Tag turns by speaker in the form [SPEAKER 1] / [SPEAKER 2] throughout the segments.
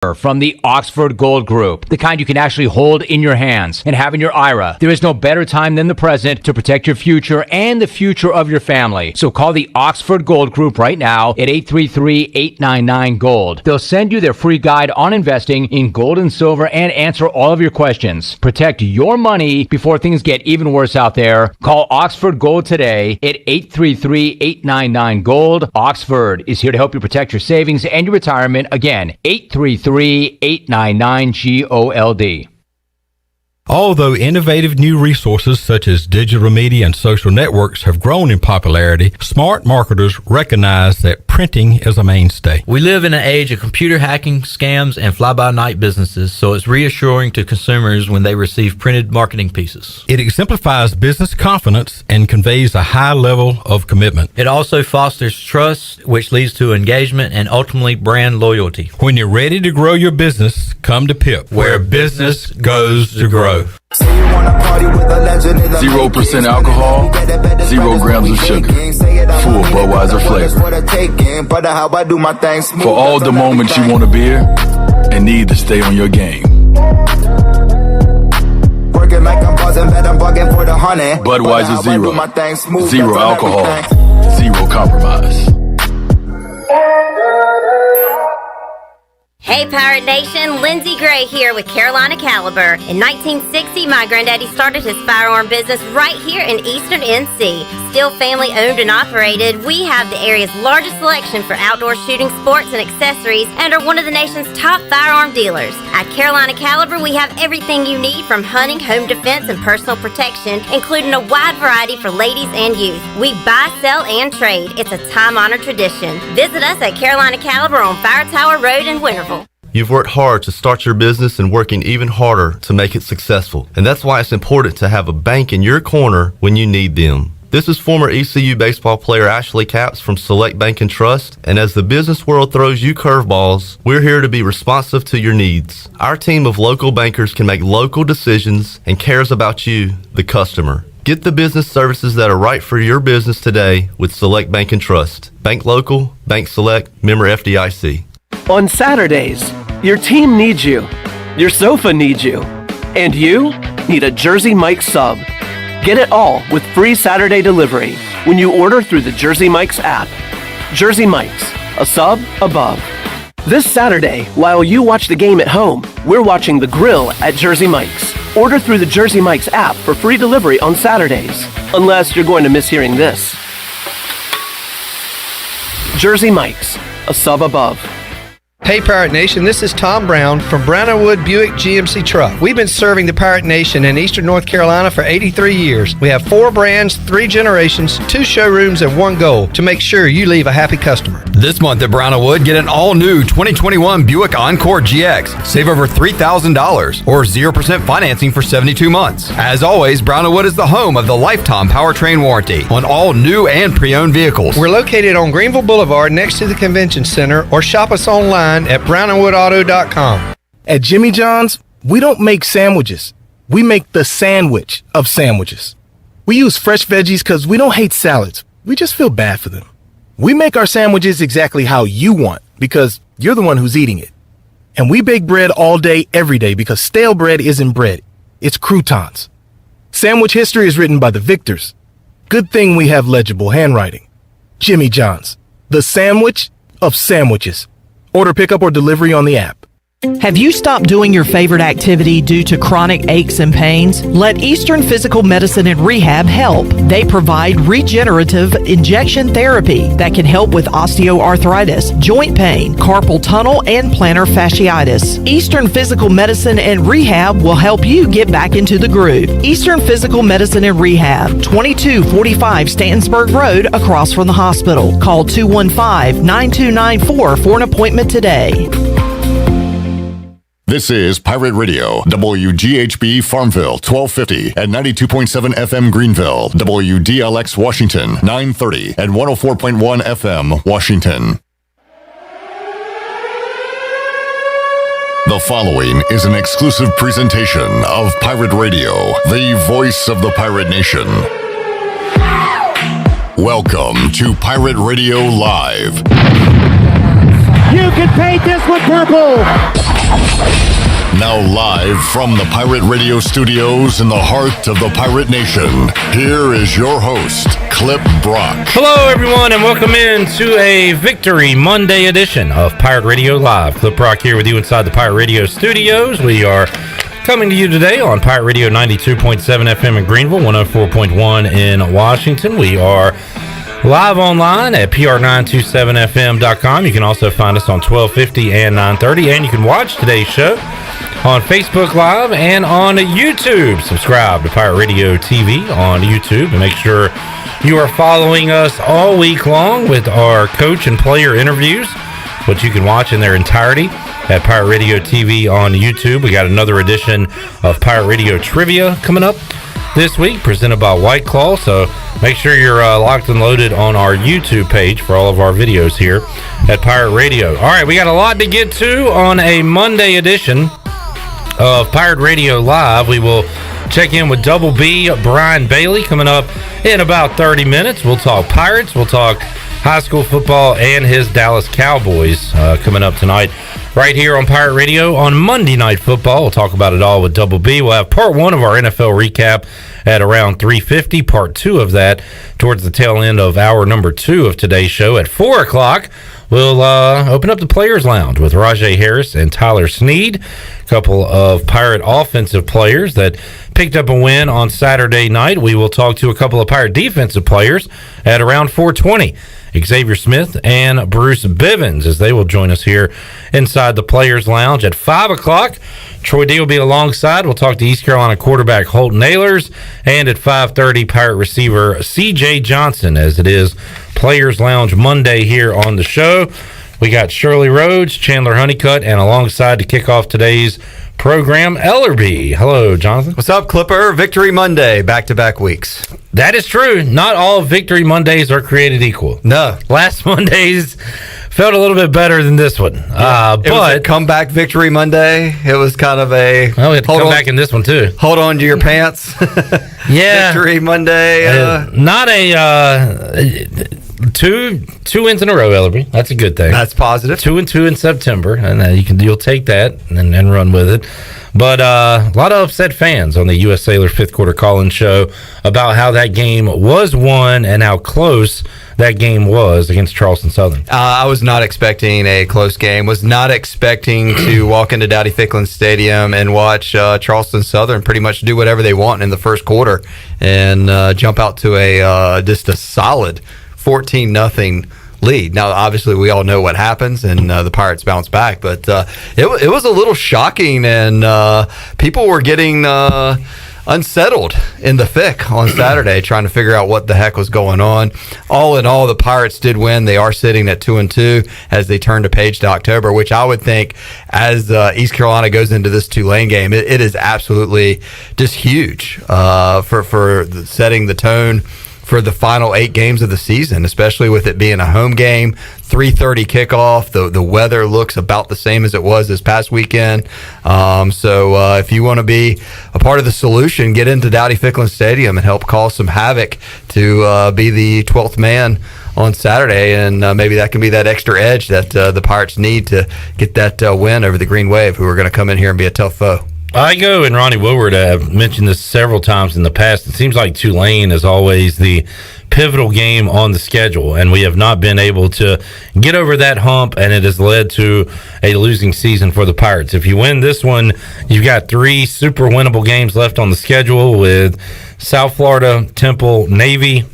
[SPEAKER 1] From the Oxford Gold Group, the kind you can actually hold in your hands and have in your IRA. There is no better time than the present to protect your future and the future of your family. So call the Oxford Gold Group right now at 833-899-GOLD. They'll send you their free guide on investing in gold and silver and answer all of your questions. Protect your money before things get even worse out there. Call Oxford Gold today at 833-899-GOLD. Oxford is here to help you protect your savings and your retirement. Again, 833-899-GOLD.
[SPEAKER 2] Although innovative new resources such as digital media and social networks have grown in popularity, smart marketers recognize that printing is a mainstay.
[SPEAKER 3] We live in an age of computer hacking, scams, and fly-by-night businesses, so it's reassuring to consumers when they receive printed marketing pieces.
[SPEAKER 2] It exemplifies business confidence and conveys a high level of commitment.
[SPEAKER 3] It also fosters trust, which leads to engagement and ultimately brand loyalty.
[SPEAKER 2] When you're ready to grow your business, come to PIP, where business goes to grow.
[SPEAKER 4] 0% alcohol, 0 grams of sugar, full Budweiser flavor. For all the moments you want a beer and need to stay on your game. Budweiser Zero, 0 alcohol, 0 compromise.
[SPEAKER 5] Hey Pirate Nation, Lindsay Gray here with Carolina Caliber. In 1960, my granddaddy started his firearm business right here in Eastern NC. Still family owned and operated, we have the area's largest selection for outdoor shooting sports and accessories and are one of the nation's top firearm dealers. At Carolina Caliber, we have everything you need from hunting, home defense, and personal protection, including a wide variety for ladies and youth. We buy, sell, and trade. It's a time-honored tradition. Visit us at Carolina Caliber on Fire Tower Road in Winterville.
[SPEAKER 6] You've worked hard to start your business and working even harder to make it successful. And that's why it's important to have a bank in your corner when you need them. This is former ECU baseball player Ashley Capps from Select Bank and Trust. And as the business world throws you curveballs, we're here to be responsive to your needs. Our team of local bankers can make local decisions and cares about you, the customer. Get the business services that are right for your business today with Select Bank and Trust. Bank local, bank select, member FDIC.
[SPEAKER 7] On Saturdays, your team needs you, your sofa needs you, and you need a Jersey Mike's sub. Get it all with free Saturday delivery when you order through the Jersey Mike's app. Jersey Mike's, a sub above. This Saturday, while you watch the game at home, we're watching the grill at Jersey Mike's. Order through the Jersey Mike's app for free delivery on Saturdays, unless you're going to miss hearing this. Jersey Mike's, a sub above.
[SPEAKER 8] Hey Pirate Nation, this is Tom Brown from Brown & Wood Buick GMC Truck. We've been serving the Pirate Nation in Eastern North Carolina for 83 years. We have 4 brands, 3 generations, 2 showrooms, and 1 goal to make sure you leave a happy customer.
[SPEAKER 9] This month at Brown & Wood, get an all-new 2021 Buick Encore GX. Save over $3,000 or 0% financing for 72 months. As always, Brown & Wood is the home of the lifetime powertrain warranty on all new and pre-owned vehicles.
[SPEAKER 8] We're located on Greenville Boulevard next to the Convention Center, or shop us online at brownandwoodauto.com.
[SPEAKER 10] At Jimmy John's, we don't make sandwiches. We make the sandwich of sandwiches. We use fresh veggies because we don't hate salads. We just feel bad for them. We make our sandwiches exactly how you want because you're the one who's eating it. And we bake bread all day, every day because stale bread isn't bread. It's croutons. Sandwich history is written by the victors. Good thing we have legible handwriting. Jimmy John's, the sandwich of sandwiches. Order pickup or delivery on the app.
[SPEAKER 11] Have you stopped doing your favorite activity due to chronic aches and pains? Let Eastern Physical Medicine and Rehab help. They provide regenerative injection therapy that can help with osteoarthritis, joint pain, carpal tunnel, and plantar fasciitis. Eastern Physical Medicine and Rehab will help you get back into the groove. Eastern Physical Medicine and Rehab, 2245 Stantonsburg Road, across from the hospital. Call 215-9294 for an appointment today.
[SPEAKER 12] This is Pirate Radio, WGHB Farmville, 1250 and 92.7 FM Greenville, WDLX Washington, 930 and 104.1 FM Washington. The following is an exclusive presentation of Pirate Radio, the voice of the pirate nation. Welcome to Pirate Radio Live.
[SPEAKER 13] You can paint this one purple.
[SPEAKER 12] Now live from the Pirate Radio studios in the heart of the Pirate Nation, here is your host, Clip Brock.
[SPEAKER 14] Hello, everyone, and welcome into a Victory Monday edition of Pirate Radio Live. Clip Brock here with you inside the Pirate Radio studios. We are coming to you today on Pirate Radio 92.7 FM in Greenville, 104.1 in Washington. We are live online at pr927fm.com. You can also find us on 1250 and 930, and you can watch today's show on Facebook Live and on YouTube. Subscribe to Pirate Radio TV on YouTube and make sure you are following us all week long with our coach and player interviews, which you can watch in their entirety at Pirate Radio TV on YouTube. We got another edition of Pirate Radio Trivia coming up this week, presented by White Claw. So make sure you're locked and loaded on our YouTube page for all of our videos here at Pirate Radio. All right, we got a lot to get to on a Monday edition of Pirate Radio Live. We will check in with Double B, Brian Bailey, coming up in about 30 minutes. We'll talk Pirates, we'll talk high school football, and his Dallas Cowboys coming up tonight right here on Pirate Radio on Monday Night Football. We'll talk about it all with Double B. We'll have part one of our NFL recap at around 3:50. Part two of that towards the tail end of hour number 2 of today's show at 4 o'clock. We'll open up the Players Lounge with Rajay Harris and Tyler Sneed, a couple of Pirate offensive players that picked up a win on Saturday night. We will talk to a couple of Pirate defensive players at around 4:20. Xavier Smith and Bruce Bivens, as they will join us here inside the Players Lounge at 5 o'clock. Troy D will be alongside. We'll talk to East Carolina quarterback Holton Ahlers, and at 5:30, Pirate receiver C.J. Johnson, as it is Players Lounge Monday here on the show. We got Shirley Rhodes, Chandler Honeycutt, and alongside to kick off today's program, Ellerbe. Hello, Jonathan.
[SPEAKER 9] What's up, Clipper? Victory Monday, back-to-back weeks.
[SPEAKER 14] That is true. Not all Victory Mondays are created equal.
[SPEAKER 9] No.
[SPEAKER 14] Last Mondays felt a little bit better than this one.
[SPEAKER 9] Yeah. It was a comeback Victory Monday. It was kind of a...
[SPEAKER 14] Well, we had to come back in this one, too.
[SPEAKER 9] Hold on to your pants.
[SPEAKER 14] Yeah.
[SPEAKER 9] Victory Monday.
[SPEAKER 14] Not a... Two wins in a row, Ellerbe. That's a good thing.
[SPEAKER 9] That's positive.
[SPEAKER 14] 2-2 in September, and you'll take that and run with it. But a lot of upset fans on the U.S. Sailor fifth quarter call-in show about how that game was won and how close that game was against Charleston Southern.
[SPEAKER 9] I was not expecting a close game. Was not expecting to walk into Dowdy-Ficklin Stadium and watch Charleston Southern pretty much do whatever they want in the first quarter and jump out to a just a solid 14-0 lead. Now, obviously, we all know what happens, and the Pirates bounce back, but it was a little shocking, and people were getting unsettled in the thick on Saturday, trying to figure out what the heck was going on. All in all, the Pirates did win. They are sitting at 2-2 as they turn the page to October, which I would think, as East Carolina goes into this Tulane game, it is absolutely just huge for setting the tone for the final 8 games of the season, especially with it being a home game, 3:30 kickoff. The weather looks about the same as it was this past weekend. So if you want to be a part of the solution, get into Dowdy-Ficklin Stadium and help cause some havoc to be the 12th man on Saturday, and maybe that can be that extra edge that the Pirates need to get that win over the Green Wave, who are going to come in here and be a tough foe.
[SPEAKER 14] Igo and Ronnie Woodward have mentioned this several times in the past. It seems like Tulane is always the pivotal game on the schedule, and we have not been able to get over that hump, and it has led to a losing season for the Pirates. If you win this one, you've got 3 super winnable games left on the schedule with South Florida, Temple, Navy.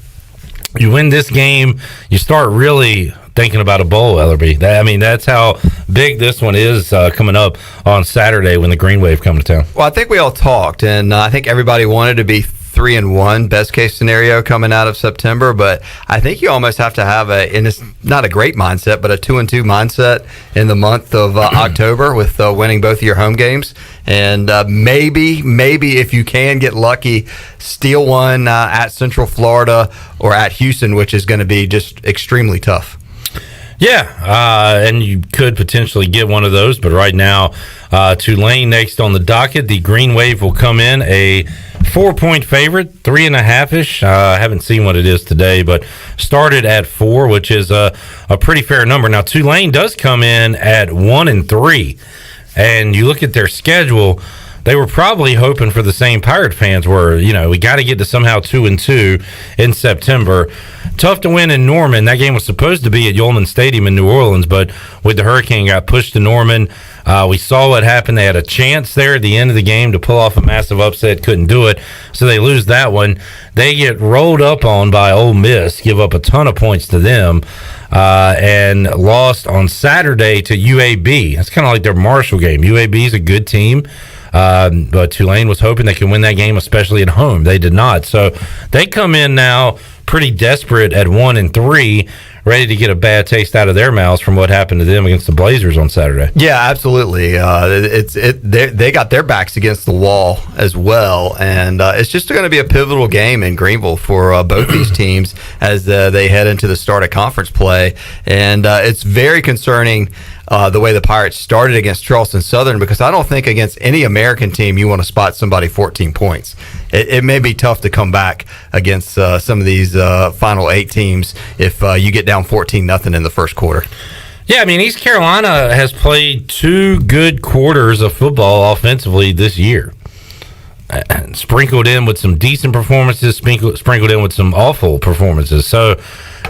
[SPEAKER 14] You win this game, you start really thinking about a bowl, Ellerbe. That's how big this one is coming up on Saturday when the Green Wave come to town.
[SPEAKER 9] Well, I think we all talked, and I think everybody wanted to be 3-1 best case scenario coming out of September, but I think you almost have to have and it's not a great mindset, but a 2-2 mindset in the month of October with winning both of your home games, and maybe if you can get lucky, steal one at Central Florida or at Houston, which is going to be just extremely tough.
[SPEAKER 14] Yeah, and you could potentially get one of those, but right now, Tulane next on the docket. The Green Wave will come in a 4-point favorite, 3.5-ish. I haven't seen what it is today, but started at 4, which is a pretty fair number. Now, Tulane does come in at 1-3, and you look at their schedule. They were probably hoping for the same Pirate fans were. We got to get to somehow 2-2 in September. Tough to win in Norman. That game was supposed to be at Yulman Stadium in New Orleans, but with the hurricane, got pushed to Norman. We saw what happened. They had a chance there at the end of the game to pull off a massive upset. Couldn't do it, so they lose that one. They get rolled up on by Ole Miss, give up a ton of points to them, and lost on Saturday to UAB. That's kind of like their Marshall game. UAB is a good team. But Tulane was hoping they could win that game, especially at home. They did not. So they come in now pretty desperate at 1-3, ready to get a bad taste out of their mouths from what happened to them against the Blazers on Saturday.
[SPEAKER 3] Yeah, absolutely. They got their backs against the wall as well, and it's just going to be a pivotal game in Greenville for both these teams as they head into the start of conference play, and it's very concerning. The way the Pirates started against Charleston Southern, because I don't think against any American team you want to spot somebody 14 points. It may be tough to come back against some of these final 8 teams if you get down 14-0 in the first quarter.
[SPEAKER 14] Yeah, I mean, East Carolina has played 2 good quarters of football offensively this year. Sprinkled in with some decent performances, sprinkled in with some awful performances. So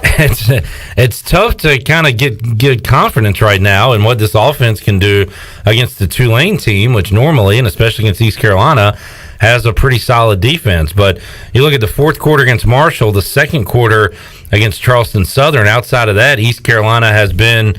[SPEAKER 14] it's tough to kind of get confidence right now in what this offense can do against the Tulane team, which normally, and especially against East Carolina, has a pretty solid defense. But you look at the fourth quarter against Marshall, the second quarter against Charleston Southern. Outside of that, East Carolina has been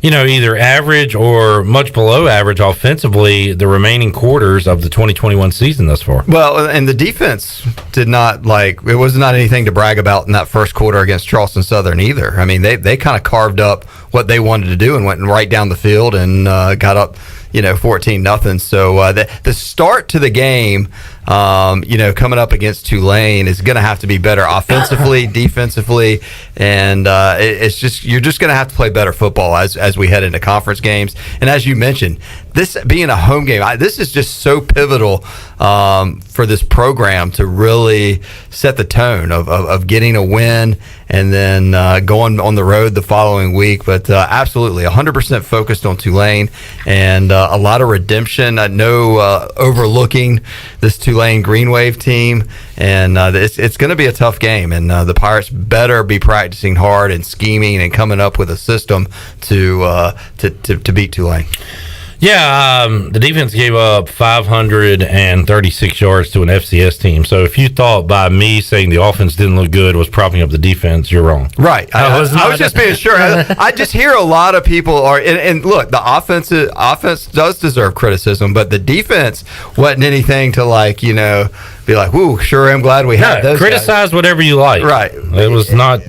[SPEAKER 14] either average or much below average offensively the remaining quarters of the 2021 season thus far.
[SPEAKER 3] Well, and the defense did not it was not anything to brag about in that first quarter against Charleston Southern either. I mean, they kind of carved up what they wanted to do and went right down the field and got up 14-0. So the start to the game, coming up against Tulane is going to have to be better offensively, defensively, and you're just going to have to play better football as we head into conference games. And as you mentioned, this being a home game, this is just so pivotal for this program to really set the tone of getting a win and then going on the road the following week. But absolutely 100% focused on Tulane and a lot of redemption. No overlooking this Tulane Green Wave team, and it's going to be a tough game. And the Pirates better be practicing hard and scheming and coming up with a system to beat Tulane.
[SPEAKER 14] Yeah, the defense gave up 536 yards to an FCS team. So if you thought by me saying the offense didn't look good was propping up the defense, you're wrong.
[SPEAKER 3] Right. I was just being sure. I just hear a lot of people and look, the offense does deserve criticism, but the defense wasn't anything to be like, "Whoo, sure am glad we had those."
[SPEAKER 14] Criticize
[SPEAKER 3] guys.
[SPEAKER 14] Whatever you like.
[SPEAKER 3] Right.
[SPEAKER 14] It was not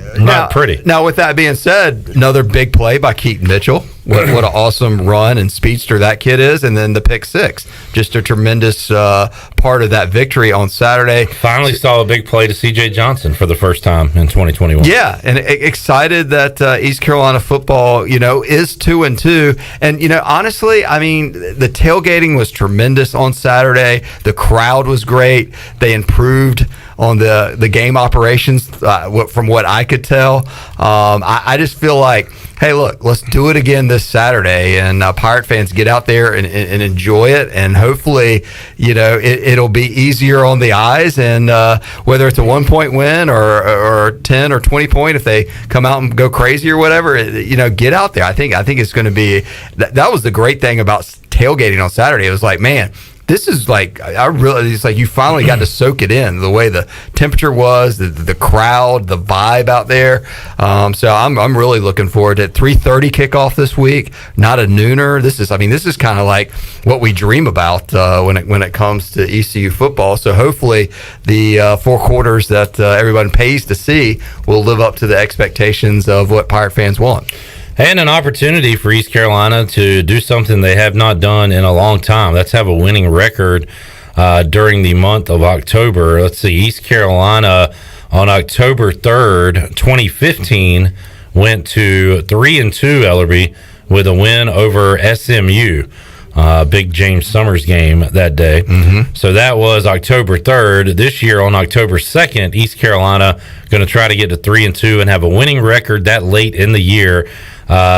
[SPEAKER 14] pretty.
[SPEAKER 3] Now, with that being said, another big play by Keaton Mitchell. What an awesome run and speedster that kid is, and then the pick 6, just a tremendous part of that victory on Saturday.
[SPEAKER 14] Finally saw a big play to C.J. Johnson for the first time in 2021.
[SPEAKER 3] Yeah, and excited that East Carolina football, is 2-2, and honestly, I mean, the tailgating was tremendous on Saturday. The crowd was great. They improved on the game operations from what I could tell. I just feel like, hey, look, let's do it again this Saturday, and Pirate fans get out there and enjoy it, and hopefully, it'll be easier on the eyes, and whether it's a 1-point win or 10 or 20 point, if they come out and go crazy or whatever, get out there. I think it's going to be that was the great thing about tailgating on Saturday. It was like, man, this is it's like you finally got to soak it in, the way the temperature was, the crowd, the vibe out there. So I'm really looking forward to it. 3:30 kickoff this week, not a nooner. This is kind of like what we dream about when it comes to ECU football. So hopefully the 4 quarters that everyone pays to see will live up to the expectations of what Pirate fans want.
[SPEAKER 14] And an opportunity for East Carolina to do something they have not done in a long time. That's have a winning record during the month of October. Let's see, East Carolina on October 3rd, 2015, went to 3-2, Ellerbe, with a win over SMU. Big James Summers game that day. So that was October 3rd. This year on October 2nd, East Carolina going to try to get to 3-2 and have a winning record that late in the year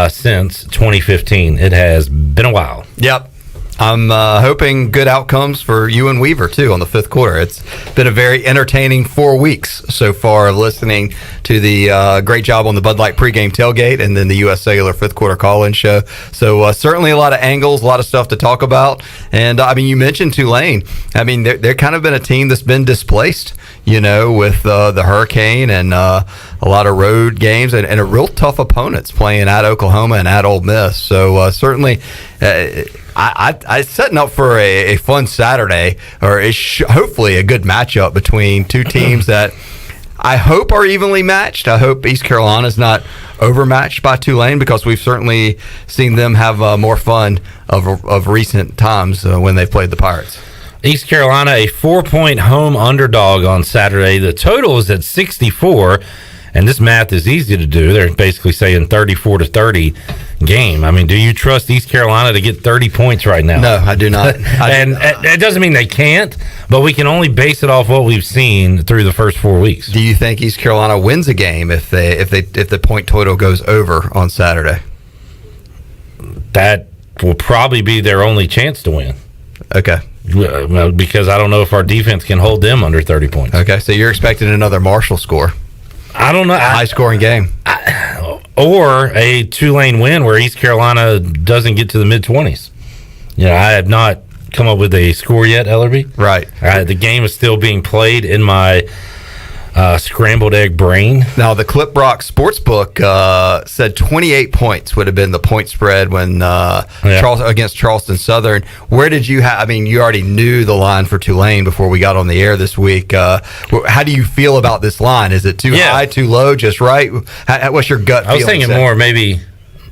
[SPEAKER 14] since 2015. It has been a while.
[SPEAKER 3] Yep. I'm hoping good outcomes for you and Weaver, too, on the fifth quarter. It's been a very entertaining 4 weeks so far of listening to the great job on the Bud Light pregame tailgate and then the U.S. Cellular fifth quarter call-in show. So certainly a lot of angles, a lot of stuff to talk about. And, I mean, you mentioned Tulane. I mean, they're kind of been a team that's been displaced, you know, with the hurricane and a lot of road games and a real tough opponents playing at Oklahoma and at Ole Miss. So certainly I setting up for a fun Saturday, or hopefully a good matchup between two teams that I hope are evenly matched. I hope East Carolina's not overmatched by Tulane, because we've certainly seen them have more fun of recent times when they played the Pirates.
[SPEAKER 14] East Carolina, a 4-point home underdog on Saturday. The total is at 64, and this math is easy to do. They're basically saying 34-30 game. I mean, do you trust East Carolina to get 30 points right now?
[SPEAKER 3] No, I do not.
[SPEAKER 14] It doesn't mean they can't, but we can only base it off what we've seen through the first 4 weeks.
[SPEAKER 3] Do you think East Carolina wins a game if the point total goes over on Saturday?
[SPEAKER 14] That will probably be their only chance to win.
[SPEAKER 3] Okay.
[SPEAKER 14] Well, because I don't know if our defense can hold them under 30 points.
[SPEAKER 3] Okay, so you're expecting another Marshall score.
[SPEAKER 14] I don't know.
[SPEAKER 3] High-scoring game.
[SPEAKER 14] Or a Tulane win where East Carolina doesn't get to the mid-20s. You know, I have not come up with a score yet, Ellerbe.
[SPEAKER 3] Right.
[SPEAKER 14] The game is still being played in my scrambled egg brain.
[SPEAKER 3] Now, the Clip Rock Sportsbook said 28 points would have been the point spread when against Charleston Southern. Where did you have? I mean, you already knew the line for Tulane before we got on the air this week. How do you feel about this line? Is it too high, too low, just right? What's your gut feeling?
[SPEAKER 14] I was thinking more maybe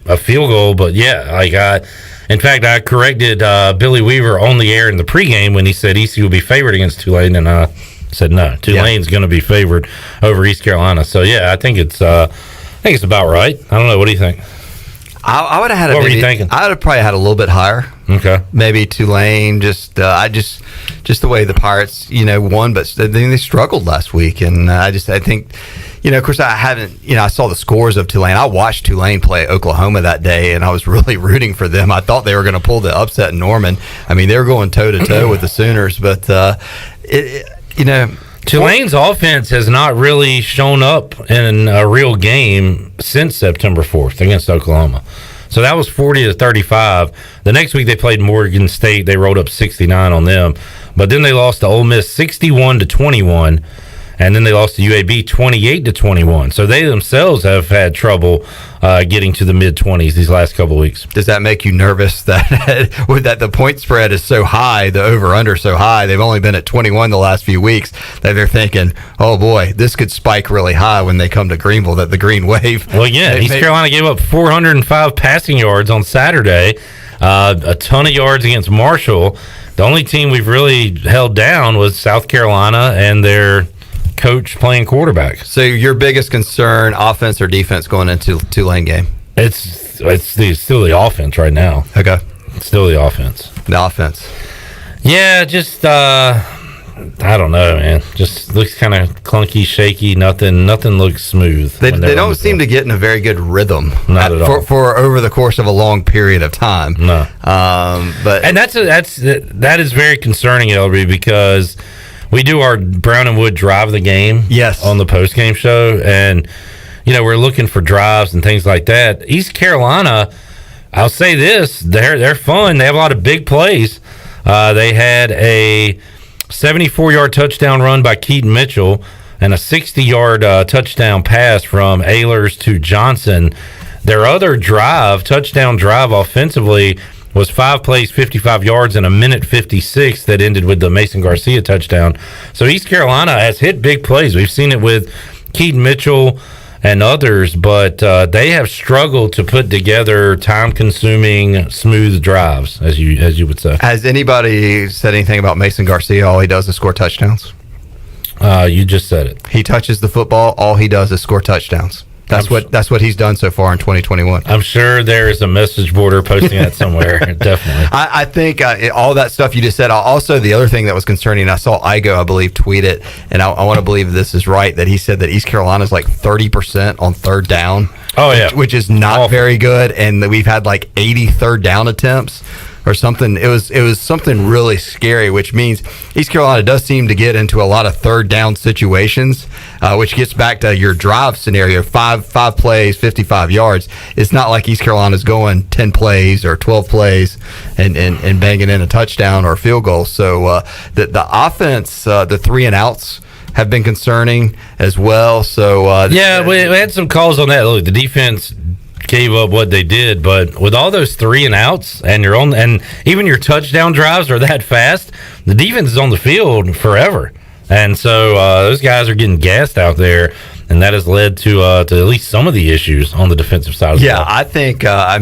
[SPEAKER 14] a field goal, but in fact, I corrected Billy Weaver on the air in the pregame when he said ECU would be favored against Tulane, and I said no. Tulane's going to be favored over East Carolina. So I think it's about right. I don't know. What do you think?
[SPEAKER 3] I would have had.
[SPEAKER 14] What were you thinking?
[SPEAKER 3] I would have probably had a little bit higher.
[SPEAKER 14] Okay.
[SPEAKER 3] Maybe Tulane. Just the way the Pirates, won, but they struggled last week, and I think. Of course, I haven't, I saw the scores of Tulane. I watched Tulane play Oklahoma that day, and I was really rooting for them. I thought they were going to pull the upset in Norman. I mean, they were going toe-to-toe with the Sooners, but,
[SPEAKER 14] Tulane's offense has not really shown up in a real game since September 4th against Oklahoma. So that was 40-35. The next week they played Morgan State. They rolled up 69 on them. But then they lost to Ole Miss 61-21. And then they lost to UAB 28-21. So they themselves have had trouble getting to the mid-20s these last couple of weeks.
[SPEAKER 3] Does that make you nervous that the point spread is so high, the over-under so high? They've only been at 21 the last few weeks, that they're thinking, oh boy, this could spike really high when they come to Greenville, that the Green Wave.
[SPEAKER 14] Well, yeah, East Carolina gave up 405 passing yards on Saturday, a ton of yards against Marshall. The only team we've really held down was South Carolina and their coach playing quarterback.
[SPEAKER 3] So your biggest concern, offense or defense, going into Tulane game?
[SPEAKER 14] It's still the offense right now.
[SPEAKER 3] Okay.
[SPEAKER 14] It's still the offense.
[SPEAKER 3] The offense.
[SPEAKER 14] Yeah, just I don't know, man. Just looks kind of clunky, shaky. Nothing looks smooth.
[SPEAKER 3] They don't seem to get in a very good rhythm.
[SPEAKER 14] Not at all.
[SPEAKER 3] For over the course of a long period of time.
[SPEAKER 14] No.
[SPEAKER 3] But
[SPEAKER 14] that is very concerning, Ellerbe, because we do our Brown and Wood drive the game on the post-game show, and, we're looking for drives and things like that. East Carolina, I'll say this, they're fun. They have a lot of big plays. They had a 74-yard touchdown run by Keaton Mitchell and a 60-yard touchdown pass from Ehlers to Johnson. Their other touchdown drive offensively, was 5 plays, 55 yards, and a minute 56 that ended with the Mason Garcia touchdown. So East Carolina has hit big plays. We've seen it with Keaton Mitchell and others, but they have struggled to put together time-consuming, smooth drives, as you would say.
[SPEAKER 3] Has anybody said anything about Mason Garcia? All he does is score touchdowns.
[SPEAKER 14] You just said it.
[SPEAKER 3] He touches the football. All he does is score touchdowns. That's what he's done so far in 2021.
[SPEAKER 14] I'm sure there is a message boarder posting that somewhere. Definitely.
[SPEAKER 3] I think all that stuff you just said. Also, the other thing that was concerning, I saw Igo, I believe, tweet it, and I want to believe this is right, that he said that East Carolina is like 30% on third down.
[SPEAKER 14] Oh, yeah.
[SPEAKER 3] Which is not very good, and that we've had like 80 third down attempts or something. It was something really scary, which means East Carolina does seem to get into a lot of third down situations, which gets back to your drive scenario, five plays, 55 yards. It's not like East Carolina's going 10 plays or 12 plays and banging in a touchdown or a field goal. So the offense, the 3 and outs have been concerning as well. So
[SPEAKER 14] we had some calls on that. Look, the defense gave up what they did, but with all those 3 and outs and even your touchdown drives are that fast, the defense is on the field forever, and so those guys are getting gassed out there, and that has led to at least some of the issues on the defensive side of the ball.
[SPEAKER 3] I think I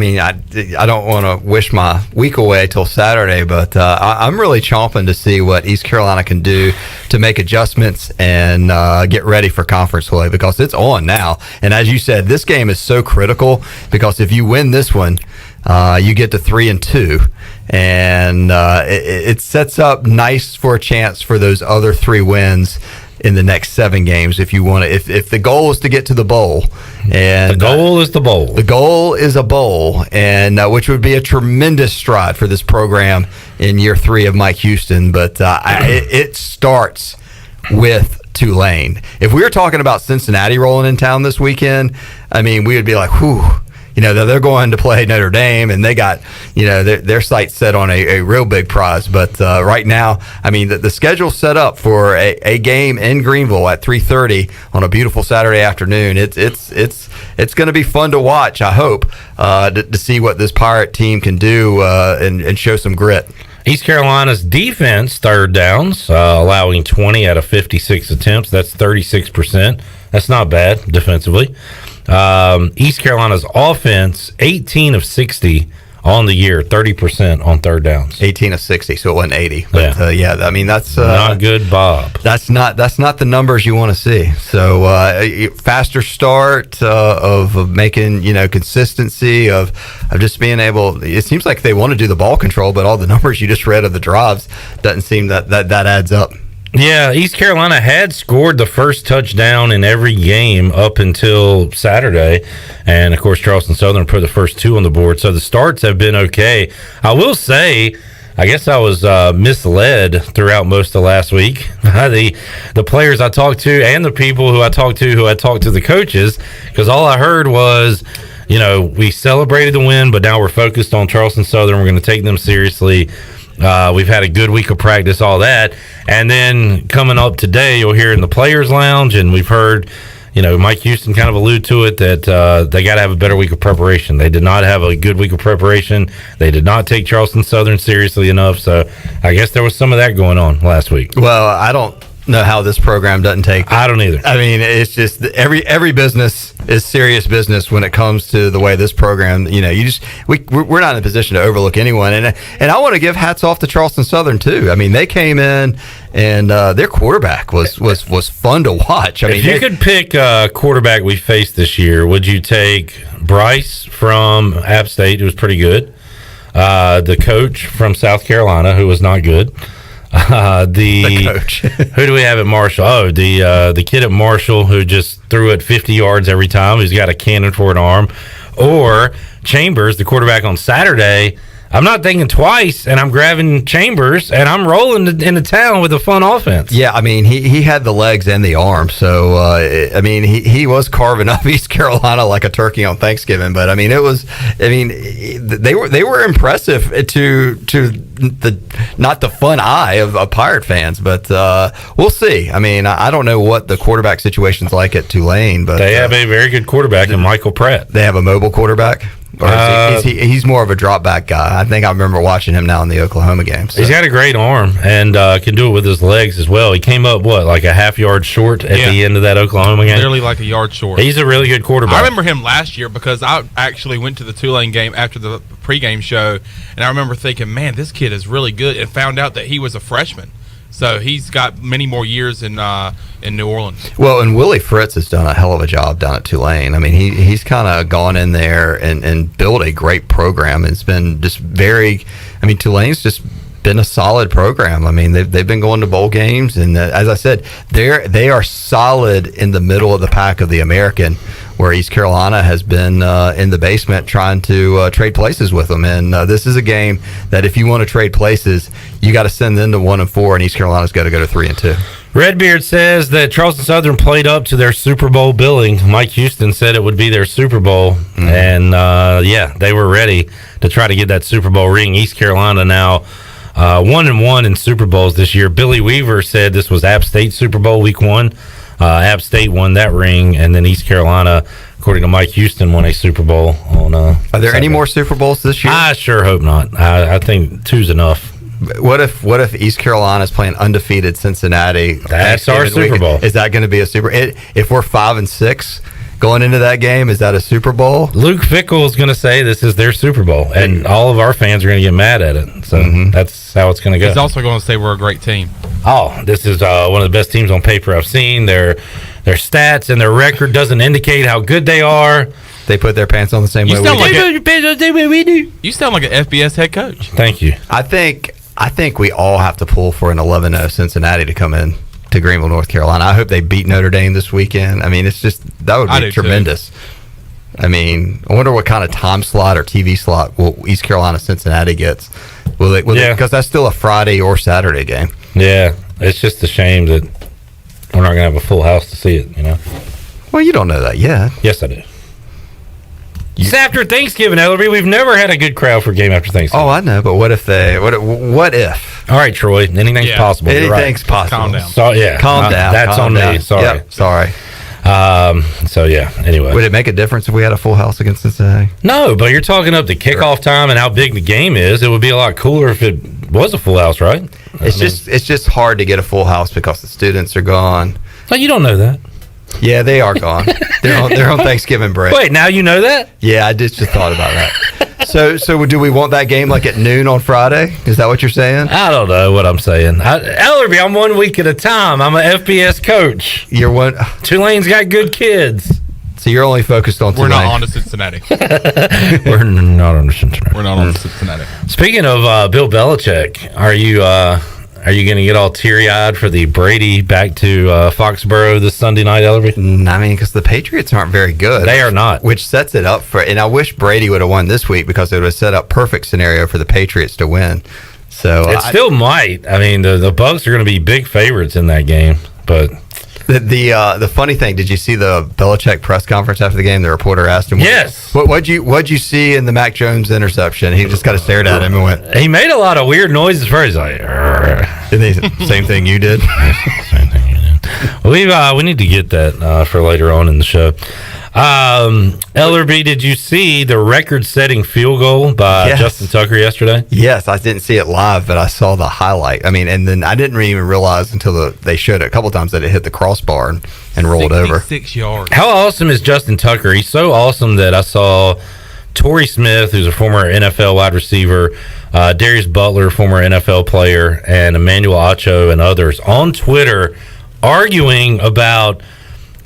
[SPEAKER 3] don't want to wish my week away till Saturday, but I'm really chomping to see what East Carolina can do to make adjustments and get ready for conference play, because it's on now. And as you said, this game is so critical, because if you win this one, you get to 3-2, and it sets up nice for a chance for those other 3 wins in the next 7 games. If you want to, if the goal is to get to the bowl, and
[SPEAKER 14] the goal is the bowl.
[SPEAKER 3] The goal is a bowl, and which would be a tremendous stride for this program in year 3 of Mike Houston. But it starts with Tulane. If we were talking about Cincinnati rolling in town this weekend, I mean, we would be like, whew. They're going to play Notre Dame, and they got, their sights set on a real big prize. But right now, I mean, the schedule's set up for a game in Greenville at 3:30 on a beautiful Saturday afternoon. It's going to be fun to watch, I hope, to see what this Pirate team can do and show some grit.
[SPEAKER 14] East Carolina's defense, third downs, allowing 20 out of 56 attempts. That's 36%. That's not bad defensively. East Carolina's offense, 18 of 60 on the year, 30% on third downs.
[SPEAKER 3] 18 of 60, so it wasn't 80. But I mean, that's
[SPEAKER 14] not good, Bob.
[SPEAKER 3] That's not the numbers you want to see. So faster start of making consistency of just being able. It seems like they want to do the ball control, but all the numbers you just read of the drives doesn't seem that adds up.
[SPEAKER 14] Yeah, East Carolina had scored the first touchdown in every game up until Saturday. And, of course, Charleston Southern put the first 2 on the board. So the starts have been okay. I will say, I guess I was misled throughout most of last week by the players I talked to and the people who I talked to the coaches, because all I heard was, we celebrated the win, but now we're focused on Charleston Southern. We're going to take them seriously. We've had a good week of practice, all that. And then coming up today, you'll hear in the Players Lounge, and we've heard, Mike Houston kind of allude to it, that they got to have a better week of preparation. They did not have a good week of preparation. They did not take Charleston Southern seriously enough. So I guess there was some of that going on last week.
[SPEAKER 3] Well, I don't know how this program doesn't take.
[SPEAKER 14] I don't either.
[SPEAKER 3] I mean, it's just every business is serious business when it comes to the way this program. We're not in a position to overlook anyone, and I want to give hats off to Charleston Southern too. I mean, they came in and their quarterback was fun to watch.
[SPEAKER 14] If you could pick a quarterback we faced this year, would you take Bryce from App State, who was pretty good, the coach from South Carolina, who was not good, the coach. Who do we have at Marshall? Oh, the kid at Marshall who just threw it 50 yards every time. He's got a cannon for an arm. Or Chambers, the quarterback on Saturday. I'm not thinking twice, and I'm grabbing Chambers, and I'm rolling into town with a fun offense.
[SPEAKER 3] Yeah, I mean, he had the legs and the arm, so I mean, he was carving up East Carolina like a turkey on Thanksgiving. But I mean, they were impressive to the not the fun eye of Pirate fans, but we'll see. I mean, I don't know what the quarterback situation's like at Tulane, but
[SPEAKER 14] they have a very good quarterback in Michael Pratt.
[SPEAKER 3] They have a mobile quarterback. Or he's more of a drop back guy. I think I remember watching him now in the Oklahoma game. So.
[SPEAKER 14] He's got a great arm and can do it with his legs as well. He came up, like a half yard short at the end of that Oklahoma game?
[SPEAKER 15] Literally like a yard short.
[SPEAKER 14] He's a really good quarterback.
[SPEAKER 15] I remember him last year because I actually went to the Tulane game after the pregame show, and I remember thinking, man, this kid is really good, and found out that he was a freshman So he's got many more years in New Orleans.
[SPEAKER 3] Well, and Willie Fritz has done a hell of a job down at Tulane. I mean, he's kind of gone in there and built a great program. It's been just Tulane's just been a solid program. I mean, they've been going to bowl games, and as I said, they are solid in the middle of the pack of the American, where East Carolina has been in the basement trying to trade places with them. And this is a game that if you want to trade places, you got to send them to 1-4, and East Carolina's got to go to 3-2.
[SPEAKER 14] Redbeard says that Charleston Southern played up to their Super Bowl billing. Mike Houston said it would be their Super Bowl, and they were ready to try to get that Super Bowl ring. East Carolina now 1-1 in Super Bowls this year. Billy Weaver said this was App State Super Bowl week 1. App State won that ring, and then East Carolina, according to Mike Houston, won a Super Bowl on
[SPEAKER 3] Are there
[SPEAKER 14] Saturday.
[SPEAKER 3] any more Super Bowls this year?
[SPEAKER 14] I sure hope not. I think 2's enough.
[SPEAKER 3] What if East Carolina is playing undefeated Cincinnati?
[SPEAKER 14] That's our Super Bowl.
[SPEAKER 3] Is that going to be a Super? If we're 5-6 going into that game, is that a Super Bowl?
[SPEAKER 14] Luke Fickle is going to say this is their Super Bowl, and all of our fans are going to get mad at it. So that's how it's going to go.
[SPEAKER 15] He's also going to say we're a great team.
[SPEAKER 14] Oh, this is one of the best teams on paper I've seen. Their stats and their record doesn't indicate how good they are.
[SPEAKER 3] They put their pants on the same way we do.
[SPEAKER 15] You sound like an FBS head coach.
[SPEAKER 14] Thank you.
[SPEAKER 3] I think we all have to pull for an 11-0 Cincinnati to come in to Greenville, North Carolina. I hope they beat Notre Dame this weekend. I mean, that would be tremendous. I mean, I wonder what kind of time slot or TV slot will East Carolina Cincinnati gets. Will they? Because that's still a Friday or Saturday game.
[SPEAKER 14] Yeah, it's just a shame that we're not going to have a full house to see it. You know.
[SPEAKER 3] Well, you don't know that yet.
[SPEAKER 14] Yes, I do. It's after Thanksgiving, Ellerbe. We've never had a good crowd for game after Thanksgiving.
[SPEAKER 3] Oh, I know, but what if?
[SPEAKER 14] All right, Troy. Anything's possible.
[SPEAKER 3] Anything's possible.
[SPEAKER 15] Calm down.
[SPEAKER 14] So
[SPEAKER 3] calm down.
[SPEAKER 14] That's
[SPEAKER 3] calm
[SPEAKER 14] on
[SPEAKER 3] down.
[SPEAKER 14] me. Sorry.
[SPEAKER 3] Yep, sorry.
[SPEAKER 14] Anyway,
[SPEAKER 3] would it make a difference if we had a full house against Cincinnati?
[SPEAKER 14] No, but you're talking up the kickoff time and how big the game is. It would be a lot cooler if it was a full house, right?
[SPEAKER 3] It's just hard to get a full house because the students are gone.
[SPEAKER 14] Oh, you don't know that.
[SPEAKER 3] Yeah, they are gone. They're on Thanksgiving break.
[SPEAKER 14] Wait, now you know that?
[SPEAKER 3] Yeah, I just thought about that. So do we want that game like at noon on Friday? Is that what you're saying?
[SPEAKER 14] I don't know what I'm saying. Ellerbe, I'm 1 week at a time. I'm an FBS coach.
[SPEAKER 3] You're one.
[SPEAKER 14] Tulane's got good kids.
[SPEAKER 3] So you're only focused on Tulane.
[SPEAKER 15] We're not on to Cincinnati.
[SPEAKER 14] We're not on to Cincinnati.
[SPEAKER 15] We're not on to Cincinnati.
[SPEAKER 14] Speaking of Bill Belichick, are you going to get all teary-eyed for the Brady back to Foxborough this Sunday night, Ellerbe?
[SPEAKER 3] I mean, because the Patriots aren't very good.
[SPEAKER 14] They are not.
[SPEAKER 3] Which sets it up for, and I wish Brady would have won this week because it would have set up perfect scenario for the Patriots to win. So
[SPEAKER 14] it still might. I mean, the Bucs are going to be big favorites in that game, but...
[SPEAKER 3] The funny thing, did you see the Belichick press conference after the game? The reporter asked him,
[SPEAKER 14] "Yes,
[SPEAKER 3] what'd you see in the Mac Jones interception?" He just kind of stared at him and went.
[SPEAKER 14] He made a lot of weird noises first, like.
[SPEAKER 3] Same thing you did.
[SPEAKER 14] Same thing you did. We need to get that for later on in the show. Ellerbe, did you see the record-setting field goal by Justin Tucker yesterday?
[SPEAKER 3] Yes, I didn't see it live, but I saw the highlight. I mean, and then I didn't even realize until they showed it a couple times that it hit the crossbar and rolled over.
[SPEAKER 15] 6 yards.
[SPEAKER 14] How awesome is Justin Tucker? He's so awesome that I saw Torrey Smith, who's a former NFL wide receiver, Darius Butler, former NFL player, and Emmanuel Acho and others on Twitter arguing about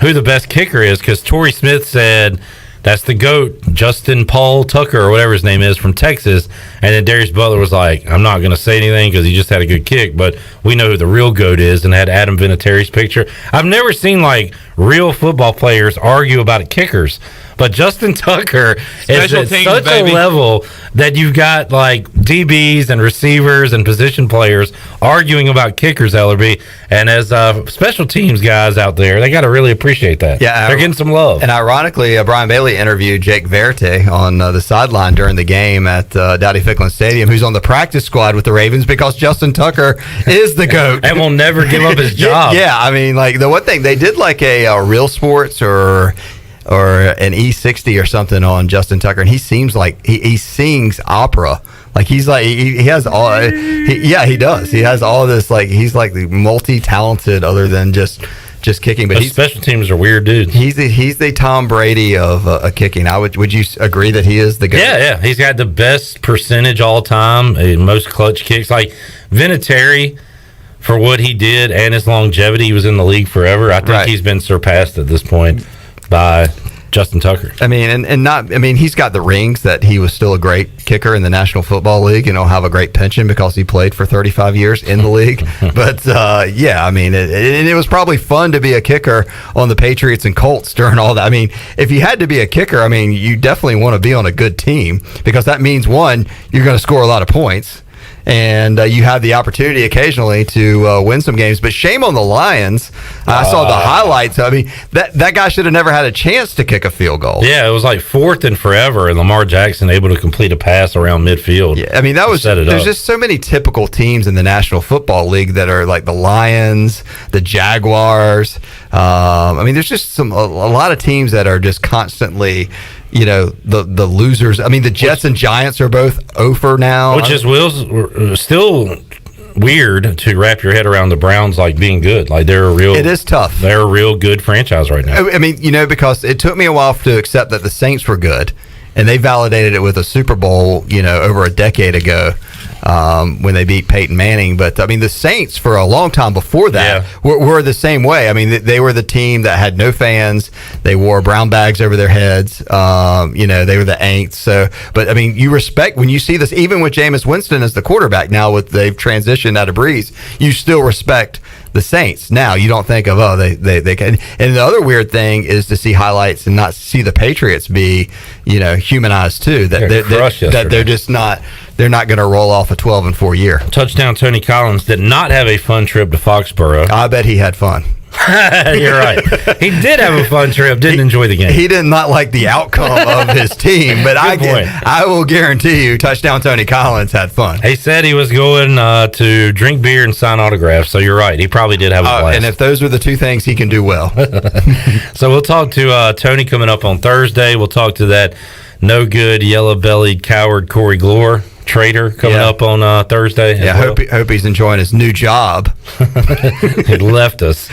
[SPEAKER 14] who the best kicker is, because Torrey Smith said that's the GOAT, Justin Paul Tucker, or whatever his name is, from Texas. And then Darius Butler was like, I'm not going to say anything because he just had a good kick, but we know who the real GOAT is, and had Adam Vinatieri's picture. I've never seen, like, real football players argue about kickers. But Justin Tucker is at such a level that you've got, like, DBs and receivers and position players arguing about kickers, Ellerbe. And as special teams guys out there, they got to really appreciate that. Yeah, they're getting some love.
[SPEAKER 3] And ironically, Brian Bailey interviewed Jake Verte on the sideline during the game at Dowdy Ficklin Stadium, who's on the practice squad with the Ravens because Justin Tucker is the GOAT.
[SPEAKER 14] And will never give up his job.
[SPEAKER 3] Yeah, I mean, like, the one thing, they did like a Real Sports or an E60 or something on Justin Tucker, and he seems like he sings opera. Like, he's like he has all. He does. He has all this, like, he's like the multi-talented other than just kicking. But
[SPEAKER 14] special teams are weird dudes.
[SPEAKER 3] He's the Tom Brady of kicking. Would you agree that he is the guy?
[SPEAKER 14] Yeah. He's got the best percentage all time, most clutch kicks. Like Vinatieri for what he did and his longevity. He was in the league forever. I think he's been surpassed at this point by Justin Tucker.
[SPEAKER 3] I mean, he's got the rings that he was still a great kicker in the National Football League and he'll have a great pension because he played for 35 years in the league. But, yeah, I mean, it was probably fun to be a kicker on the Patriots and Colts during all that. I mean, if you had to be a kicker, I mean, you definitely want to be on a good team because that means, one, you're going to score a lot of points. And you have the opportunity occasionally to win some games. But shame on the Lions. I saw the highlights. I mean, that guy should have never had a chance to kick a field goal.
[SPEAKER 14] Yeah, it was like 4th and forever, and Lamar Jackson able to complete a pass around midfield.
[SPEAKER 3] Yeah, I mean, there's just so many typical teams in the National Football League that are like the Lions, the Jaguars. I mean, there's just a lot of teams that are just constantly, you know, the losers. I mean, the Jets and Giants are both over now.
[SPEAKER 14] Which is still weird to wrap your head around the Browns like being good. Like it
[SPEAKER 3] is tough.
[SPEAKER 14] They're a real good franchise right now.
[SPEAKER 3] I mean, you know, because it took me a while to accept that the Saints were good, and they validated it with a Super Bowl, you know, over a decade ago when they beat Peyton Manning. But I mean, the Saints for a long time before that were the same way. I mean, they were the team that had no fans. They wore brown bags over their heads. You know, they were the Aints. So, but I mean, you respect when you see this, even with Jameis Winston as the quarterback now. They've transitioned out of Breeze, you still respect the Saints. Now you don't think of they can. And the other weird thing is to see highlights and not see the Patriots be, you know, humanized too. That they're just not. They're not going to roll off a 12-4 year.
[SPEAKER 14] Touchdown Tony Collins did not have a fun trip to Foxborough.
[SPEAKER 3] I bet he had fun.
[SPEAKER 14] You're right. He did have a fun trip. Didn't enjoy the game.
[SPEAKER 3] He did not like the outcome of his team, but I will guarantee you, touchdown Tony Collins had fun.
[SPEAKER 14] He said he was going to drink beer and sign autographs. So you're right. He probably did have a blast.
[SPEAKER 3] And if those are the two things, he can do well.
[SPEAKER 14] So we'll talk to Tony coming up on Thursday. We'll talk to that no good, yellow-bellied coward Corey Glore. Traitor coming up on Thursday.
[SPEAKER 3] Yeah, hope he's enjoying his new job.
[SPEAKER 14] He left us.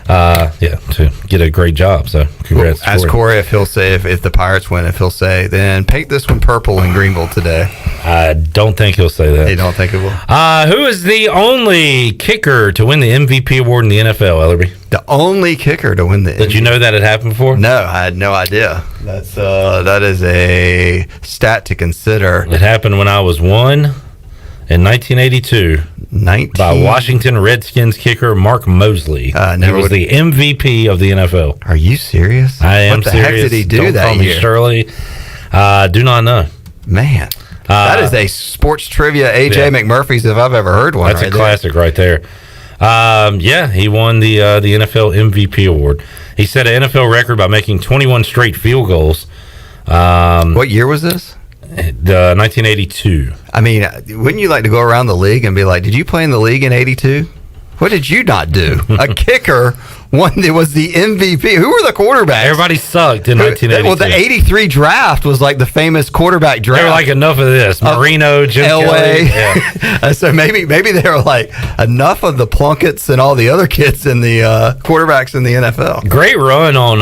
[SPEAKER 14] To get a great job. So congrats.
[SPEAKER 3] Ask Corey if he'll say if the Pirates win, if he'll say then paint this one purple in Greenville today.
[SPEAKER 14] I don't think he'll say that.
[SPEAKER 3] You don't think it will?
[SPEAKER 14] Who is the only kicker to win the MVP award in the NFL, Ellerbe?
[SPEAKER 3] The only kicker to win the
[SPEAKER 14] Did you know that had happened before?
[SPEAKER 3] No, I had no idea. That is a stat to consider.
[SPEAKER 14] It happened when I was 1 in 1982. By Washington Redskins kicker Mark Mosley. He was the MVP of the NFL.
[SPEAKER 3] Are you serious?
[SPEAKER 14] I am serious.
[SPEAKER 3] What the heck did he do that
[SPEAKER 14] call me
[SPEAKER 3] year?
[SPEAKER 14] Shirley. Do not know.
[SPEAKER 3] Man, that is a sports trivia AJ McMurphy's if I've ever heard one.
[SPEAKER 14] That's a classic right there. He won the NFL MVP award. He set an NFL record by making 21 straight field goals.
[SPEAKER 3] What year was this?
[SPEAKER 14] 1982.
[SPEAKER 3] I mean, wouldn't you like to go around the league and be like, did you play in the league in 82? What did you not do? A kicker was the MVP. Who were the quarterbacks?
[SPEAKER 14] Everybody sucked in 1982.
[SPEAKER 3] Well, the 83 draft was like the famous quarterback draft.
[SPEAKER 14] They were like, enough of this. Marino, Jim
[SPEAKER 3] Elway.
[SPEAKER 14] Kelly. Yeah.
[SPEAKER 3] So maybe they were like, enough of the Plunketts and all the other kids in the quarterbacks in the NFL.
[SPEAKER 14] Great run on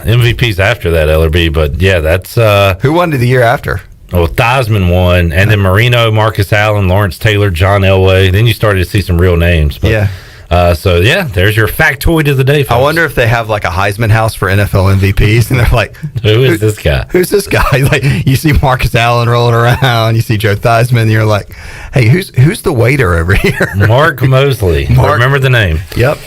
[SPEAKER 14] MVPs after that, Ellerbe. But yeah, that's
[SPEAKER 3] who won the year after?
[SPEAKER 14] Well, Theismann won, and then Marino, Marcus Allen, Lawrence Taylor, John Elway. Then you started to see some real names. But, there's your factoid of the day, folks.
[SPEAKER 3] I wonder if they have like a Heisman house for NFL MVPs, and they're like,
[SPEAKER 14] who is this guy?
[SPEAKER 3] Who's this guy? Like, you see Marcus Allen rolling around, you see Joe Theismann, and you're like, hey, who's the waiter over here?
[SPEAKER 14] Mark Mosley. Remember the name.
[SPEAKER 3] Yep.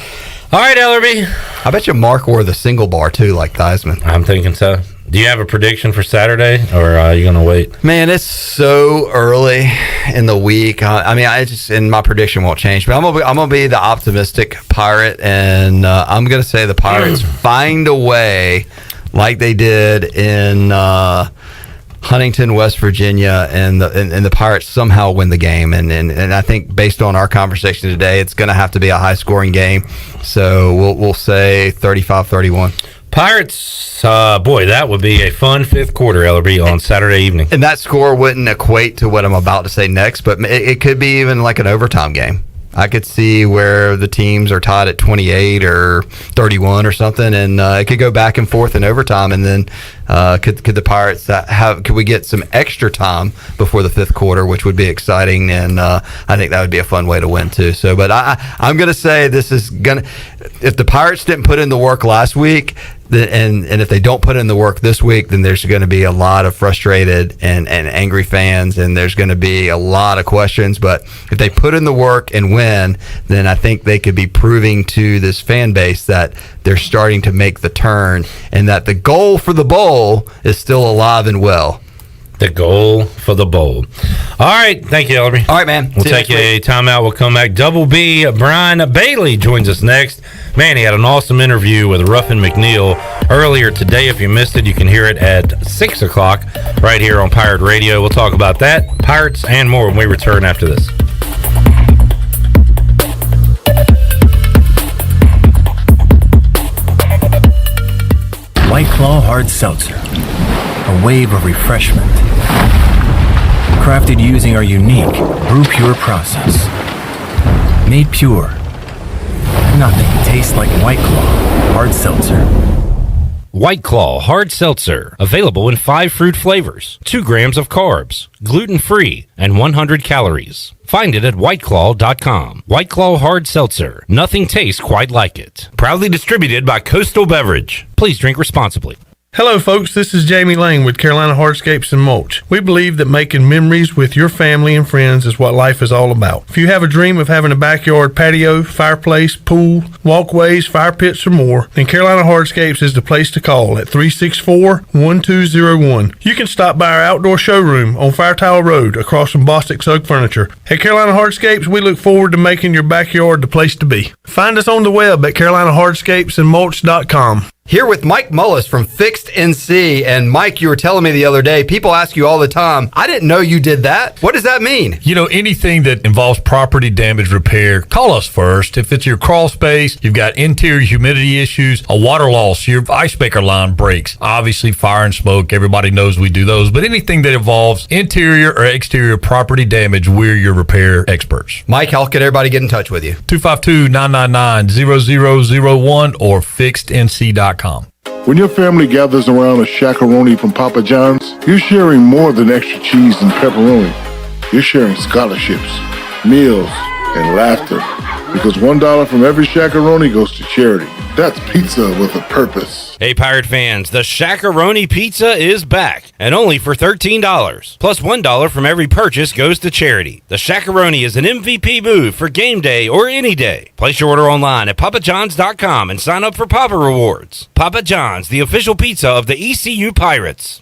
[SPEAKER 14] All right, Ellerbe.
[SPEAKER 3] I bet you Mark wore the single bar too, like Theismann.
[SPEAKER 14] I'm thinking so. Do you have a prediction for Saturday, or are you going to wait?
[SPEAKER 3] Man, it's so early in the week. And my prediction won't change. But I'm gonna be the optimistic Pirate, and I'm gonna say the Pirates find a way, like they did in Huntington, West Virginia, and the Pirates somehow win the game. And I think based on our conversation today, it's going to have to be a high scoring game. So we'll say 35-31.
[SPEAKER 14] Pirates, that would be a fun fifth quarter, Ellerbe, on Saturday evening.
[SPEAKER 3] And that score wouldn't equate to what I'm about to say next, but it could be even like an overtime game. I could see where the teams are tied at 28 or 31 or something, and it could go back and forth in overtime. And then could the Pirates could we get some extra time before the fifth quarter, which would be exciting, and I think that would be a fun way to win too. So, but I'm going to say this is going to, if the Pirates didn't put in the work last week, and if they don't put in the work this week, then there's going to be a lot of frustrated and angry fans, and there's going to be a lot of questions. But if they put in the work and win, then I think they could be proving to this fan base that they're starting to make the turn, and that the goal for the bowl is still alive and well.
[SPEAKER 14] The goal for the bowl. All right. Thank you, Ellerbe.
[SPEAKER 3] All right, man.
[SPEAKER 14] We'll take a timeout. We'll come back. Double B, Brian Bailey joins us next. Man, he had an awesome interview with Ruffin McNeil earlier today. If you missed it, you can hear it at 6 o'clock right here on Pirate Radio. We'll talk about that, Pirates, and more when we return after this.
[SPEAKER 16] White Claw Hard Seltzer. A wave of refreshment. Crafted using our unique Brew Pure process. Made pure. Nothing tastes like White Claw Hard Seltzer.
[SPEAKER 14] White Claw Hard Seltzer. Available in 5 fruit flavors, 2 grams of carbs, gluten-free, and 100 calories. Find it at whiteclaw.com. White Claw Hard Seltzer. Nothing tastes quite like it. Proudly distributed by Coastal Beverage. Please drink responsibly.
[SPEAKER 17] Hello folks, this is Jamie Lane with Carolina Hardscapes and Mulch. We believe that making memories with your family and friends is what life is all about. If you have a dream of having a backyard patio, fireplace, pool, walkways, fire pits, or more, then Carolina Hardscapes is the place to call at 364-1201. You can stop by our outdoor showroom on Fire Tower Road across from Bostic Sugg Furniture. At Carolina Hardscapes, we look forward to making your backyard the place to be. Find us on the web at carolinahardscapesandmulch.com.
[SPEAKER 3] Here with Mike Mullis from Fixed NC. And Mike, you were telling me the other day, people ask you all the time, I didn't know you did that. What does that mean?
[SPEAKER 2] You know, anything that involves property damage repair, call us first. If it's your crawl space, you've got interior humidity issues, a water loss, your ice maker line breaks, obviously fire and smoke, everybody knows we do those, but anything that involves interior or exterior property damage, we're your repair experts.
[SPEAKER 3] Mike, how can everybody get in touch with you?
[SPEAKER 2] 252-999-0001 or fixednc.com.
[SPEAKER 18] When your family gathers around a shakaroni from Papa John's, you're sharing more than extra cheese and pepperoni. You're sharing scholarships, meals, and laughter. Because $1 from every shakaroni goes to charity. That's pizza with a purpose.
[SPEAKER 14] Hey, Pirate fans, the Shakaroni Pizza is back, and only for $13. Plus $1 from every purchase goes to charity. The Shakaroni is an MVP move for game day or any day. Place your order online at papajohns.com and sign up for Papa Rewards. Papa John's, the official pizza of the ECU Pirates.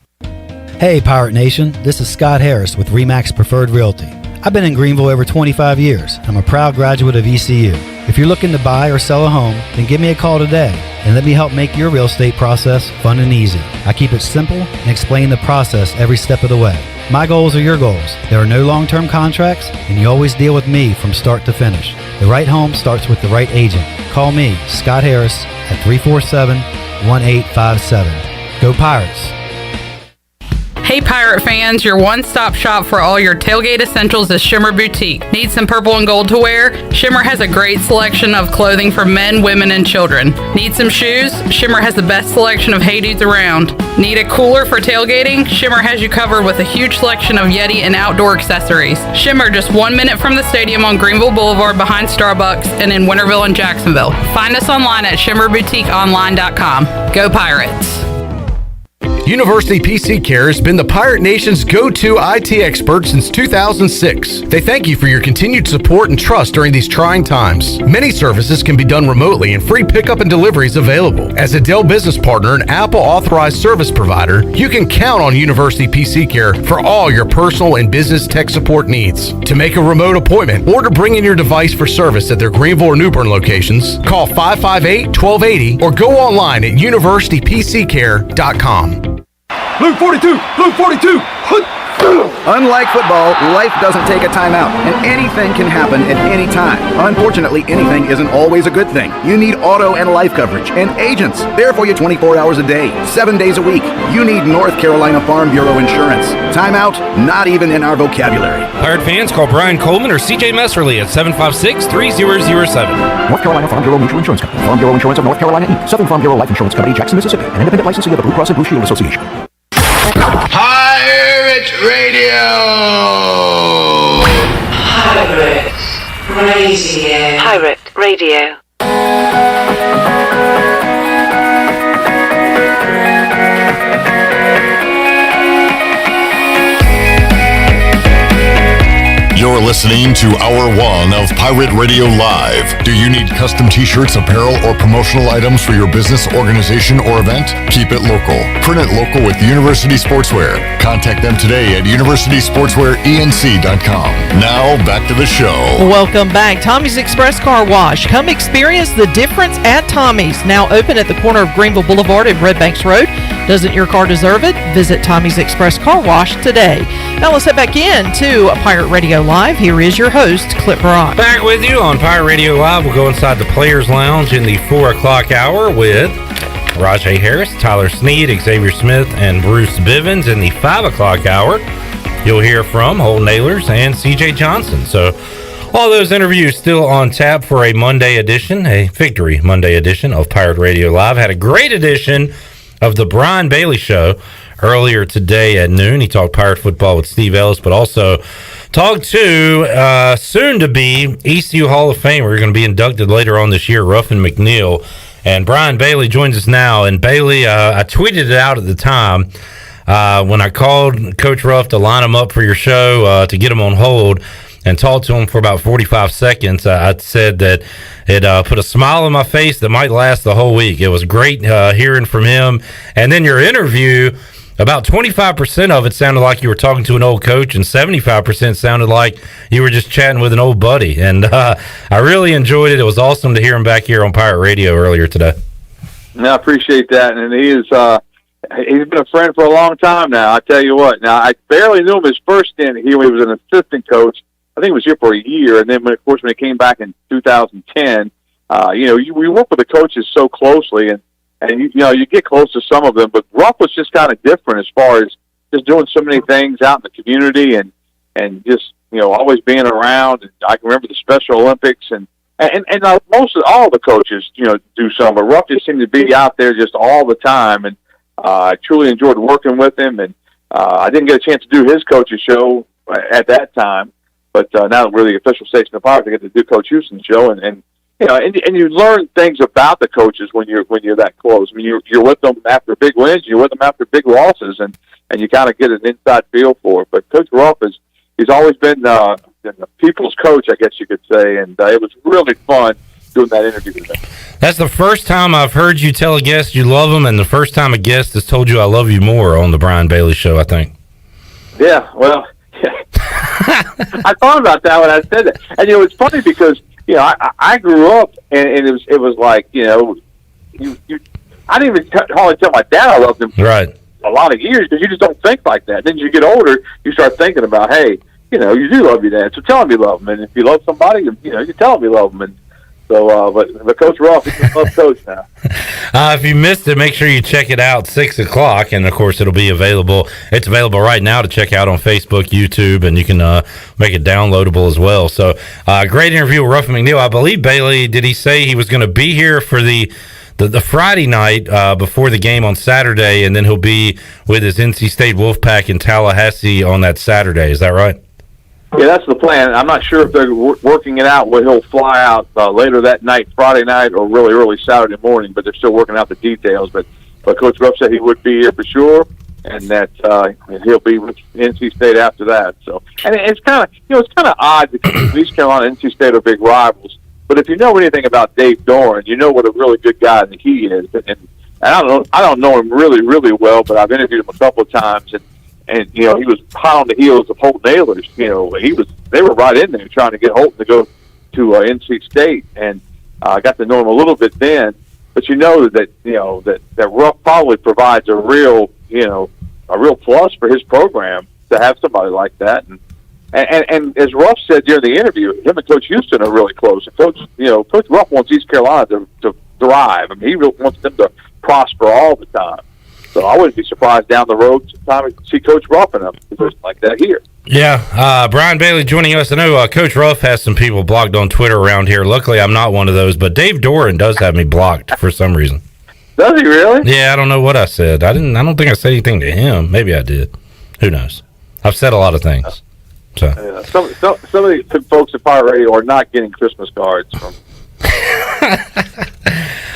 [SPEAKER 19] Hey, Pirate Nation, this is Scott Harris with RE/MAX Preferred Realty. I've been in Greenville over 25 years. I'm a proud graduate of ECU. If you're looking to buy or sell a home, then give me a call today and let me help make your real estate process fun and easy. I keep it simple and explain the process every step of the way. My goals are your goals. There are no long-term contracts, and you always deal with me from start to finish. The right home starts with the right agent. Call me, Scott Harris, at 347-1857. Go Pirates!
[SPEAKER 20] Hey Pirate fans, your one-stop shop for all your tailgate essentials is Shimmer Boutique. Need some purple and gold to wear? Shimmer has a great selection of clothing for men, women, and children. Need some shoes? Shimmer has the best selection of Hey Dudes around. Need a cooler for tailgating? Shimmer has you covered with a huge selection of Yeti and outdoor accessories. Shimmer just 1 minute from the stadium on Greenville Boulevard behind Starbucks and in Winterville and Jacksonville. Find us online at shimmerboutiqueonline.com. Go Pirates!
[SPEAKER 21] University PC Care has been the Pirate Nation's go-to IT expert since 2006. They thank you for your continued support and trust during these trying times. Many services can be done remotely and free pickup and delivery is available. As a Dell business partner and Apple authorized service provider, you can count on University PC Care for all your personal and business tech support needs. To make a remote appointment or to bring in your device for service at their Greenville or New Bern locations, call 558-1280 or go online at universitypccare.com.
[SPEAKER 22] Blue 42! Blue 42! Hood!
[SPEAKER 1] Unlike football, life doesn't take a timeout, and anything can happen at any time. Unfortunately, anything isn't always a good thing. You need auto and life coverage and agents there for you 24 hours a day, 7 days a week. You need North Carolina Farm Bureau insurance. Timeout, not even in our vocabulary.
[SPEAKER 14] Pirate fans, call Brian Coleman or CJ Messerly at 756-3007.
[SPEAKER 22] North Carolina Farm Bureau Mutual Insurance Company. Farm Bureau Insurance of North Carolina, Inc. Southern Farm Bureau Life Insurance Company, Jackson, Mississippi. An independent licensee of the Blue Cross and Blue Shield Association.
[SPEAKER 23] Pirate Radio!
[SPEAKER 24] Pirate Radio.
[SPEAKER 12] You're listening to Hour 1 of Pirate Radio Live. Do you need custom t-shirts, apparel, or promotional items for your business, organization, or event? Keep it local. Print it local with University Sportswear. Contact them today at universitysportswearenc.com. Now, back to the show.
[SPEAKER 11] Welcome back. Tommy's Express Car Wash. Come experience the difference at Tommy's. Now open at the corner of Greenville Boulevard and Red Banks Road. Doesn't your car deserve it? Visit Tommy's Express Car Wash today. Now let's head back in to Pirate Radio Live. Here is your host, Clip Brock.
[SPEAKER 14] Back with you on Pirate Radio Live. We'll go inside the Players Lounge in the 4 o'clock hour with Rajay Harris, Tyler Sneed, Xavier Smith, and Bruce Bivens. In the 5 o'clock hour, you'll hear from Holton Nailers and CJ Johnson. So all those interviews still on tap for a Monday edition, a Victory Monday edition of Pirate Radio Live. Had a great edition of the Brian Bailey Show earlier today at noon. He talked Pirate football with Steve Ellis, but also talked to soon-to-be ECU Hall of Famer, going to be inducted later on this year, Ruffin McNeil. And Brian Bailey joins us now. And Bailey, I tweeted it out at the time when I called Coach Ruff to line him up for your show to get him on hold and talked to him for about 45 seconds. I said that it put a smile on my face that might last the whole week. It was great hearing from him. And then your interview, about 25% of it sounded like you were talking to an old coach, and 75% sounded like you were just chatting with an old buddy. And I really enjoyed it. It was awesome to hear him back here on Pirate Radio earlier today.
[SPEAKER 25] No, I appreciate that. And he's been a friend for a long time now. I tell you what. Now, I barely knew him his first stint here when he was an assistant coach. I think he was here for a year. And then, when he came back in 2010, we work with the coaches so closely, and you get close to some of them, but Ruff was just kind of different as far as just doing so many things out in the community and just, always being around. And I can remember the Special Olympics and most of all the coaches, do some, but Ruff just seemed to be out there just all the time. And I truly enjoyed working with him. And I didn't get a chance to do his coach's show at that time, but now that we're the official station of Pirates, I get to do Coach Houston's show. And you learn things about the coaches when you're that close. I mean, you're with them after big wins, you're with them after big losses, and you kind of get an inside feel for it. But Coach Ruff he's always been the people's coach, I guess you could say, and it was really fun doing that interview with him.
[SPEAKER 14] That's the first time I've heard you tell a guest you love them, and the first time a guest has told you I love you more on the Brian Bailey Show, I think.
[SPEAKER 25] Yeah, well, I thought about that when I said that, and it's funny because. I grew up, and it was like, I didn't even hardly tell my dad I loved him
[SPEAKER 14] right.
[SPEAKER 25] a lot of years because you just don't think like that. Then as you get older, you start thinking about, hey, you do love your dad, so tell him you love him. And if you love somebody, you tell him you love him. And so, but Coach Ruff, he's a love coach now.
[SPEAKER 14] If you missed it, make sure you check it out 6 o'clock, and of course it'll be available. It's available right now to check out on Facebook, YouTube, and you can make it downloadable as well. So great interview with Ruffin McNeil. I believe Bailey, did he say he was going to be here for the Friday night before the game on Saturday, and then he'll be with his NC State Wolfpack in Tallahassee on that Saturday? Is that right?
[SPEAKER 25] Yeah, that's the plan. I'm not sure if they're working it out where he'll fly out later that night, Friday night, or really early Saturday morning, but they're still working out the details. But Coach Ruff said he would be here for sure, and that he'll be with NC State after that. So, and it's kind of odd because East Carolina and NC State are big rivals. But if you know anything about Dave Doran, you know what a really good guy he is. And I don't know him really, really well, but I've interviewed him a couple of times, and he was hot on the heels of Holton Nailers. They were right in there trying to get Holton to go to NC State, and I got to know him a little bit then. But that Ruff probably provides a real plus for his program to have somebody like that. And as Ruff said during the interview, him and Coach Houston are really close. And Coach Ruff wants East Carolina to thrive. I mean, he really wants them to prosper all the time. So I wouldn't be surprised down the road sometime to see Coach Ruff in a position like that here.
[SPEAKER 14] Yeah, Brian Bailey joining us. I know Coach Ruff has some people blocked on Twitter around here. Luckily, I'm not one of those, but Dave Doran does have me blocked for some reason.
[SPEAKER 25] Does he really?
[SPEAKER 14] Yeah, I don't know what I said. I don't think I said anything to him. Maybe I did. Who knows? I've said a lot of things. So
[SPEAKER 25] some of these folks at Pirate Radio are not getting Christmas cards from.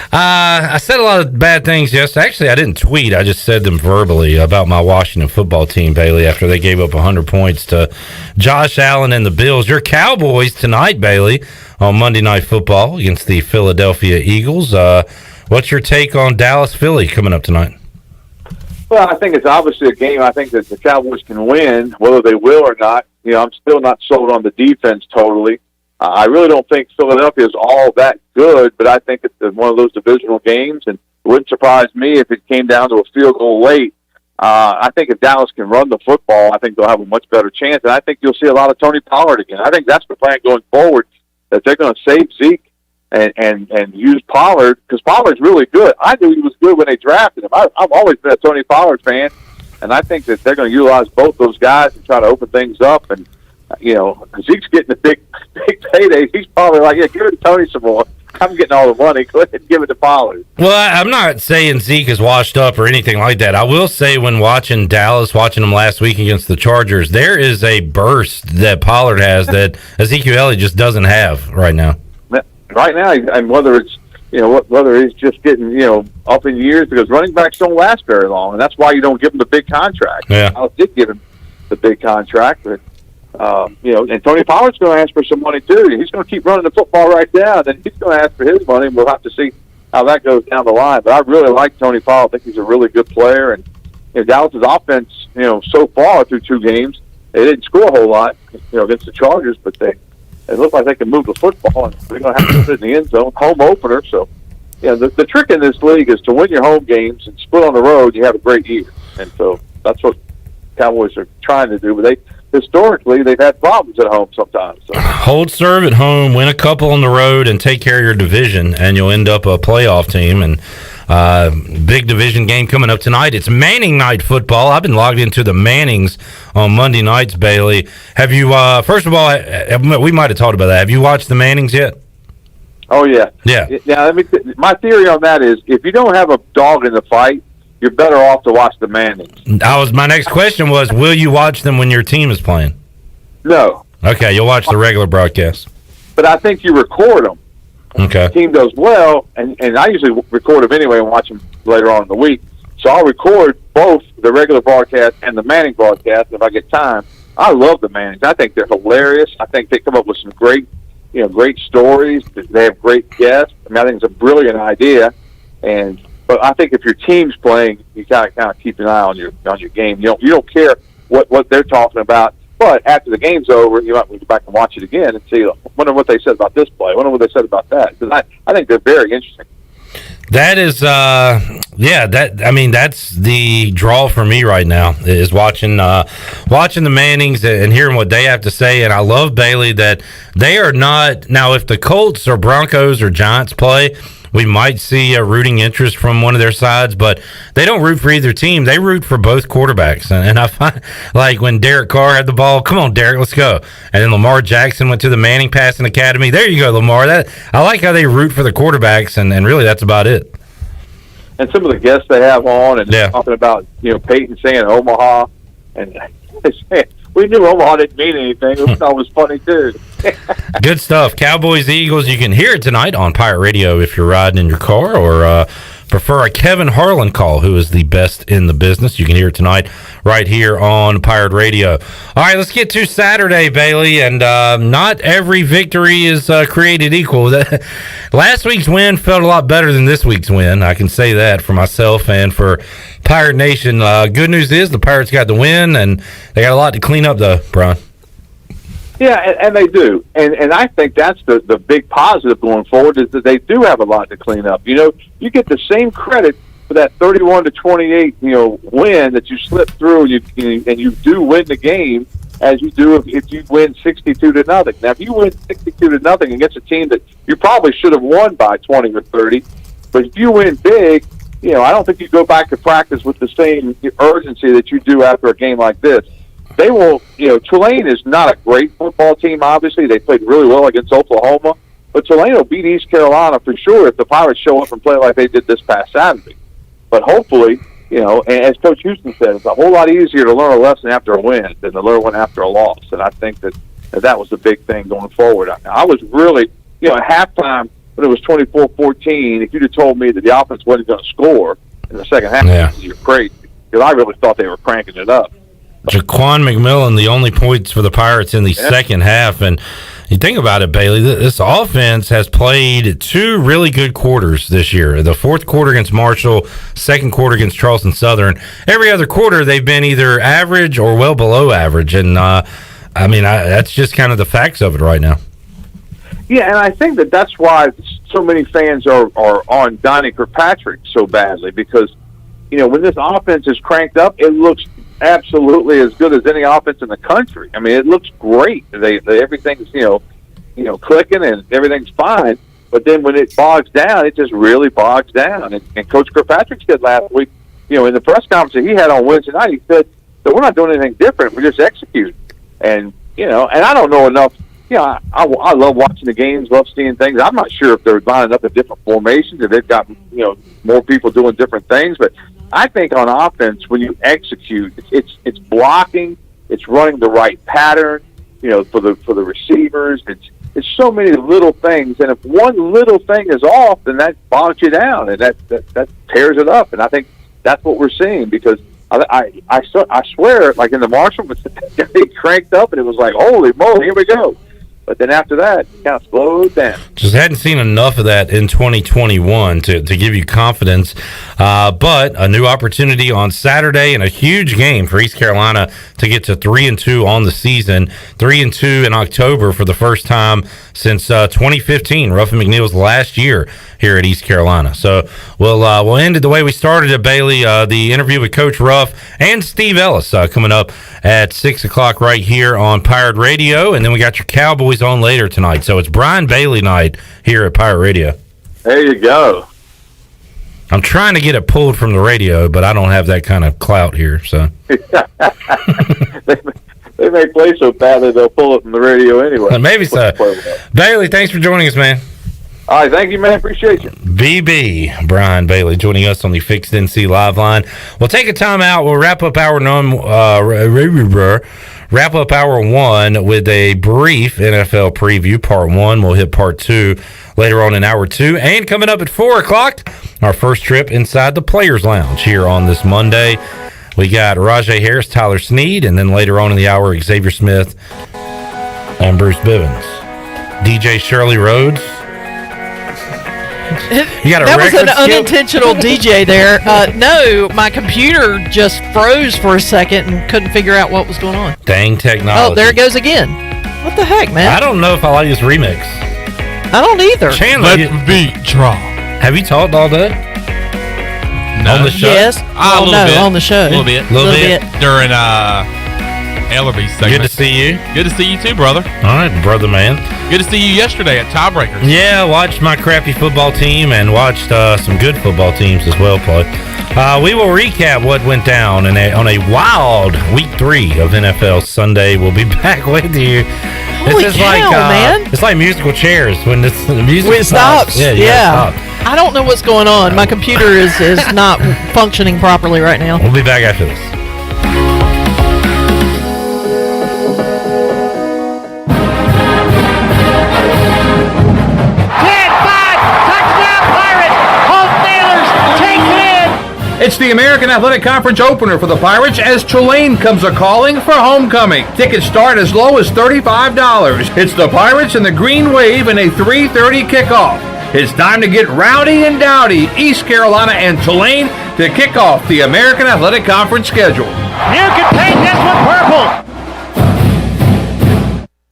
[SPEAKER 14] I said a lot of bad things yesterday. Actually, I didn't tweet. I just said them verbally about my Washington football team, Bailey, after they gave up 100 points to Josh Allen and the Bills. Your Cowboys tonight, Bailey, on Monday Night Football against the Philadelphia Eagles. What's your take on Dallas-Philly coming up tonight?
[SPEAKER 25] Well, I think it's obviously a game I think that the Cowboys can win, whether they will or not. I'm still not sold on the defense totally. I really don't think Philadelphia is all that good, but I think it's one of those divisional games, and it wouldn't surprise me if it came down to a field goal late. I think if Dallas can run the football, I think they'll have a much better chance, and I think you'll see a lot of Tony Pollard again. I think that's the plan going forward, that they're going to save Zeke and use Pollard, because Pollard's really good. I knew he was good when they drafted him. I've always been a Tony Pollard fan, and I think that they're going to utilize both those guys and try to open things up. And Zeke's getting a big payday. He's probably like, yeah, give it to Tony some more. I'm getting all the money. Go ahead and give it to Pollard.
[SPEAKER 14] Well, I'm not saying Zeke is washed up or anything like that. I will say when watching Dallas, watching them last week against the Chargers, there is a burst that Pollard has that Ezekiel Elliott just doesn't have right now.
[SPEAKER 25] Right now, and whether it's whether he's just getting up in years, because running backs don't last very long, and that's why you don't give him the big contract.
[SPEAKER 14] Yeah,
[SPEAKER 25] I did give him the big contract, but and Tony Pollard's going to ask for some money too. He's going to keep running the football right now, then he's going to ask for his money, and we'll have to see how that goes down the line. But I really like Tony Pollard. I think he's a really good player, and Dallas's offense, so far through 2 games, they didn't score a whole lot, against the Chargers, but they look like they can move the football, and they're going to have to put it in the end zone, home opener. So, the trick in this league is to win your home games and split on the road. You have a great year, and so that's what Cowboys are trying to do. But historically, they've had problems at home sometimes. So.
[SPEAKER 14] Hold serve at home, win a couple on the road, and take care of your division, and you'll end up a playoff team. And big division game coming up tonight. It's Manning Night Football. I've been logged into the Mannings on Monday nights, Bailey. Have you, first of all, we might have talked about that. Have you watched the Mannings yet?
[SPEAKER 25] Oh, yeah.
[SPEAKER 14] Yeah.
[SPEAKER 25] Yeah, my theory on that is if you don't have a dog in the fight, you're better off to watch the Mannings.
[SPEAKER 14] My next question was, will you watch them when your team is playing?
[SPEAKER 25] No.
[SPEAKER 14] Okay, you'll watch the regular broadcast.
[SPEAKER 25] But I think you record them.
[SPEAKER 14] Okay.
[SPEAKER 25] The team does well, and I usually record them anyway and watch them later on in the week. So I'll record both the regular broadcast and the Manning broadcast if I get time. I love the Mannings. I think they're hilarious. I think they come up with some great stories. They have great guests. I think it's a brilliant idea. But I think if your team's playing, you gotta kind of keep an eye on your game. You don't care what they're talking about. But after the game's over, you might go back and watch it again and see. Wonder what they said about this play. Wonder what they said about that. Because I think they're very interesting.
[SPEAKER 14] That is, that's the draw for me right now is watching the Mannings and hearing what they have to say. And I love, Bailey, that they are not now. If the Colts or Broncos or Giants play, we might see a rooting interest from one of their sides, but they don't root for either team. They root for both quarterbacks. And I find, like, when Derek Carr had the ball, come on, Derek, let's go. And then Lamar Jackson went to the Manning Passing Academy. There you go, Lamar. I like how they root for the quarterbacks, and really that's about it.
[SPEAKER 25] And some of the guests they have on and talking about, Peyton saying Omaha, and they say, we knew Omaha didn't mean anything. We thought it was funny, too.
[SPEAKER 14] Good stuff. Cowboys, Eagles, you can hear it tonight on Pirate Radio if you're riding in your car or prefer a Kevin Harlan call, who is the best in the business. You can hear it tonight right here on Pirate Radio. All right, let's get to Saturday, Bailey, and not every victory is created equal. Last week's win felt a lot better than this week's win. I can say that for myself and for Pirate Nation. Good news is the Pirates got the win, and they got a lot to clean up, though, Brian.
[SPEAKER 25] Yeah, and they do. And I think that's the big positive going forward is that they do have a lot to clean up. You get the same credit for that 31-28, win that you slip through and you do win the game as you do if you win 62-0. Now, if you win 62-0 against a team that you probably should have won by 20 or 30, but if you win big, I don't think you go back to practice with the same urgency that you do after a game like this. They will, Tulane is not a great football team, obviously. They played really well against Oklahoma. But Tulane will beat East Carolina for sure if the Pirates show up and play like they did this past Saturday. But hopefully, and as Coach Houston said, it's a whole lot easier to learn a lesson after a win than to learn one after a loss. And I think that was the big thing going forward. I was really, at halftime when it was 24-14, if you'd have told me that the offense wasn't going to score in the second half, you're crazy. Because I really thought they were cranking it up.
[SPEAKER 14] Jaquan McMillan, the only points for the Pirates in the second half. And you think about it, Bailey, this offense has played two really good quarters this year. The fourth quarter against Marshall, second quarter against Charleston Southern. Every other quarter, they've been either average or well below average. And, that's just kind of the facts of it right now.
[SPEAKER 25] Yeah, and I think that's why so many fans are on Donnie Kirkpatrick so badly because, when this offense is cranked up, it looks absolutely as good as any offense in the country. I mean, it looks great. Everything's clicking and everything's fine. But then when it bogs down, it just really bogs down. And Coach Kirkpatrick said last week, in the press conference that he had on Wednesday night, he said that we're not doing anything different. We're just executing. And and I don't know enough. I love watching the games, love seeing things. I'm not sure if they're lining up in different formations, if they've got more people doing different things, but I think on offense, when you execute, it's blocking, it's running the right pattern, for the receivers. It's so many little things, and if one little thing is off, then that bogs you down, and that tears it up. And I think that's what we're seeing because I swear, like in the Marshall, they cranked up, and it was like, holy moly, here we go. But then after that, it kind of slowed down.
[SPEAKER 14] Just hadn't seen enough of that in 2021 to give you confidence. But a new opportunity on Saturday and a huge game for East Carolina to get to 3-2 on the season. 3-2 in October for the first time since 2015, Ruffin McNeil's last year here at East Carolina. So we'll end it the way we started it, Bailey. The interview with Coach Ruff and Steve Ellis coming up at 6 o'clock right here on Pirate Radio. And then we got your Cowboys on later tonight. So it's Brian Bailey night here at Pirate Radio.
[SPEAKER 25] There you go.
[SPEAKER 14] I'm trying to get it pulled from the radio, but I don't have that kind of clout here. So
[SPEAKER 25] they may play so bad that they'll pull it from the radio anyway.
[SPEAKER 14] Maybe so. Bailey, thanks for joining us, man.
[SPEAKER 25] All right, thank you, man. Appreciate you.
[SPEAKER 14] BB, Brian Bailey, joining us on the Fixed NC Live Line. We'll take a time out. We'll wrap up hour one with a brief NFL preview, part one. We'll hit part two later on in hour two. And coming up at 4 o'clock, our first trip inside the Players Lounge here on this Monday. We got Rajay Harris, Tyler Sneed, and then later on in the hour, Xavier Smith and Bruce Bivens. DJ Shirley Rhodes.
[SPEAKER 11] That was an unintentional DJ there. No, my computer just froze for a second and couldn't figure out what was going on.
[SPEAKER 14] Dang technology.
[SPEAKER 11] Oh, there it goes again. What the heck, man?
[SPEAKER 14] I don't know if I like this remix.
[SPEAKER 11] I don't either.
[SPEAKER 14] Chandler,
[SPEAKER 15] let the beat drop.
[SPEAKER 14] Have you talked all day?
[SPEAKER 15] No.
[SPEAKER 14] On the show?
[SPEAKER 11] Yes.
[SPEAKER 15] A little bit.
[SPEAKER 11] On the show.
[SPEAKER 15] A little bit.
[SPEAKER 14] Little bit.
[SPEAKER 15] During Ellerbe's segment.
[SPEAKER 14] Good to see you.
[SPEAKER 15] Good to see you too, brother.
[SPEAKER 14] All right, brother man.
[SPEAKER 15] Good to see you yesterday at Tiebreakers.
[SPEAKER 14] Yeah, watched my crappy football team and watched some good football teams as well play. We will recap what went down on a wild week 3 of NFL Sunday. We'll be back with you.
[SPEAKER 11] Holy cow, man.
[SPEAKER 14] It's like musical chairs when the music
[SPEAKER 11] when it stops.
[SPEAKER 14] Yeah.
[SPEAKER 11] I don't know what's going on. My computer is not functioning properly right now.
[SPEAKER 14] We'll be back after this.
[SPEAKER 4] It's the American Athletic Conference opener for the Pirates as Tulane comes a-calling for homecoming. Tickets start as low as $35. It's the Pirates and the Green Wave in a 3:30 kickoff. It's time to get rowdy and dowdy. East Carolina and Tulane to kick off the American Athletic Conference schedule.
[SPEAKER 13] You can paint this with purple.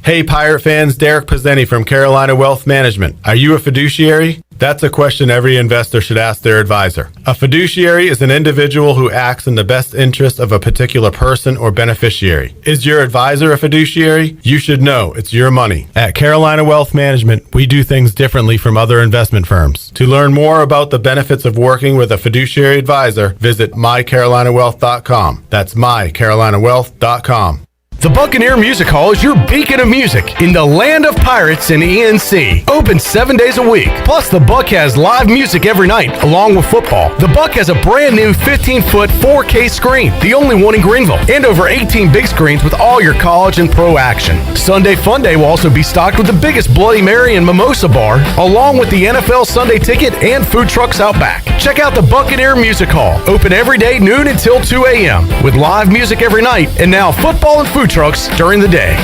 [SPEAKER 5] Hey Pirate fans, Derek Pizzeni from Carolina Wealth Management. Are you a fiduciary?
[SPEAKER 9] That's a question every investor should ask their advisor. A fiduciary is an individual who acts in the best interest of a particular person or beneficiary. Is your advisor a fiduciary? You should know it's your money. At Carolina Wealth Management, we do things differently from other investment firms. To learn more about the benefits of working with a fiduciary advisor, visit mycarolinawealth.com. That's mycarolinawealth.com.
[SPEAKER 21] The Buccaneer Music Hall is your beacon of music in the land of pirates and ENC. Open 7 days a week. Plus, the Buck has live music every night, along with football. The Buck has a brand new 15-foot 4K screen, the only one in Greenville, and over 18 big screens with all your college and pro action. Sunday Fun Day will also be stocked with the biggest Bloody Mary and Mimosa bar, along with the NFL Sunday Ticket and food trucks out back. Check out the Buccaneer Music Hall. Open every day, noon until 2 a.m., with live music every night, and now football and food trucks during the day.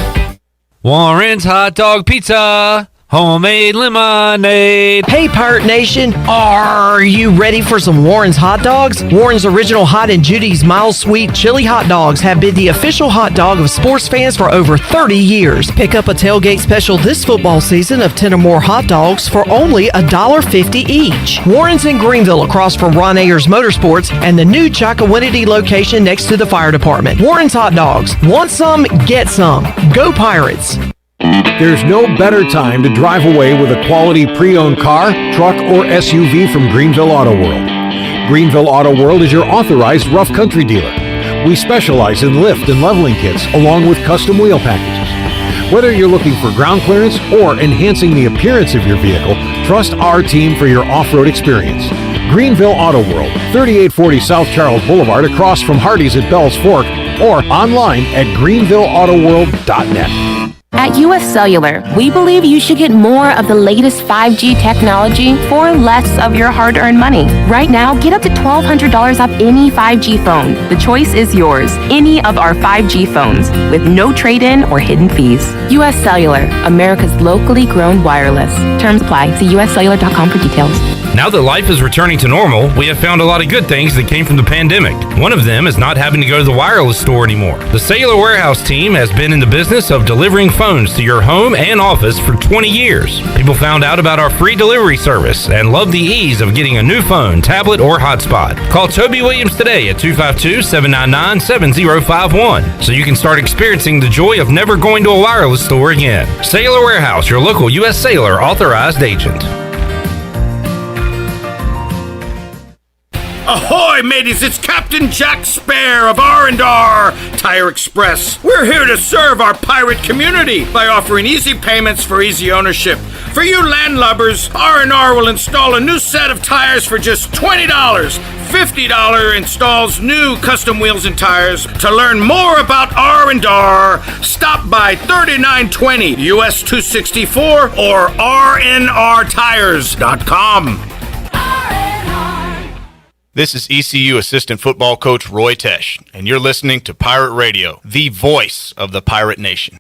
[SPEAKER 5] Warren's Hot Dog Pizza, homemade lemonade.
[SPEAKER 11] Hey, Pirate Nation, are you ready for some Warren's hot dogs? Warren's Original Hot and Judy's Mild Sweet Chili Hot Dogs have been the official hot dog of sports fans for over 30 years. Pick up a tailgate special this football season of 10 or more hot dogs for only $1.50 each. Warren's in Greenville across from Ron Ayers Motorsports and the new Chocowinity location next to the fire department. Warren's Hot Dogs. Want some? Get some. Go Pirates.
[SPEAKER 6] There's no better time to drive away with a quality pre-owned car, truck, or SUV from Greenville Auto World. Greenville Auto World is your authorized rough country dealer. We specialize in lift and leveling kits along with custom wheel packages. Whether you're looking for ground clearance or enhancing the appearance of your vehicle, trust our team for your off-road experience. Greenville Auto World, 3840 South Charles Boulevard across from Hardee's at Bell's Fork, or online at greenvilleautoworld.net.
[SPEAKER 7] At US Cellular, we believe you should get more of the latest 5G technology for less of your hard-earned money. Right now, get up to $1,200 off any 5G phone. The choice is yours. Any of our 5G phones with no trade-in or hidden fees. US Cellular, America's locally grown wireless. Terms apply. See uscellular.com for details.
[SPEAKER 14] Now that life is returning to normal, we have found a lot of good things that came from the pandemic. One of them is not having to go to the wireless store anymore. The Cellular Warehouse team has been in the business of delivering phones to your home and office for 20 years. People found out about our free delivery service and love the ease of getting a new phone, tablet, or hotspot. Call Toby Williams today at 252-799-7051 so you can start experiencing the joy of never going to a wireless store again. Cellular Warehouse, your local U.S. Cellular authorized agent.
[SPEAKER 8] Ahoy, mateys! It's Captain Jack Spare of R&R Tire Express. We're here to serve our pirate community by offering easy payments for easy ownership. For you landlubbers, R&R will install a new set of tires for just $20. $50 installs new custom wheels and tires. To learn more about R&R, stop by 3920 US 264 or rnrtires.com.
[SPEAKER 23] This is ECU Assistant Football Coach Roy Tesh, and you're listening to Pirate Radio, the voice of the Pirate Nation.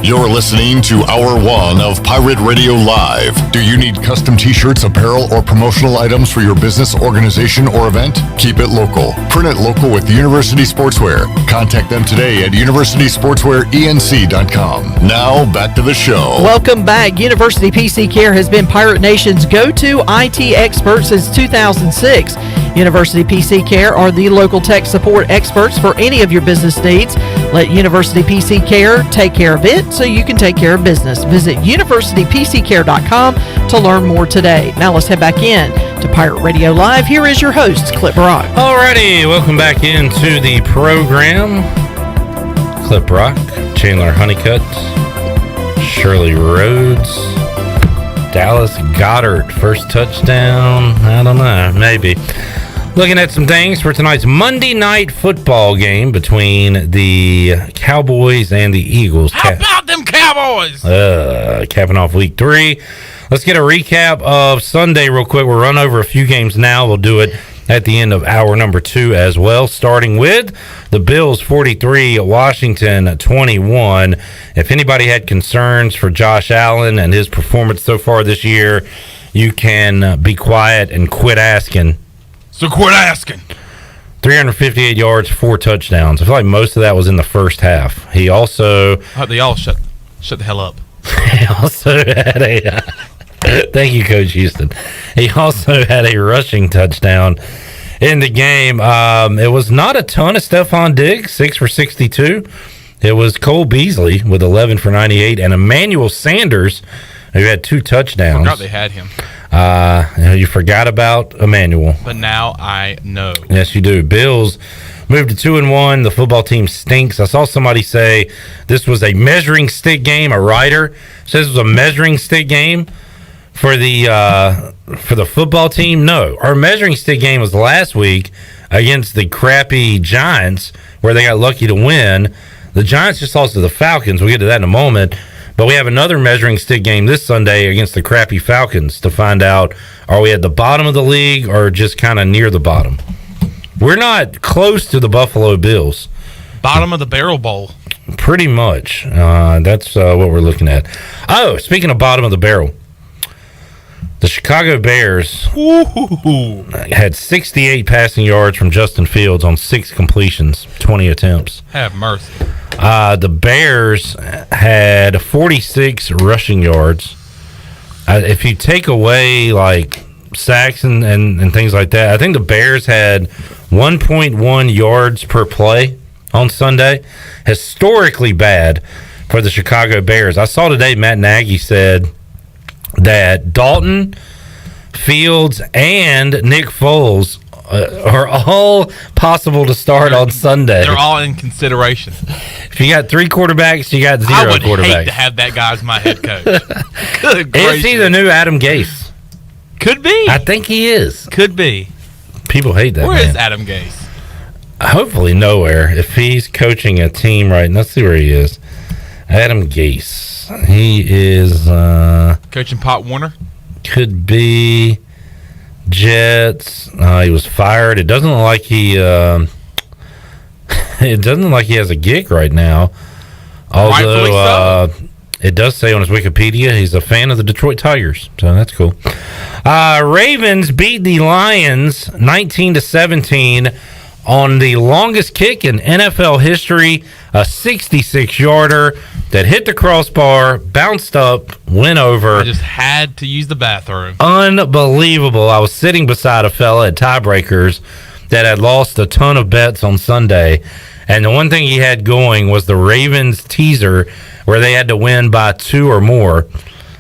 [SPEAKER 12] You're listening to Hour 1 of Pirate Radio Live. Do you need custom t-shirts, apparel, or promotional items for your business, organization, or event? Keep it local. Print it local with University Sportswear. Contact them today at universitysportswearenc.com. Now, back to the show.
[SPEAKER 11] Welcome back. University PC Care has been Pirate Nation's go-to IT expert since 2006. University PC Care are the local tech support experts for any of your business needs. Let University PC Care take care of it so you can take care of business. Visit universitypccare.com to learn more today. Now let's head back in to Pirate Radio Live. Here is your host, Clip Rock.
[SPEAKER 14] Alrighty, welcome back into the program. Clip Rock, Chandler Honeycutt, Shirley Rhodes, Dallas Goddard, first touchdown. I don't know, maybe. Looking at some things for tonight's Monday night football game between the Cowboys and the Eagles.
[SPEAKER 15] How about them Cowboys?
[SPEAKER 14] Capping off week 3. Let's get a recap of Sunday real quick. We'll run over a few games now. We'll do it at the end of hour number 2 as well, starting with the Bills 43, Washington 21. If anybody had concerns for Josh Allen and his performance so far this year, you can be quiet and quit asking.
[SPEAKER 15] So quit asking.
[SPEAKER 14] 358 yards, 4 touchdowns. I feel like most of that was in the first half. He also...
[SPEAKER 15] They all shut the hell up.
[SPEAKER 14] He also had a... Thank you, Coach Houston. He also had a rushing touchdown in the game. It was not a ton of Stephon Diggs, 6 for 62. It was Cole Beasley with 11 for 98, and Emmanuel Sanders, who had 2 touchdowns.
[SPEAKER 15] I forgot they had him.
[SPEAKER 14] You forgot about Emmanuel.
[SPEAKER 15] But now I know.
[SPEAKER 14] Yes, you do. Bills moved to 2-1. The football team stinks. I saw somebody say this was a measuring stick game. A writer says it was a measuring stick game for the football team. No, our measuring stick game was last week against the crappy Giants, where they got lucky to win. The Giants just lost to the Falcons. We'll get to that in a moment. But we have another measuring stick game this Sunday against the crappy Falcons to find out, are we at the bottom of the league or just kind of near the bottom? We're not close to the Buffalo Bills.
[SPEAKER 15] Bottom of the barrel bowl.
[SPEAKER 14] Pretty much. That's what we're looking at. Oh, speaking of bottom of the barrel, the Chicago Bears had 68 passing yards from Justin Fields on 6 completions, 20 attempts.
[SPEAKER 15] Have mercy.
[SPEAKER 14] The Bears had 46 rushing yards. If you take away like sacks and things like that, I think the Bears had 1.1 yards per play on Sunday. Historically bad for the Chicago Bears. I saw today Matt Nagy said that Dalton, Fields, and Nick Foles are all possible to start on Sunday.
[SPEAKER 15] They're all in consideration.
[SPEAKER 14] If you got 3 quarterbacks, you got 0 quarterbacks.
[SPEAKER 15] I would hate to have that guy as my head coach. Good gracious.
[SPEAKER 14] Is he the new Adam Gase?
[SPEAKER 15] Could be.
[SPEAKER 14] I think he is.
[SPEAKER 15] Could be.
[SPEAKER 14] People hate that
[SPEAKER 15] Where
[SPEAKER 14] man.
[SPEAKER 15] is Adam Gase?
[SPEAKER 14] Hopefully nowhere. If he's coaching a team right, let's see where he is. Adam Gase. He is
[SPEAKER 15] coaching Pop Warner.
[SPEAKER 14] Could be Jets. He was fired. It doesn't look like he. It doesn't look like he has a gig right now. Although it does say on his Wikipedia he's a fan of the Detroit Tigers, so that's cool. Ravens beat the Lions 19-17 on the longest kick in NFL history, a 66-yarder that hit the crossbar, bounced up, went over.
[SPEAKER 15] I just had to use the bathroom.
[SPEAKER 14] Unbelievable. I was sitting beside a fella at Tiebreakers that had lost a ton of bets on Sunday, and the one thing he had going was the Ravens teaser where they had to win by 2 or more.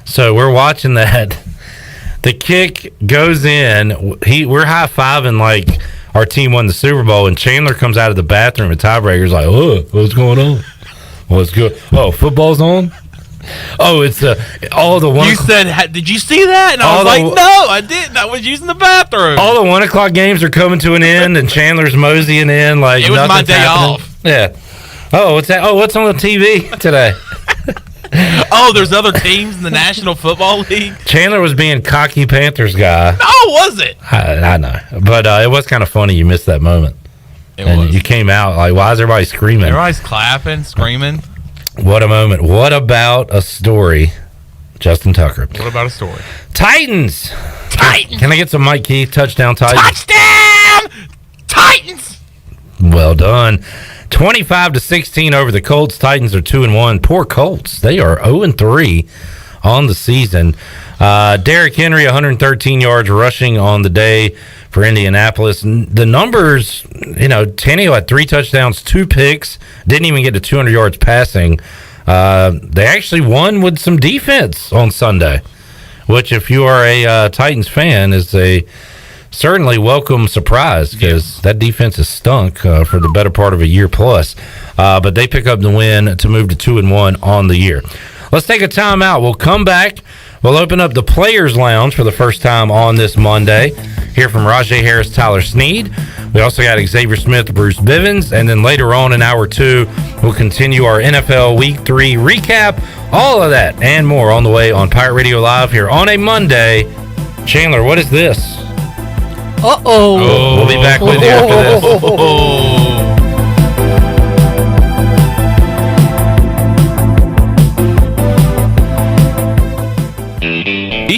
[SPEAKER 14] So we're watching that. The kick goes in. We're high-fiving like our team won the Super Bowl, and Chandler comes out of the bathroom at Tiebreakers like, oh, what's going on? What's good? Oh, football's on? Oh, it's all the one.
[SPEAKER 15] You said, did you see that? And I was like, no, I didn't. I was using the bathroom.
[SPEAKER 14] All the 1 o'clock games are coming to an end, and Chandler's moseying in like
[SPEAKER 15] it was my day
[SPEAKER 14] happening.
[SPEAKER 15] off.
[SPEAKER 14] Yeah. Oh, what's that? Oh, what's on the TV today?
[SPEAKER 15] Oh, there's other teams in the National Football League.
[SPEAKER 14] Chandler was being cocky Panthers guy.
[SPEAKER 15] No, was it?
[SPEAKER 14] I know, but it was kind of funny. You missed that moment.
[SPEAKER 15] It was.
[SPEAKER 14] You came out like, why is everybody screaming?
[SPEAKER 15] Everybody's clapping, screaming.
[SPEAKER 14] What a moment. What about a story, Justin Tucker?
[SPEAKER 15] What about a story?
[SPEAKER 14] Titans. Can I get some Mike Keith touchdown Titans?
[SPEAKER 15] Touchdown! Titans!
[SPEAKER 14] Well done. 25-16 over the Colts. Titans are 2-1. Poor Colts. They are 0-3 on the season. Derrick Henry, 113 yards rushing on the day for Indianapolis. The numbers, Tannehill had 3 touchdowns, 2 picks, didn't even get to 200 yards passing. They actually won with some defense on Sunday, which if you are a Titans fan is a certainly welcome surprise because that defense has stunk for the better part of a year plus. But they pick up the win to move to 2-1 on the year. Let's take a timeout. We'll come back. We'll open up the Players Lounge for the first time on this Monday. Hear from Rajay Harris, Tyler Snead. We also got Xavier Smith, Bruce Bivens. And then later on in Hour 2, we'll continue our NFL Week 3 recap. All of that and more on the way on Pirate Radio Live here on a Monday. Chandler, what is this?
[SPEAKER 11] Uh-oh.
[SPEAKER 14] We'll be back with you after this.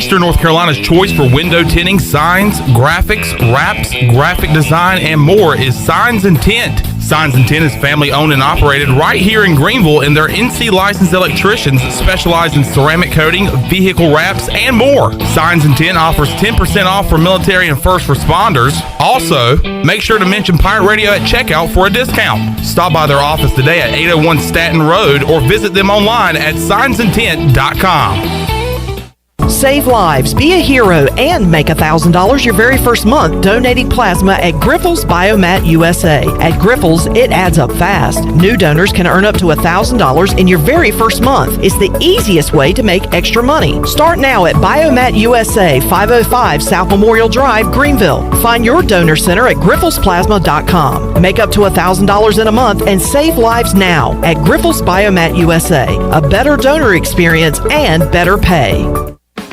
[SPEAKER 2] Eastern North Carolina's choice for window tinting, signs, graphics, wraps, graphic design, and more is Signs and Tint. Signs and Tint is family owned and operated right here in Greenville, and their NC licensed electricians specialize in ceramic coating, vehicle wraps, and more. Signs and Tint offers 10% off for military and first responders. Also, make sure to mention Pirate Radio at checkout for a discount. Stop by their office today at 801 Staten Road or visit them online at signsandtint.com.
[SPEAKER 11] Save lives, be a hero, and make $1,000 your very first month donating plasma at Grifols Biomat USA. At Grifols, it adds up fast. New donors can earn up to $1,000 in your very first month. It's the easiest way to make extra money. Start now at Biomat USA, 505 South Memorial Drive, Greenville. Find your donor center at grifolsplasma.com. Make up to $1,000 in a month and save lives now at Grifols Biomat USA. A better donor experience and better pay.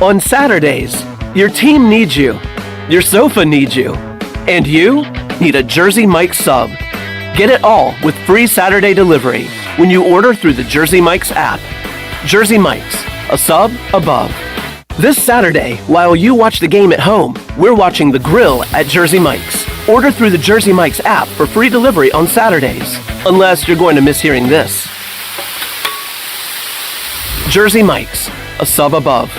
[SPEAKER 3] On Saturdays, your team needs you, your sofa needs you, and you need a Jersey Mike's sub. Get it all with free Saturday delivery when you order through the Jersey Mike's app. Jersey Mike's, a sub above. This Saturday, while you watch the game at home, we're watching the grill at Jersey Mike's. Order through the Jersey Mike's app for free delivery on Saturdays, unless you're going to miss hearing this. Jersey Mike's, a sub above.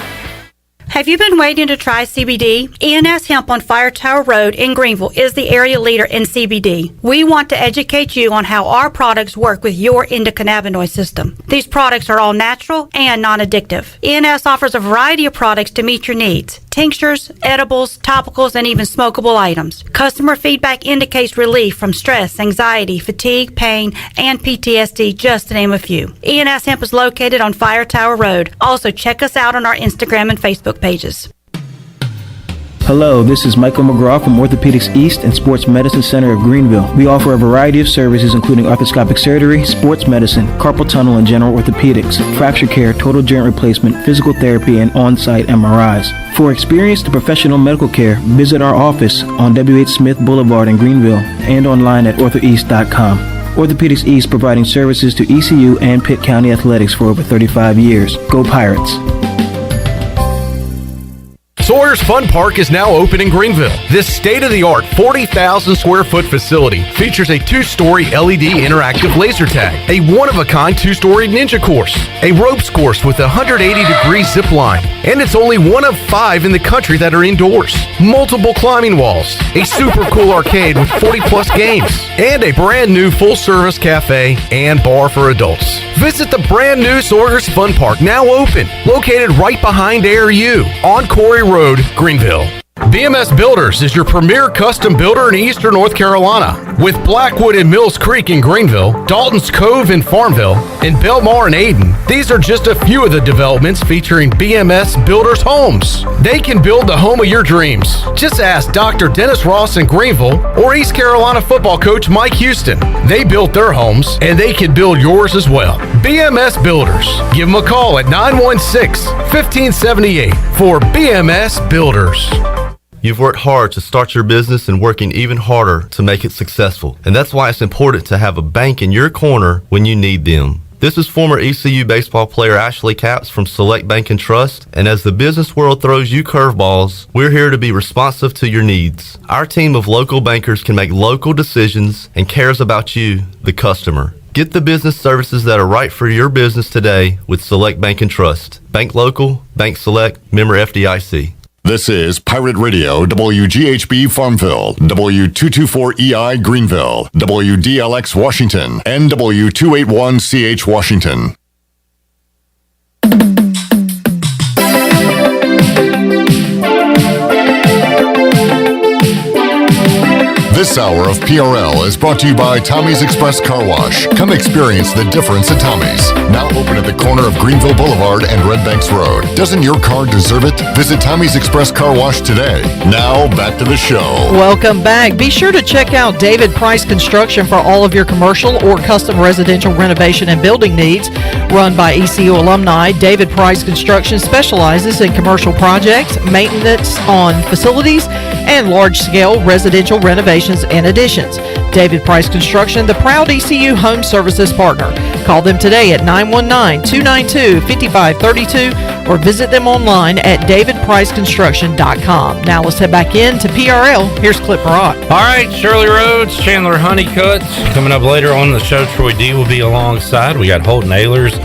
[SPEAKER 10] Have you been waiting to try CBD? E&S Hemp on Fire Tower Road in Greenville is the area leader in CBD. We want to educate you on how our products work with your endocannabinoid system. These products are all natural and non-addictive. E&S offers a variety of products to meet your needs. Tinctures, edibles, topicals, and even smokable items. Customer feedback indicates relief from stress, anxiety, fatigue, pain, and PTSD, just to name a few. E&S Hemp is located on Fire Tower Road. Also, check us out on our Instagram and Facebook pages.
[SPEAKER 16] Hello, this is Michael McGraw from Orthopedics East and Sports Medicine Center of Greenville. We offer a variety of services including arthroscopic surgery, sports medicine, carpal tunnel and general orthopedics, fracture care, total joint replacement, physical therapy, and on-site MRIs. For experienced professional medical care, visit our office on W.H. Smith Boulevard in Greenville and online at orthoeast.com. Orthopedics East providing services to ECU and Pitt County Athletics for over 35 years. Go Pirates!
[SPEAKER 21] Sawyer's Fun Park is now open in Greenville. This state-of-the-art 40,000 square foot facility features a 2-story LED interactive laser tag, a one-of-a-kind 2-story ninja course, a ropes course with a 180-degree zip line, and it's only one of 5 in the country that are indoors. Multiple climbing walls, a super cool arcade with 40-plus games, and a brand new full-service cafe and bar for adults. Visit the brand new Sawyer's Fun Park, now open, located right behind ARU on Corey Road, Greenville. BMS Builders is your premier custom builder in Eastern North Carolina. With Blackwood and Mills Creek in Greenville, Dalton's Cove in Farmville, and Belmar and Ayden, these are just a few of the developments featuring BMS Builders homes. They can build the home of your dreams. Just ask Dr. Dennis Ross in Greenville or East Carolina football coach Mike Houston. They built their homes, and they can build yours as well. BMS Builders. Give them a call at 916-1578 for BMS Builders.
[SPEAKER 17] You've worked hard to start your business and working even harder to make it successful. And that's why it's important to have a bank in your corner when you need them. This is former ECU baseball player Ashley Capps from Select Bank and Trust. And as the business world throws you curveballs, we're here to be responsive to your needs. Our team of local bankers can make local decisions and cares about you, the customer. Get the business services that are right for your business today with Select Bank and Trust. Bank local, bank select, member FDIC.
[SPEAKER 12] This is Pirate Radio, WGHB Farmville, W224EI Greenville, WDLX Washington, and W281CH Washington. This hour of PRL is brought to you by Tommy's Express Car Wash. Come experience the difference at Tommy's. Now open at the corner of Greenville Boulevard and Red Banks Road. Doesn't your car deserve it? Visit Tommy's Express Car Wash today. Now back to the show.
[SPEAKER 11] Welcome back. Be sure to check out David Price Construction for all of your commercial or custom residential renovation and building needs. Run by ECU alumni, David Price Construction specializes in commercial projects, maintenance on facilities, and large-scale residential renovations renovations and additions. David Price Construction, the proud ECU home services partner. Call them today at 919-292-5532 or visit them online at davidpriceconstruction.com. Now let's head back in to PRL. Here's Clip Rock.
[SPEAKER 14] All right, Shirley Rhodes, Chandler Honeycutt. Coming up later on in the show, Troy D will be alongside. We got Holton Ehlers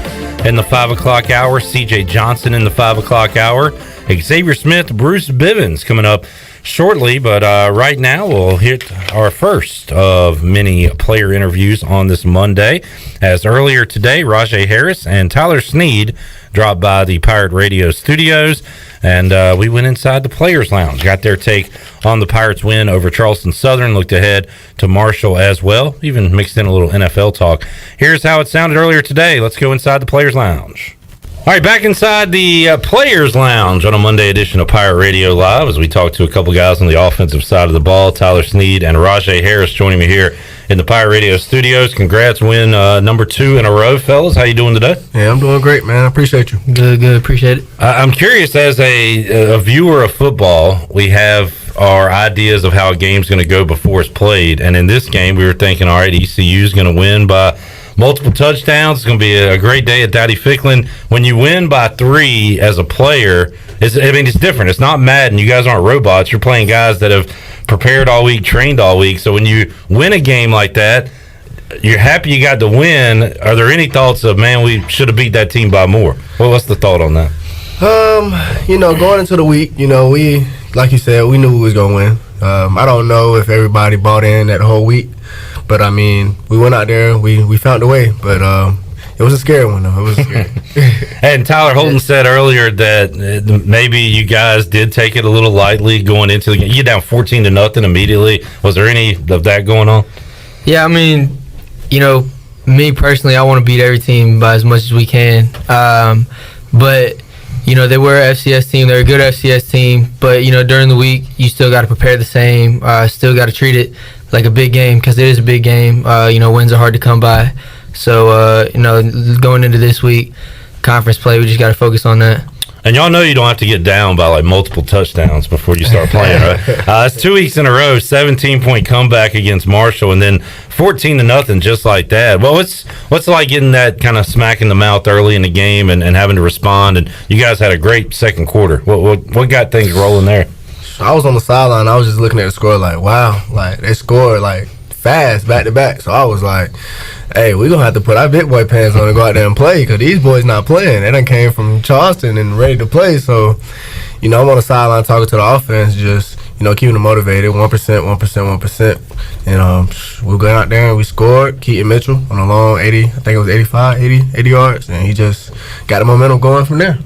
[SPEAKER 14] in the 5 o'clock hour, CJ Johnson in the 5 o'clock hour, Xavier Smith, Bruce Bivens coming up shortly, but right now we'll hit our first of many player interviews on this Monday, as earlier today Rajay Harris and Tyler Snead dropped by the Pirate Radio studios, and we went inside the Players Lounge, got their take on the Pirates win over Charleston Southern, looked ahead to Marshall as well, even mixed in a little NFL talk. Here's how it sounded earlier today. Let's go inside the Players Lounge. All right, back inside the Players Lounge on a Monday edition of Pirate Radio Live as we talk to a couple guys on the offensive side of the ball. Tyler Snead and Rajay Harris joining me here in the Pirate Radio studios. Congrats, win number 2 in a row, fellas. How you doing today?
[SPEAKER 1] Yeah, I'm doing great, man. I appreciate you. Good. Appreciate it.
[SPEAKER 14] I'm curious, as a viewer of football, we have our ideas of how a game's going to go before it's played. And in this game, we were thinking, all right, ECU's going to win by multiple touchdowns. It's going to be a great day at Dowdy Ficklin. When you win by 3 as a player, it's different. It's not Madden. You guys aren't robots. You're playing guys that have prepared all week, trained all week. So when you win a game like that, you're happy you got to win. Are there any thoughts of, man, we should have beat that team by more? Well, what's the thought on that?
[SPEAKER 1] Going into the week, we, like you said, we knew we was going to win. I don't know if everybody bought in that whole week. But, we went out there, we found a way. But it was a scary one, though. It was scary.
[SPEAKER 14] And Tyler Holton said earlier that maybe you guys did take it a little lightly going into the game. You get down 14-0 immediately. Was there any of that going on?
[SPEAKER 18] Yeah, me personally, I want to beat every team by as much as we can. But, they were an FCS team. They're a good FCS team. But, during the week, you still got to prepare the same. Still got to treat it like a big game, because it is a big game. Wins are hard to come by. So, going into this week, conference play, we just got to focus on that.
[SPEAKER 14] And y'all know you don't have to get down by multiple touchdowns before you start playing, right? It's 2 weeks in a row, 17-point comeback against Marshall, and then 14-0 just like that. Well, what's it like getting that kind of smack in the mouth early in the game and having to respond? And you guys had a great second quarter. What got things rolling there?
[SPEAKER 1] I was on the sideline. I was just looking at the score like, wow, they scored fast back to back. So I was like, hey, we're going to have to put our big boy pants on and go out there and play, because these boys not playing. They done came from Charleston and ready to play. So, I'm on the sideline talking to the offense, just, keeping them motivated, 1%. And we got out there and we scored. Keaton Mitchell on a long 80 yards. And he just got the momentum going from there.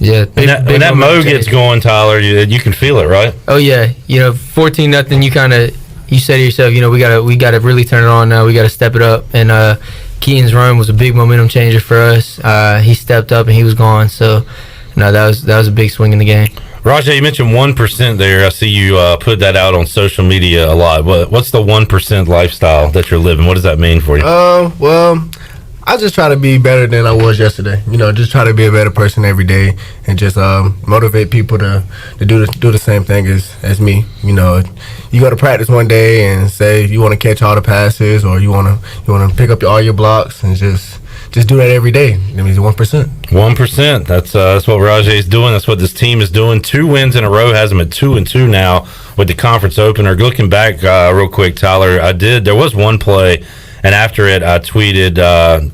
[SPEAKER 18] Yeah,
[SPEAKER 14] when that mo gets going, Tyler, you can feel it, right?
[SPEAKER 18] Oh yeah, 14-0. You say to yourself, we gotta really turn it on now. We gotta step it up. And Keaton's run was a big momentum changer for us. He stepped up and he was gone. So, that was a big swing in the game.
[SPEAKER 14] Rajay, you mentioned 1% there. I see you put that out on social media a lot. What's the 1% lifestyle that you're living? What does that mean for you?
[SPEAKER 1] Well, I just try to be better than I was yesterday. Just try to be a better person every day, and just motivate people to do the same thing as me. You go to practice one day and say you want to catch all the passes, or you want to pick up all your blocks, and just do that every day. That means 1%. 1%.
[SPEAKER 14] That's what Rajay's doing. That's what this team is doing. 2 wins in a row has them at 2-2 now with the conference opener. Looking back real quick, Tyler, there was one play. And after it, I tweeted,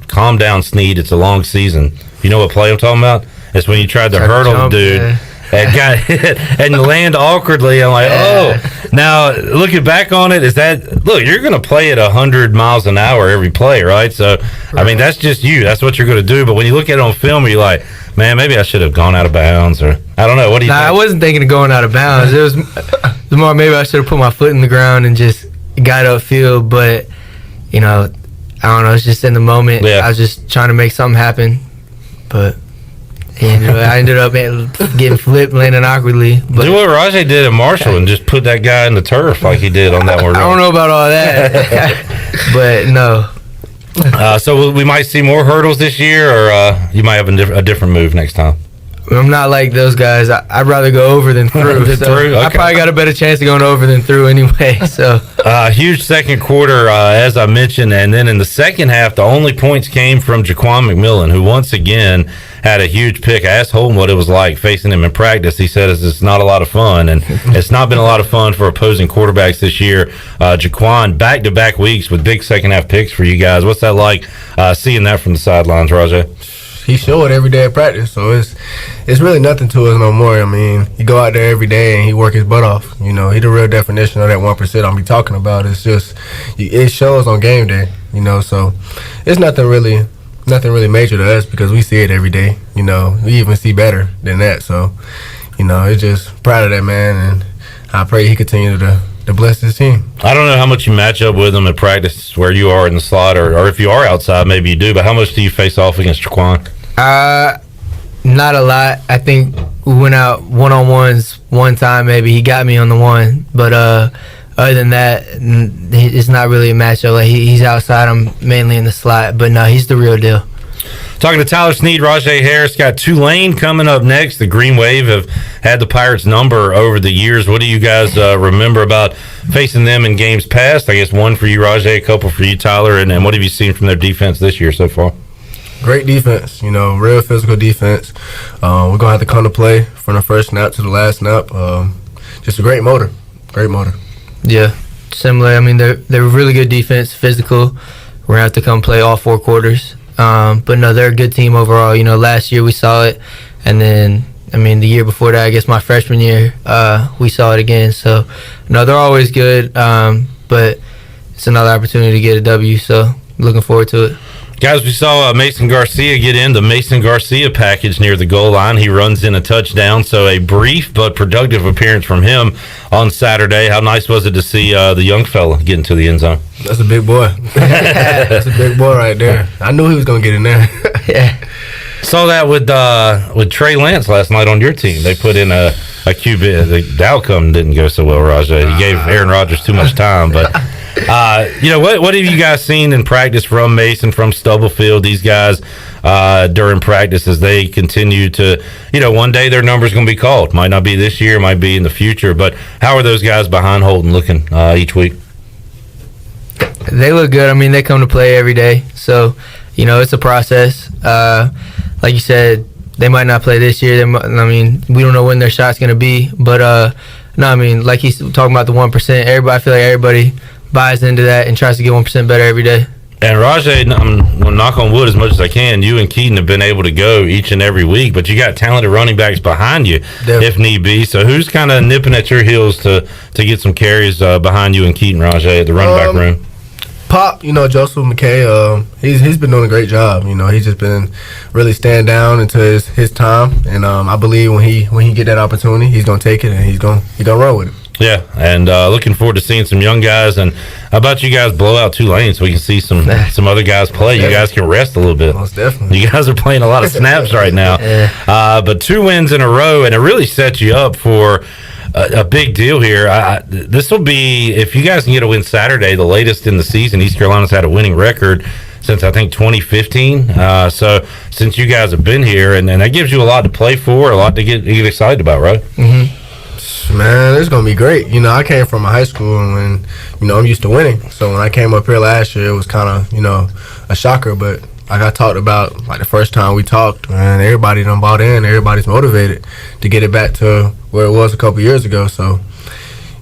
[SPEAKER 14] calm down, Snead. It's a long season. You know what play I'm talking about? It's when you tried to hurdle the dude and got hit and land awkwardly. I'm like, oh. Now, looking back on it, you're going to play at 100 miles an hour every play, right? So, that's just you. That's what you're going to do. But when you look at it on film, you're like, man, maybe I should have gone out of bounds. Or I don't know. What do you think?
[SPEAKER 18] I wasn't thinking of going out of bounds. It was more maybe I should have put my foot in the ground and just got upfield. But I don't know. It's just in the moment. Yeah. I was just trying to make something happen, but I ended up getting flipped, landing awkwardly. But
[SPEAKER 14] do what Rajay did at Marshall and just put that guy in the turf like he did on that one.
[SPEAKER 18] I don't know about all that, but no.
[SPEAKER 14] So we might see more hurdles this year, or you might have a different move next time.
[SPEAKER 18] I'm not like those guys. I'd rather go over than through.
[SPEAKER 14] Okay.
[SPEAKER 18] I probably got a better chance of going over than through anyway. So
[SPEAKER 14] huge second quarter, as I mentioned, and then in the second half, the only points came from Jaquan McMillan, who once again had a huge pick. I asked Holton what it was like facing him in practice. He said it's not a lot of fun, and it's not been a lot of fun for opposing quarterbacks this year. Jaquan, back-to-back weeks with big second half picks for you guys. What's that like seeing that from the sidelines, Rajay?
[SPEAKER 1] He show it every day at practice, so it's really nothing to us no more. I mean, he go out there every day and he work his butt off. You know, he the real definition of that 1% I'm be talking about. It's just it shows on game day. You know, so it's nothing really major to us because we see it every day. You know, we even see better than that. So, you know, it's just proud of that man, and I pray he continue to bless his team.
[SPEAKER 14] I don't know how much you match up with him at practice where you are in the slot, or if you are outside, maybe you do, but how much do you face off against Jaquan?
[SPEAKER 18] Not a lot. I think we went out one-on-ones one time, maybe. He got me on the one, but other than that, it's not really a matchup. Like he's outside, I'm mainly in the slot, but no, he's the real deal.
[SPEAKER 14] Talking to Tyler Snead, Rajay Harris, got Tulane coming up next. The Green Wave have had the Pirates' number over the years. What do you guys remember about facing them in games past? I guess one for you, Rajay, a couple for you, Tyler, and what have you seen from their defense this year so far?
[SPEAKER 1] Great defense, you know, real physical defense. We're gonna have to come to play from the first snap to the last snap. Just a great motor.
[SPEAKER 18] Yeah, similar. I mean, they're really good defense, physical. We're gonna have to come play all 4 quarters. But no, they're a good team overall. You know, last year we saw it, and then I mean the year before that, I guess my freshman year, we saw it again. So no, they're always good. But it's another opportunity to get a W. So looking forward to it.
[SPEAKER 14] Guys, we saw Mason Garcia get in the Mason Garcia package near the goal line. He runs in a touchdown, so a brief but productive appearance from him on Saturday. How nice was it to see the young fella get into the end zone?
[SPEAKER 1] That's a big boy. That's a big boy right there. I knew he was going to get in there.
[SPEAKER 18] Yeah.
[SPEAKER 14] Saw that with Trey Lance last night on your team. They put in a QB. The outcome didn't go so well, Rajay. He gave Aaron Rodgers too much time, but... you know, what have you guys seen in practice from Mason, from Stubblefield, these guys during practice as they continue to, you know, one day their number's going to be called. Might not be this year, might be in the future, but how are those guys behind Holton looking each week?
[SPEAKER 18] They look good. I mean, they come to play every day, so, you know, it's a process. Like you said, they might not play this year. I mean, we don't know when their shot's going to be, but, no, I mean, like he's talking about the 1%, I feel like everybody buys into that and tries to get 1% better every day.
[SPEAKER 14] And Rajay, I'm going to knock on wood as much as I can. You and Keaton have been able to go each and every week, but you got talented running backs behind you if need be. So who's kind of nipping at your heels to get some carries behind you and Keaton, Rajay, at the running back room?
[SPEAKER 1] Pop, you know, Joseph McKay, he's been doing a great job. You know, he's just been really stand down into his time, and I believe when he get that opportunity, he's gonna take it and he's gonna run with it.
[SPEAKER 14] Yeah, and looking forward to seeing some young guys. And how about you guys blow out Tulane so we can see some other guys play? You guys can rest a little bit.
[SPEAKER 1] Most definitely.
[SPEAKER 14] You guys are playing a lot of snaps right now. But 2 wins in a row, and it really sets you up for a big deal here. This will be, if you guys can get a win Saturday, the latest in the season. East Carolina's had a winning record since, I think, 2015. So since you guys have been here, and that gives you a lot to play for, a lot to get excited about, right?
[SPEAKER 1] Mm-hmm. Man, it's gonna be great. You know, I came from a high school and you know I'm used to winning. So when I came up here last year, it was kind of, you know, a shocker. But like I talked about, like the first time we talked, man, everybody done bought in. Everybody's motivated to get it back to where it was a couple years ago. So,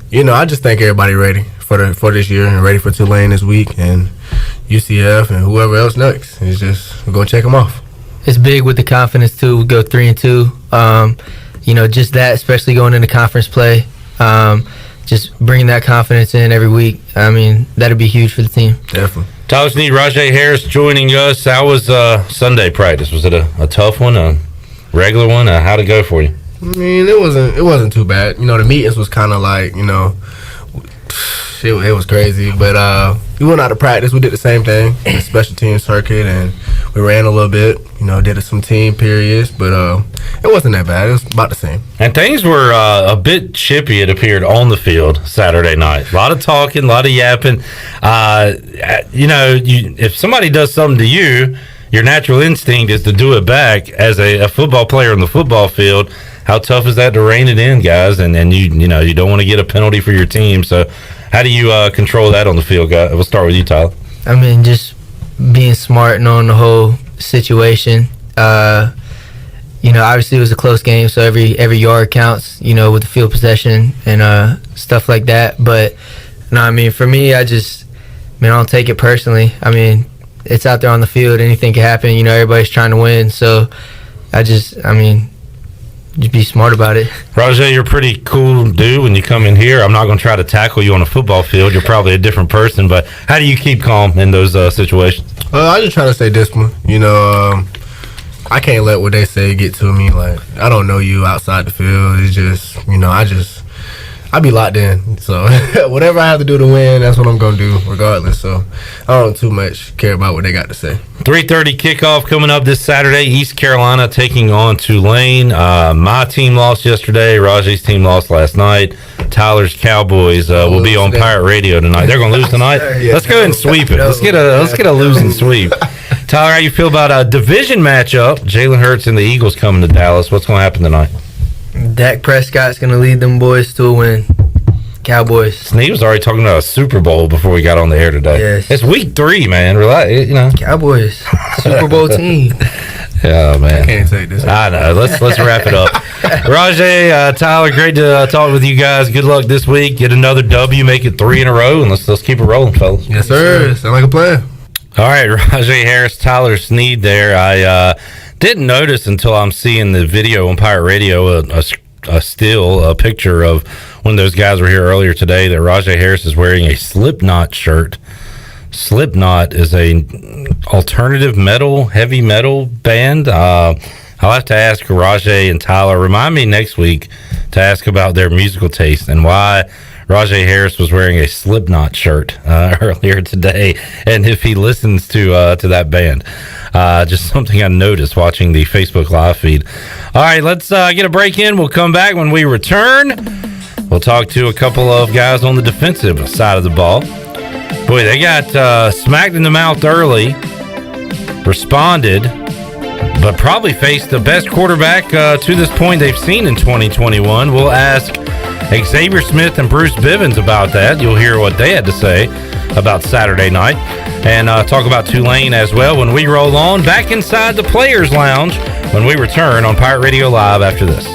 [SPEAKER 1] you know, I just think everybody ready for this year and ready for Tulane this week and UCF and whoever else next. It's just we're gonna check them off.
[SPEAKER 18] It's big with the confidence too. We go 3-2. You know, just that, especially going into conference play, just bringing that confidence in every week. I mean, that'd be huge for the team.
[SPEAKER 1] Definitely.
[SPEAKER 14] Tyler Snead, Rajay Harris joining us. How was Sunday practice? Was it a tough one, a regular one? How'd it go for you?
[SPEAKER 1] I mean, it wasn't too bad. You know, the meetings was kind of like, you know, it was crazy. But we went out to practice. We did the same thing, the special team circuit, and we ran a little bit. You know, did some team periods, but it wasn't that bad. It was about the same.
[SPEAKER 14] And things were a bit chippy, it appeared, on the field Saturday night. A lot of talking, a lot of yapping. You know, if somebody does something to you, your natural instinct is to do it back as a football player on the football field. How tough is that to rein it in, guys? And you don't want to get a penalty for your team. So how do you control that on the field, guys? We'll start with you, Tyler.
[SPEAKER 18] I mean, just being smart, knowing the whole situation. Obviously it was a close game, so every yard counts, with the field possession and stuff like that. But, for me, I don't take it personally. I mean, it's out there on the field. Anything can happen. Everybody's trying to win. So, just be smart about it.
[SPEAKER 14] Rajay, you're a pretty cool dude when you come in here. I'm not going to try to tackle you on a football field. You're probably a different person, but how do you keep calm in those situations?
[SPEAKER 1] I just try to stay disciplined. I can't let what they say get to me. Like, I don't know you outside the field. It's just, I be locked in. So whatever I have to do to win, that's what I'm going to do regardless. So I don't too much care about what they got to say.
[SPEAKER 14] 3:30 kickoff coming up this Saturday. East Carolina taking on Tulane. My team lost yesterday. Rajay's team lost last night. Tyler's Cowboys will be on Pirate Radio tonight. They're going to lose tonight? Let's go ahead and sweep it. Let's get a losing sweep. Tyler, how you feel about a division matchup? Jalen Hurts and the Eagles coming to Dallas. What's going to happen tonight?
[SPEAKER 18] Dak Prescott's going to lead them boys to a win. Cowboys.
[SPEAKER 14] Sneed was already talking about a Super Bowl before we got on the air today.
[SPEAKER 18] Yes.
[SPEAKER 14] It's week 3, man. Relax,
[SPEAKER 18] Cowboys. Super Bowl team.
[SPEAKER 14] Yeah, man.
[SPEAKER 1] I can't take this.
[SPEAKER 14] I know. Let's wrap it up. Rajay, Tyler, great to talk with you guys. Good luck this week. Get another W. Make it 3 in a row, and let's keep it rolling, fellas.
[SPEAKER 1] Yes, sir. Sound like a plan.
[SPEAKER 14] All right, Rajay Harris, Tyler Sneed there. I didn't notice until I'm seeing the video on Pirate Radio, a picture of when those guys were here earlier today, that Rajay Harris is wearing a Slipknot shirt. Slipknot is a alternative metal, heavy metal band. I'll have to ask Rajay and Tyler. Remind me next week to ask about their musical taste and why Rajay Harris was wearing a Slipknot shirt earlier today, and if he listens to that band. Just something I noticed watching the Facebook Live feed. All right, let's get a break in. We'll come back. When we return, we'll talk to a couple of guys on the defensive side of the ball. Boy, they got smacked in the mouth early, responded, but probably faced the best quarterback to this point they've seen in 2021. We'll ask Xavier Smith and Bruce Bivens about that. You'll hear what they had to say about Saturday night, and talk about Tulane as well when we roll on back inside the Players Lounge when we return on Pirate Radio Live after this.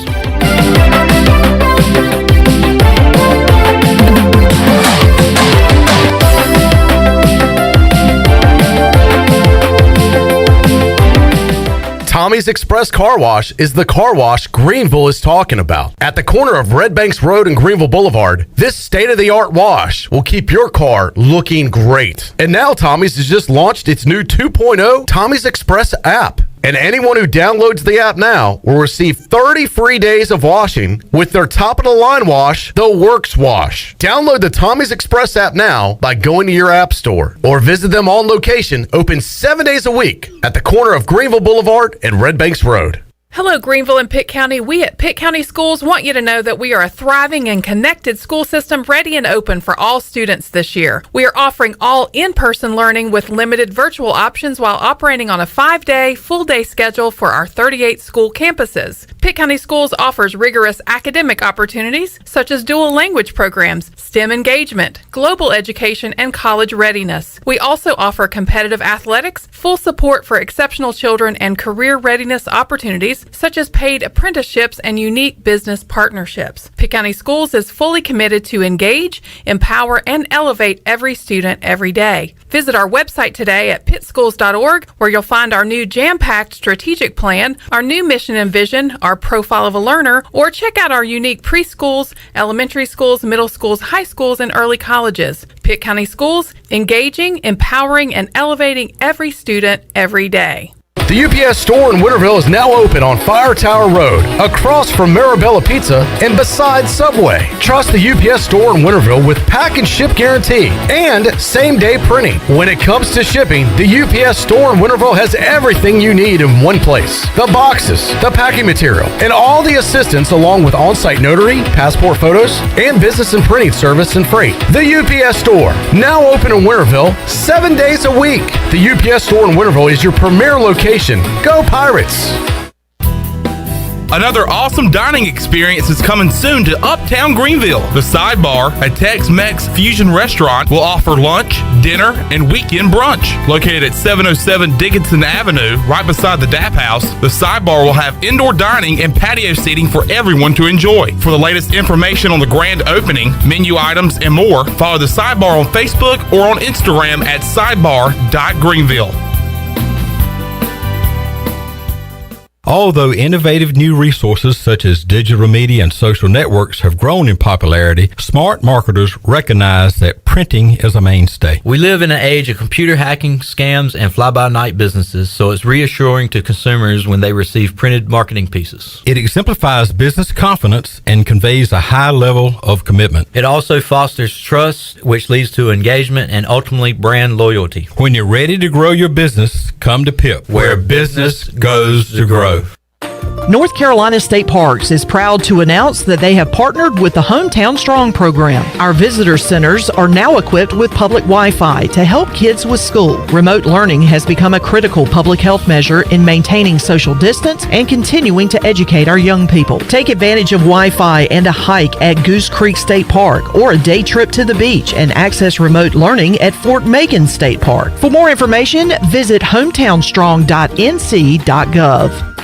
[SPEAKER 21] Tommy's Express Car Wash is the car wash Greenville is talking about. At the corner of Red Banks Road and Greenville Boulevard, this state-of-the-art wash will keep your car looking great. And now Tommy's has just launched its new 2.0 Tommy's Express app. And anyone who downloads the app now will receive 30 free days of washing with their top-of-the-line wash, the Works Wash. Download the Tommy's Express app now by going to your app store or visit them on location, open 7 days a week at the corner of Greenville Boulevard and Red Banks Road.
[SPEAKER 19] Hello, Greenville and Pitt County. We at Pitt County Schools want you to know that we are a thriving and connected school system ready and open for all students this year. We are offering all in-person learning with limited virtual options while operating on a 5-day, full-day schedule for our 38 school campuses. Pitt County Schools offers rigorous academic opportunities such as dual language programs, STEM engagement, global education, and college readiness. We also offer competitive athletics, full support for exceptional children, and career readiness opportunities such as paid apprenticeships and unique business partnerships. Pitt County Schools is fully committed to engage, empower, and elevate every student every day. Visit our website today at pittschools.org, where you'll find our new jam-packed strategic plan, our new mission and vision, our profile of a learner, or check out our unique preschools, elementary schools, middle schools, high schools, and early colleges. Pitt County Schools, engaging, empowering, and elevating every student every day.
[SPEAKER 21] The UPS store in Winterville is now open on Fire Tower Road, across from Marabella Pizza and beside Subway. Trust the UPS store in Winterville with pack and ship guarantee and same-day printing. When it comes to shipping, the UPS store in Winterville has everything you need in one place. The boxes, the packing material, and all the assistance along with on-site notary, passport photos, and business and printing service and freight. The UPS store, now open in Winterville 7 days a week. The UPS store in Winterville is your premier location. Go Pirates!
[SPEAKER 2] Another awesome dining experience is coming soon to Uptown Greenville. The Sidebar, a Tex-Mex fusion restaurant, will offer lunch, dinner, and weekend brunch. Located at 707 Dickinson Avenue, right beside the DAP House, the Sidebar will have indoor dining and patio seating for everyone to enjoy. For the latest information on the grand opening, menu items, and more, follow the Sidebar on Facebook or on Instagram at sidebar.greenville.
[SPEAKER 4] Although innovative new resources such as digital media and social networks have grown in popularity, smart marketers recognize that printing is a mainstay.
[SPEAKER 20] We live in an age of computer hacking, scams, and fly-by-night businesses, so it's reassuring to consumers when they receive printed marketing pieces.
[SPEAKER 4] It exemplifies business confidence and conveys a high level of commitment.
[SPEAKER 20] It also fosters trust, which leads to engagement and ultimately brand loyalty.
[SPEAKER 4] When you're ready to grow your business, come to PIP, where business goes to grow.
[SPEAKER 11] North Carolina State Parks is proud to announce that they have partnered with the Hometown Strong program. Our visitor centers are now equipped with public Wi-Fi to help kids with school. Remote learning has become a critical public health measure in maintaining social distance and continuing to educate our young people. Take advantage of Wi-Fi and a hike at Goose Creek State Park or a day trip to the beach and access remote learning at Fort Megan State Park. For more information, visit hometownstrong.nc.gov.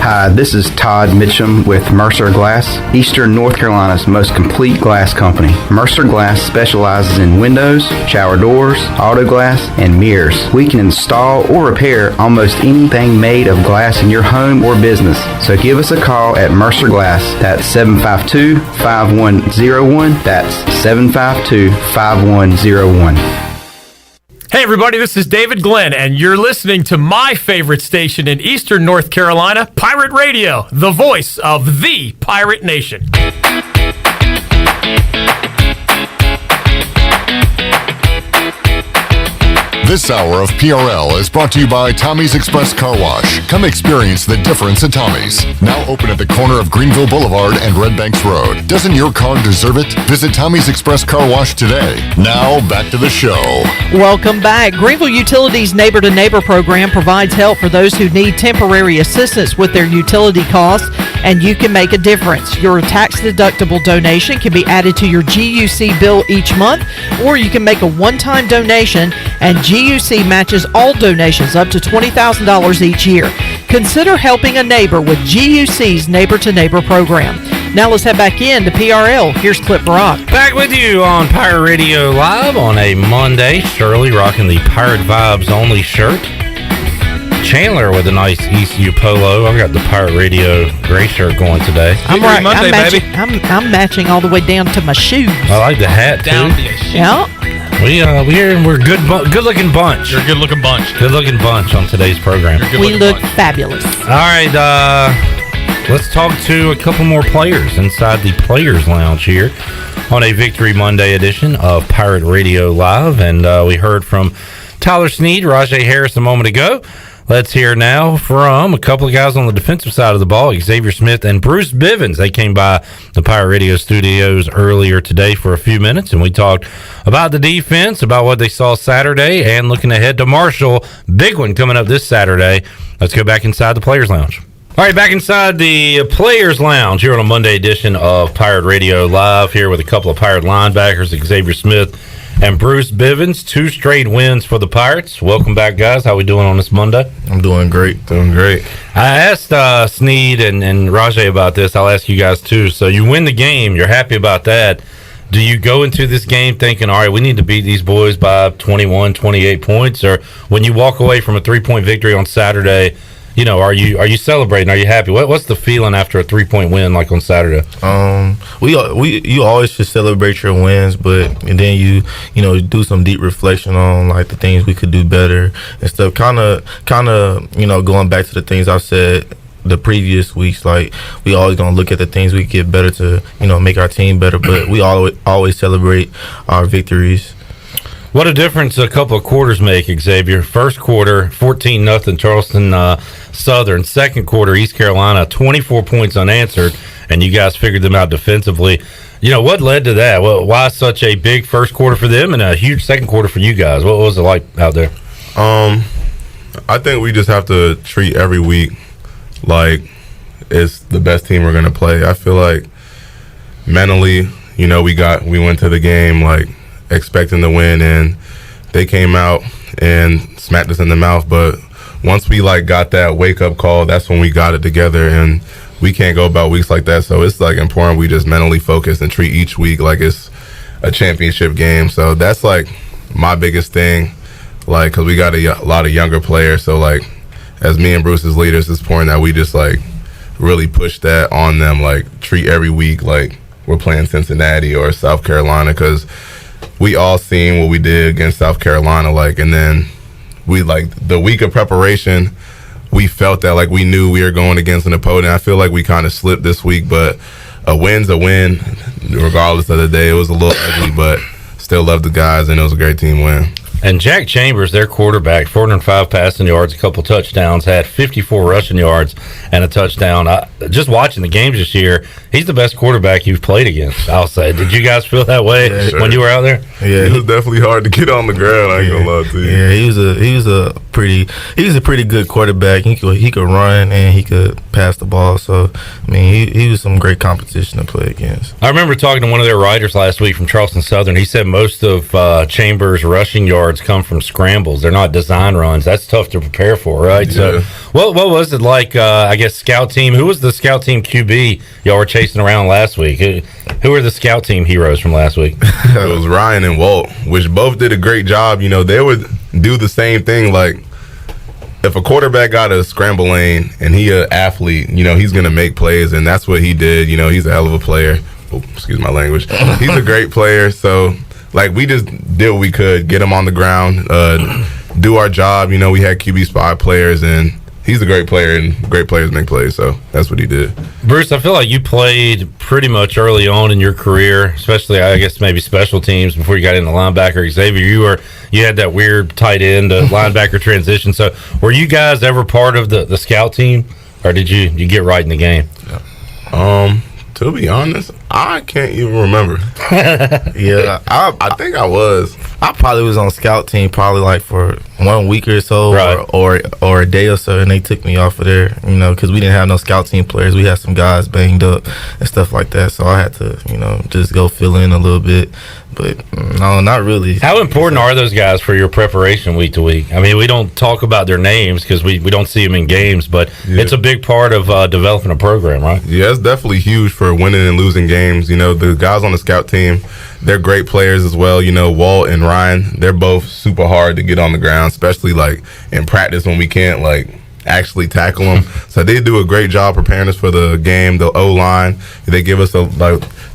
[SPEAKER 22] Hi, this is Todd Mitchum with Mercer Glass, Eastern North Carolina's most complete glass company. Mercer Glass specializes in windows, shower doors, auto glass, and mirrors. We can install or repair almost anything made of glass in your home or business. So give us a call at Mercer Glass. That's 752-5101. That's 752-5101.
[SPEAKER 24] Hey everybody, this is David Glenn, and you're listening to my favorite station in Eastern North Carolina, Pirate Radio, the voice of the Pirate Nation.
[SPEAKER 12] This hour of PRL is brought to you by Tommy's Express Car Wash. Come experience the difference at Tommy's. Now open at the corner of Greenville Boulevard and Red Banks Road. Doesn't your car deserve it? Visit Tommy's Express Car Wash today. Now back to the show.
[SPEAKER 11] Welcome back. Greenville Utilities Neighbor to Neighbor program provides help for those who need temporary assistance with their utility costs, and you can make a difference. Your tax-deductible donation can be added to your GUC bill each month, or you can make a one-time donation, and GUC matches all donations up to $20,000 each year. Consider helping a neighbor with GUC's Neighbor to Neighbor program. Now let's head back in to PRL. Here's Clip Rock.
[SPEAKER 14] Back with you on Pirate Radio Live on a Monday. Shirley rocking the Pirate Vibes Only shirt. Chandler with a nice ECU polo. I've got the Pirate Radio gray shirt going today.
[SPEAKER 11] I'm matching all the way down to my shoes.
[SPEAKER 14] I like the hat too.
[SPEAKER 11] Yeah.
[SPEAKER 14] We're good looking bunch.
[SPEAKER 15] You're a good looking bunch.
[SPEAKER 14] Good looking bunch on today's program.
[SPEAKER 11] We look fabulous.
[SPEAKER 14] All right, let's talk to a couple more players inside the Players Lounge here on a Victory Monday edition of Pirate Radio Live, and we heard from Tyler Sneed, Rajay Harris a moment ago. Let's hear now from a couple of guys on the defensive side of the ball, Xavier Smith and Bruce Bivens. They came by the Pirate Radio studios earlier today for a few minutes, and we talked about the defense, about what they saw Saturday, and looking ahead to Marshall. Big one coming up this Saturday. Let's go back inside the Players Lounge. All right, back inside the Players Lounge here on a Monday edition of Pirate Radio Live, here with a couple of Pirate linebackers, Xavier Smith and Bruce Bivens. 2 straight wins for the Pirates. Welcome back, guys. How we doing on this Monday?
[SPEAKER 1] I'm doing great. Doing great.
[SPEAKER 14] I asked Sneed and Rajay about this. I'll ask you guys too. So you win the game. You're happy about that. Do you go into this game thinking, all right, we need to beat these boys by 21, 28 points? Or when you walk away from a 3-point victory on Saturday, are you celebrating? Are you happy? What's the feeling after a 3-point win like on Saturday?
[SPEAKER 1] You always should celebrate your wins, and then you do some deep reflection on like the things we could do better and stuff. Kind of going back to the things I've said the previous weeks. Like we always gonna look at the things we get better to make our team better, but we always celebrate our victories.
[SPEAKER 14] What a difference a couple of quarters make, Xavier. First quarter, 14-0 Charleston Southern. Second quarter, East Carolina, 24 points unanswered, and you guys figured them out defensively. What led to that? Well, why such a big first quarter for them and a huge second quarter for you guys? What was it like out there?
[SPEAKER 5] I think we just have to treat every week like it's the best team we're going to play. I feel like mentally, we went to the game like expecting to win, and they came out and smacked us in the mouth. But once we like got that wake up call, that's when we got it together, and we can't go about weeks like that. So it's like important we just mentally focus and treat each week like it's a championship game. So that's like my biggest thing, like because we got a lot of younger players. So like as me and Bruce as leaders, it's important that we just like really push that on them, like treat every week like we're playing Cincinnati or South Carolina, because we all seen what we did against South Carolina, like, and then we like the week of preparation, we felt that like we knew we were going against an opponent. I feel like we kind of slipped this week, but a win's a win, regardless of the day. It was a little ugly, but still love the guys, and it was a great team win.
[SPEAKER 14] And Jack Chambers, their quarterback, 405 passing yards, a couple touchdowns, had 54 rushing yards and a touchdown. Just watching the games this year, he's the best quarterback you've played against, I'll say. Did you guys feel that way when you were out there?
[SPEAKER 5] Yeah, it was definitely hard to get on the ground. I ain't gonna lie to you.
[SPEAKER 1] Yeah, he was a pretty good quarterback. He could run and he could pass the ball. So I mean, he was some great competition to play against.
[SPEAKER 14] I remember talking to one of their writers last week from Charleston Southern. He said most of Chambers' rushing yards come from scrambles. They're not design runs. That's tough to prepare for, right? Yeah. So what was it like, I guess, scout team? Who was the scout team QB y'all were chasing around last week? Who were the scout team heroes from last week?
[SPEAKER 5] It was Ryan and Walt, which both did a great job. They would do the same thing. Like, if a quarterback got a scramble lane and he an athlete, he's going to make plays, and that's what he did. He's a hell of a player. Oh, excuse my language. He's a great player, so like we just did what we could, get him on the ground, do our job. We had QB spy players, and he's a great player, and great players make plays, so that's what he did.
[SPEAKER 14] Bruce, I feel like you played pretty much early on in your career, especially I guess maybe special teams before you got into linebacker. Xavier, you had that weird tight end to linebacker transition. So were you guys ever part of the scout team, or did you get right in the game?
[SPEAKER 5] To be honest, I can't even remember.
[SPEAKER 1] Yeah,
[SPEAKER 5] I think I was.
[SPEAKER 1] I probably was on scout team probably like for 1 week or so,
[SPEAKER 14] right,
[SPEAKER 1] or a day or so, and they took me off of there, because we didn't have no scout team players. We had some guys banged up and stuff like that, so I had to, just go fill in a little bit. But no, not really.
[SPEAKER 14] How important are those guys for your preparation week to week? I mean, we don't talk about their names because we don't see them in games, but it's a big part of developing a program, right?
[SPEAKER 5] Yeah, it's definitely huge for winning and losing games. The guys on the scout team, they're great players as well. Walt and Ryan, they're both super hard to get on the ground, especially like in practice when we can't like actually tackle them. So they do a great job preparing us for the game. The O-line, they give us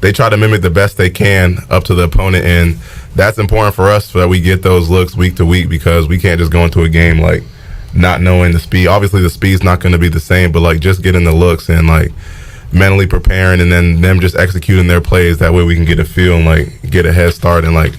[SPEAKER 5] they try to mimic the best they can up to the opponent, and that's important for us so that we get those looks week to week, because we can't just go into a game like not knowing the speed. Obviously the speed's not going to be the same, but like just getting the looks and like mentally preparing, and then them just executing their plays. That way we can get a feel and like get a head start and like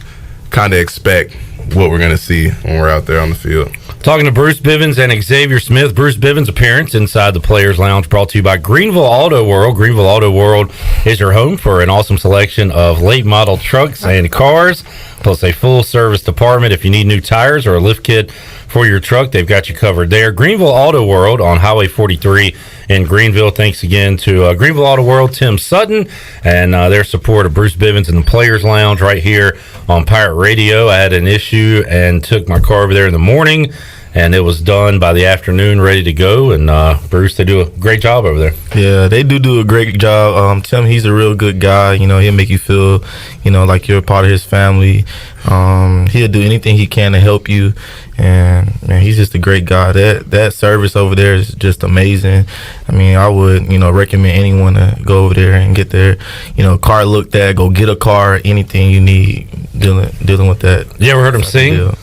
[SPEAKER 5] kind of expect what we're going to see when we're out there on the field.
[SPEAKER 14] Talking to Bruce Bivens and Xavier Smith. Bruce Bivens' appearance inside the Players Lounge brought to you by Greenville Auto World. Greenville Auto World is your home for an awesome selection of late model trucks and cars, plus a full service department. If you need new tires or a lift kit for your truck, they've got you covered there. Greenville Auto World on Highway 43 in Greenville. Thanks again to Greenville Auto World, Tim Sutton, and their support of Bruce Bivens and the Players Lounge right here on Pirate Radio. I had an issue and took my car over there in the morning, and it was done by the afternoon, ready to go. And Bruce, they do a great job over there.
[SPEAKER 1] Yeah, they do a great job. Tim, he's a real good guy. You know, he'll make you feel, you know, like you're a part of his family. He'll do anything he can to help you, and man, he's just a great guy. That service over there is just amazing. I mean, I would, you know, recommend anyone to go over there and get their, you know, car looked at, go get a car, anything you need dealing with that.
[SPEAKER 14] You ever heard him sing?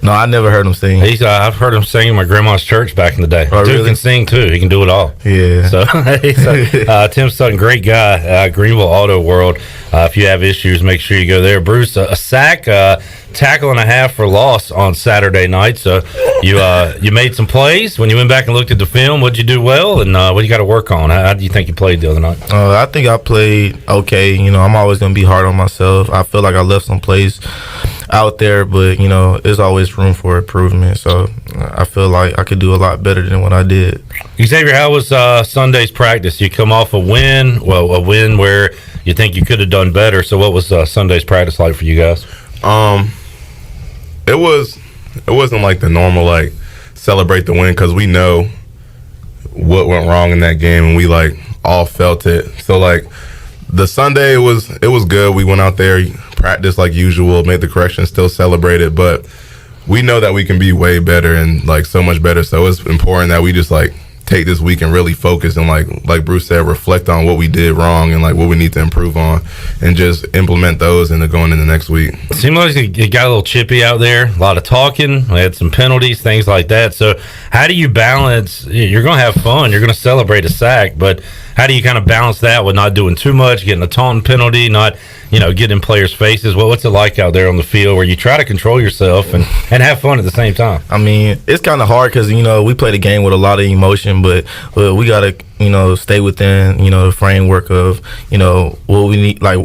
[SPEAKER 1] No, I never heard him sing.
[SPEAKER 14] I've heard him sing in my grandma's church back in the day.
[SPEAKER 1] Oh,
[SPEAKER 14] Dude
[SPEAKER 1] really?
[SPEAKER 14] can sing too. He can do it all.
[SPEAKER 1] Yeah.
[SPEAKER 14] So, Tim Sutton, great guy. Greenville Auto World. If you have issues, make sure you go there. Bruce, a sack, tackle and a half for loss on Saturday night. So you made some plays. When you went back and looked at the film, what'd you do well, and what you got to work on? How do you think you played the other night?
[SPEAKER 1] I think I played okay. You know, I'm always going to be hard on myself. I feel like I left some plays out there, but you know, there's always room for improvement. So I feel like I could do a lot better than what I did.
[SPEAKER 14] Xavier, how was Sunday's practice? You come off a win where you think you could have done better. So what was Sunday's practice like for you guys?
[SPEAKER 5] It wasn't like the normal like celebrate the win, because we know what went wrong in that game and we like all felt it. So like the Sunday it was good. We went out there, practiced like usual, made the corrections, still celebrated, but we know that we can be way better and like so much better. So it's important that we just like take this week and really focus and like Bruce said, reflect on what we did wrong and like what we need to improve on, and just implement those into going into next week.
[SPEAKER 14] It seemed like it got a little chippy out there, a lot of talking, we had some penalties, things like that. So how do you balance? You're going to have fun, you're going to celebrate a sack, but how do you kind of balance that with not doing too much, getting a taunting penalty, not, you know, getting in players' faces? What's it like out there on the field where you try to control yourself and have fun at the same time?
[SPEAKER 1] I mean, it's kind of hard because, you know, we play the game with a lot of emotion, but we got to, you know, stay within, you know, the framework of, you know, what we need. Like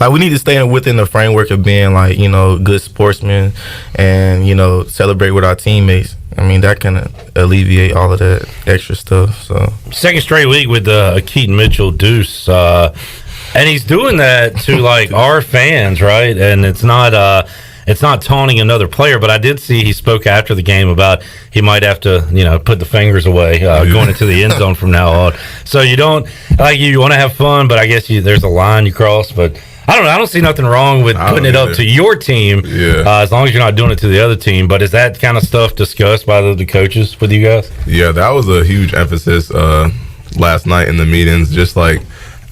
[SPEAKER 1] we need to stay within the framework of being, like, you know, good sportsmen and, you know, celebrate with our teammates. I mean, that can alleviate all of that extra stuff. So
[SPEAKER 14] second straight week with Keaton Mitchell deuce, and he's doing that to like our fans, right? And it's not taunting another player, but I did see he spoke after the game about he might have to, you know, put the fingers away going into the end zone from now on. So you don't, like, you want to have fun, but I guess there's a line you cross. But I don't know. I don't see nothing wrong with putting it up to your team, as long as you're not doing it to the other team. But is that kind of stuff discussed by the coaches with you guys?
[SPEAKER 5] Yeah, that was a huge emphasis last night in the meetings, just like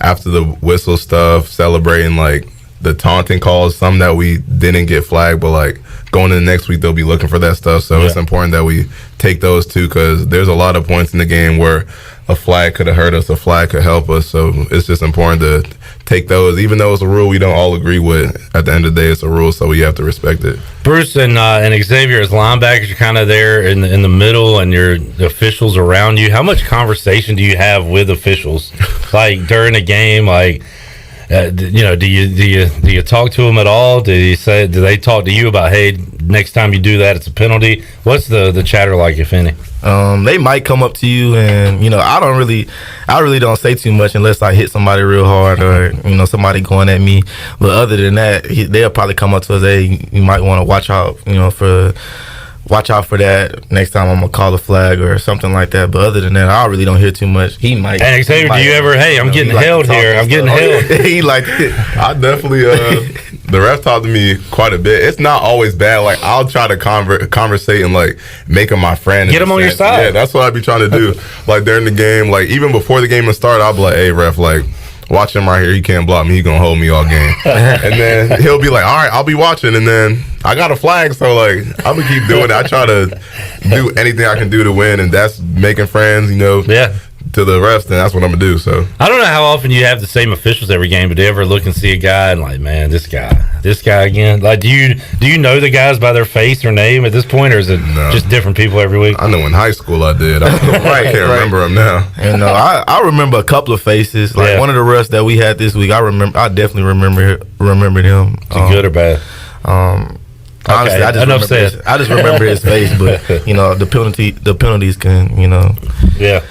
[SPEAKER 5] after the whistle stuff, celebrating like the taunting calls, some that we didn't get flagged, but like going into next week they'll be looking for that stuff. So it's important that we take those too, because there's a lot of points in the game where a flag could have hurt us, a flag could help us. So it's just important to take those, even though it's a rule we don't all agree with. At the end of the day, it's a rule, so we have to respect it.
[SPEAKER 14] Bruce and Xavier, as linebackers, you're kind of there in the middle, and the officials around you. How much conversation do you have with officials, like during a game? Like, you know, do you talk to them at all? Do they talk to you about, hey, next time you do that, it's a penalty? What's the chatter like, if any?
[SPEAKER 1] They might come up to you, and you know, I really don't say too much unless I hit somebody real hard or, you know, somebody going at me. But other than that, they'll probably come up to us, hey, you might want to watch out, you know, watch out for that next time I'm gonna call a flag or something like that. But other than that, I really don't hear too much. He might.
[SPEAKER 14] And Xavier, do you ever? Hey, I'm getting held here. I'm getting held.
[SPEAKER 1] He like
[SPEAKER 5] I definitely. The ref talked to me quite a bit. It's not always bad. Like, I'll try to conversate and like make him my friend.
[SPEAKER 14] Get him on your side.
[SPEAKER 5] Yeah, that's what I'd be trying to do. Like during the game, like even before the game would start, I'll be like, hey ref, like, watch him right here. He can't block me. He gonna hold me all game. And then he'll be like, all right, I'll be watching. And then I got a flag, so like I'm gonna keep doing it. I try to do anything I can do to win, and that's making friends, you know.
[SPEAKER 14] Yeah.
[SPEAKER 5] To the rest, and that's what I'm gonna do. So
[SPEAKER 14] I don't know how often you have the same officials every game, but do you ever look and see a guy and like, man, this guy again? Like, do you know the guys by their face or name at this point, or is it just different people every week?
[SPEAKER 5] I know in high school I did. I can't remember them now.
[SPEAKER 1] And I remember a couple of faces. Like one of the refs that we had this week, I definitely remembered him.
[SPEAKER 14] Good or bad?
[SPEAKER 1] Honestly, I just remember his face, but you know, the penalties can, you know.
[SPEAKER 14] Yeah.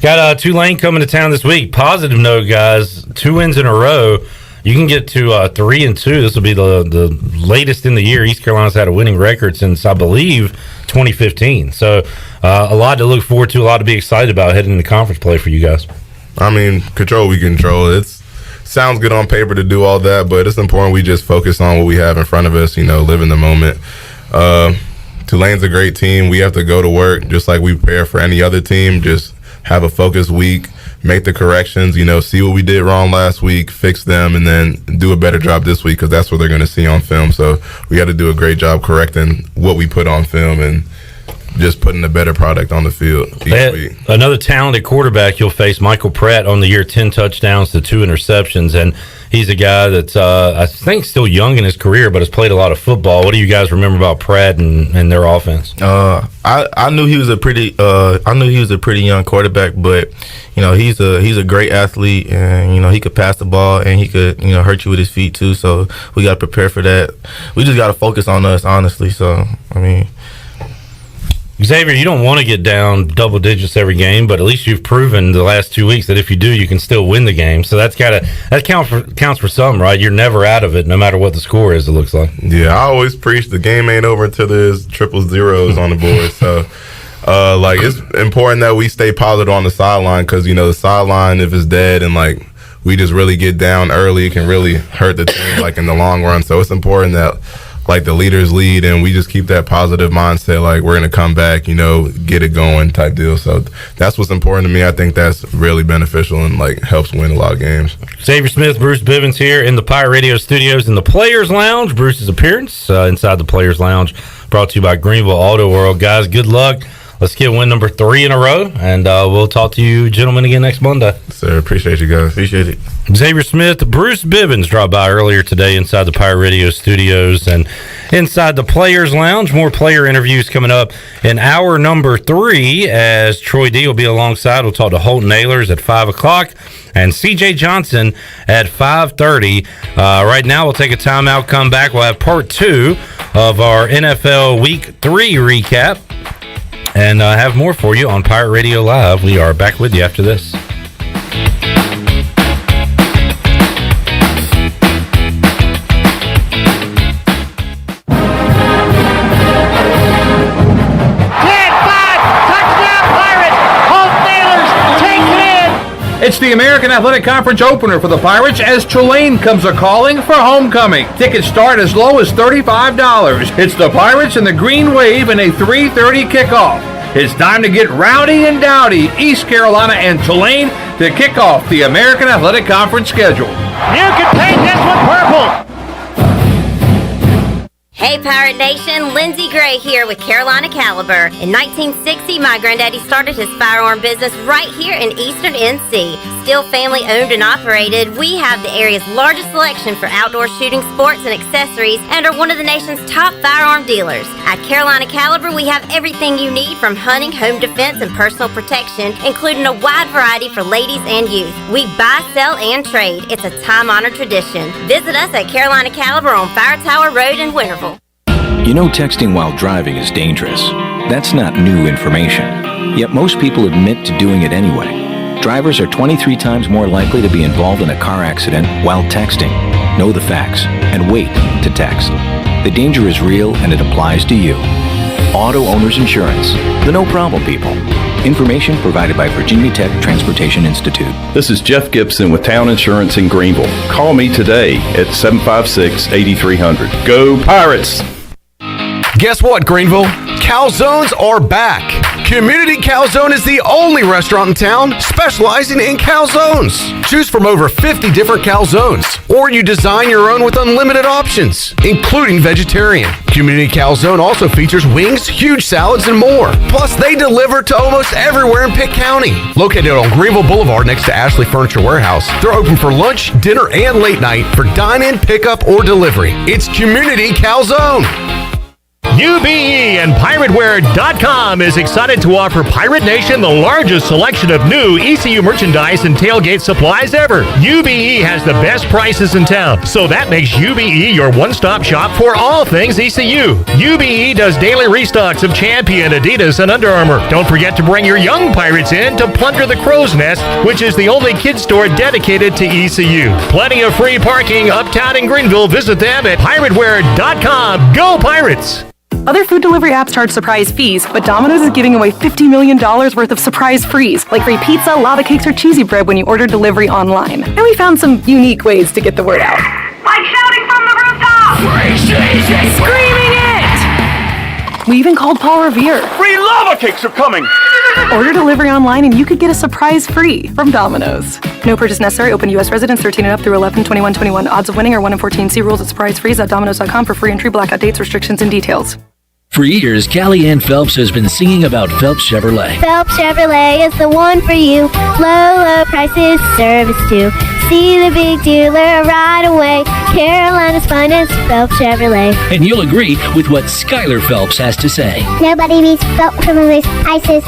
[SPEAKER 14] Got Tulane coming to town this week. Positive note, guys. 2 wins in a row. You can get to 3-2. This will be the latest in the year. East Carolina's had a winning record since, I believe, 2015. So a lot to look forward to, a lot to be excited about heading into conference play for you guys.
[SPEAKER 5] I mean, control we control. It sounds good on paper to do all that, but it's important we just focus on what we have in front of us, live in the moment. Tulane's a great team. We have to go to work just like we prepare for any other team. Just have a focused week, make the corrections, see what we did wrong last week, fix them, and then do a better job this week because that's what they're going to see on film. So we got to do a great job correcting what we put on film and just putting a better product on the field each week.
[SPEAKER 14] Another talented quarterback you'll face, Michael Pratt, on the year, 10 touchdowns to 2 interceptions, and he's a guy that's I think still young in his career, but has played a lot of football. What do you guys remember about Pratt and their offense?
[SPEAKER 17] I knew he was a pretty young quarterback, but he's a great athlete, and he could pass the ball and he could hurt you with his feet too. So we got to prepare for that. We just got to focus on us, honestly. So I mean.
[SPEAKER 14] Xavier, you don't want to get down double digits every game, but at least you've proven the last 2 weeks that if you do, you can still win the game. So that counts for some, right? You're never out of it, no matter what the score is. It looks like.
[SPEAKER 5] Yeah, I always preach the game ain't over until there's triple zeros on the board. So, it's important that we stay positive on the sideline because the sideline, if it's dead and we just really get down early, it can really hurt the team in the long run. So it's important that. The leaders lead, and we just keep that positive mindset, we're going to come back, get it going type deal. So that's what's important to me. I think that's really beneficial and, helps win a lot of games.
[SPEAKER 14] Xavier Smith, Bruce Bivens here in the Pirate Radio studios in the Players Lounge. Bruce's appearance inside the Players Lounge brought to you by Greenville Auto World. Guys, good luck. Let's get win number 3 in a row, and we'll talk to you gentlemen again next Monday.
[SPEAKER 5] Sir, appreciate you guys.
[SPEAKER 17] Appreciate it.
[SPEAKER 14] Xavier Smith, Bruce Bivens dropped by earlier today inside the Pirate Radio studios and inside the Players Lounge. More player interviews coming up in hour number 3 as Troy D will be alongside. We'll talk to Holton Ahlers at 5 o'clock and CJ Johnson at 5:30. Right now, we'll take a timeout, come back. We'll have part 2 of our NFL Week 3 recap. And have more for you on Pirate Radio Live. We are back with you after this.
[SPEAKER 6] It's the American Athletic Conference opener for the Pirates as Tulane comes a-calling for homecoming. Tickets start as low as $35. It's the Pirates and the Green Wave in a 3:30 kickoff. It's time to get rowdy and dowdy. East Carolina and Tulane to kick off the American Athletic Conference schedule.
[SPEAKER 7] You can paint this one purple. Hey Pirate Nation, Lindsey Gray here with Carolina Caliber. In 1960, my granddaddy started his firearm business right here in Eastern NC. Still family owned and operated, we have the area's largest selection for outdoor shooting sports and accessories and are one of the nation's top firearm dealers. At Carolina Caliber, we have everything you need from hunting, home defense, and personal protection, including a wide variety for ladies and youth. We buy, sell, and trade. It's a time-honored tradition. Visit us at Carolina Caliber on Fire Tower Road in Winterville.
[SPEAKER 9] You know texting while driving is dangerous. That's not new information. Yet most people admit to doing it anyway. Drivers are 23 times more likely to be involved in a car accident while texting. Know the facts and wait to text. The danger is real and it applies to you. Auto Owners Insurance. The no problem people. Information provided by Virginia Tech Transportation Institute.
[SPEAKER 13] This is Jeff Gibson with Town Insurance in Greenville. Call me today at 756-8300. Go Pirates!
[SPEAKER 21] Guess what, Greenville? Calzones are back. Community Calzone is the only restaurant in town specializing in calzones. Choose from over 50 different calzones, or you design your own with unlimited options, including vegetarian. Community Calzone also features wings, huge salads, and more. Plus, they deliver to almost everywhere in Pitt County. Located on Greenville Boulevard next to Ashley Furniture Warehouse, they're open for lunch, dinner, and late night for dine-in, pickup, or delivery. It's Community Calzone.
[SPEAKER 24] UBE and PirateWear.com is excited to offer Pirate Nation the largest selection of new ECU merchandise and tailgate supplies ever. UBE has the best prices in town, so that makes UBE your one-stop shop for all things ECU. UBE does daily restocks of Champion, Adidas, and Under Armour. Don't forget to bring your young Pirates in to plunder the Crow's Nest, which is the only kids store dedicated to ECU. Plenty of free parking uptown in Greenville. Visit them at PirateWear.com. Go Pirates!
[SPEAKER 3] Other food delivery apps charge surprise fees, but Domino's is giving away $50 million worth of surprise frees, like free pizza, lava cakes, or cheesy bread when you order delivery online. And we found some unique ways to get the word out.
[SPEAKER 8] Like shouting from the rooftop! Free cheesy
[SPEAKER 3] Screaming it! We even called Paul Revere.
[SPEAKER 8] Free lava cakes are coming!
[SPEAKER 3] Order delivery online and you could get a surprise free from Domino's. No purchase necessary. Open U.S. residents 13 and up through 11/21/21. Odds of winning are 1 in 14. See rules at surprisefrees.domino's.com for free entry, blackout dates, restrictions, and details.
[SPEAKER 10] For years, Callie Ann Phelps has been singing about Phelps Chevrolet.
[SPEAKER 23] Phelps Chevrolet is the one for you. Low prices, service too. See the big dealer right away. Carolina's finest, Phelps Chevrolet.
[SPEAKER 10] And you'll agree with what Skylar Phelps has to say.
[SPEAKER 23] Nobody beats Phelps Chevrolet's prices.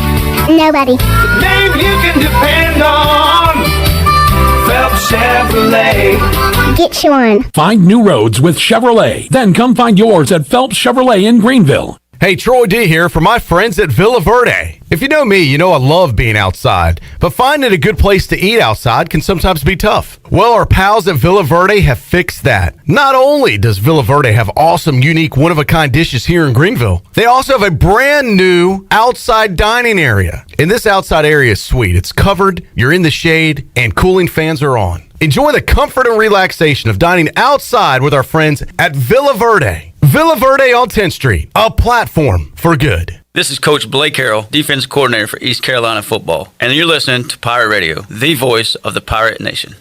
[SPEAKER 23] Nobody.
[SPEAKER 8] Name you can depend on. Phelps Chevrolet.
[SPEAKER 23] Get you one.
[SPEAKER 25] Find new roads with Chevrolet. Then come find yours at Phelps Chevrolet in Greenville.
[SPEAKER 21] Hey, Troy D here for my friends at Villa Verde. If you know me, you know I love being outside, but finding a good place to eat outside can sometimes be tough. Well, our pals at Villa Verde have fixed that. Not only does Villa Verde have awesome, unique, one-of-a-kind dishes here in Greenville, they also have a brand new outside dining area. And this outside area is sweet. It's covered, you're in the shade, and cooling fans are on. Enjoy the comfort and relaxation of dining outside with our friends at Villa Verde. Villa Verde on 10th Street, a platform for good.
[SPEAKER 26] This is Coach Blake Harrell, defensive coordinator for East Carolina football, and you're listening to Pirate Radio, the voice of the Pirate Nation.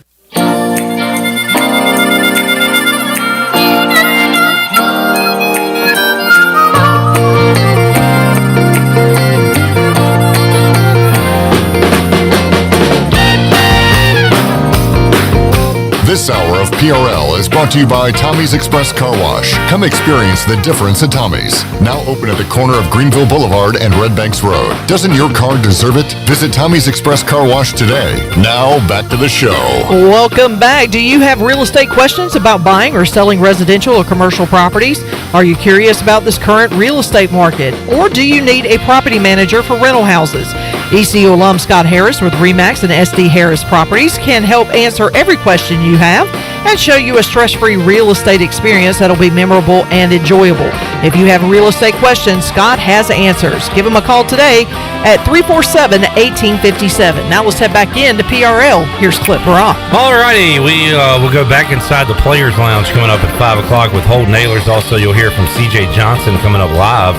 [SPEAKER 12] This hour of PRL is brought to you by Tommy's Express Car Wash. Come experience the difference at Tommy's. Now open at the corner of Greenville Boulevard and Red Banks Road. Doesn't your car deserve it? Visit Tommy's Express Car Wash today. Now back to the show.
[SPEAKER 11] Welcome back. Do you have real estate questions about buying or selling residential or commercial properties? Are you curious about this current real estate market? Or do you need a property manager for rental houses? ECU alum Scott Harris with RE/MAX and SD Harris Properties can help answer every question you have and show you a stress-free real estate experience that'll be memorable and enjoyable. If you have real estate questions, Scott has answers. Give him a call today at 347-1857. Now let's head back into PRL. Here's Clip Brock.
[SPEAKER 14] Alrighty, we'll go back inside the Players Lounge coming up at 5 o'clock with Holden Nailers. Also, you'll hear from CJ Johnson coming up live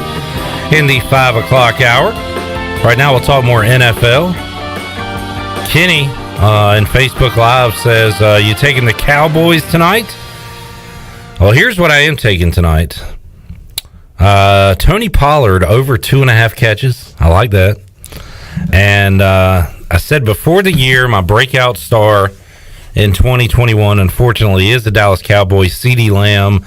[SPEAKER 14] in the 5 o'clock hour. Right now, we'll talk more NFL. Kenny in Facebook Live says, you taking the Cowboys tonight? Well, here's what I am taking tonight. Tony Pollard over 2.5 catches. I like that. And I said before the year, my breakout star in 2021, unfortunately, is the Dallas Cowboys, CeeDee Lamb.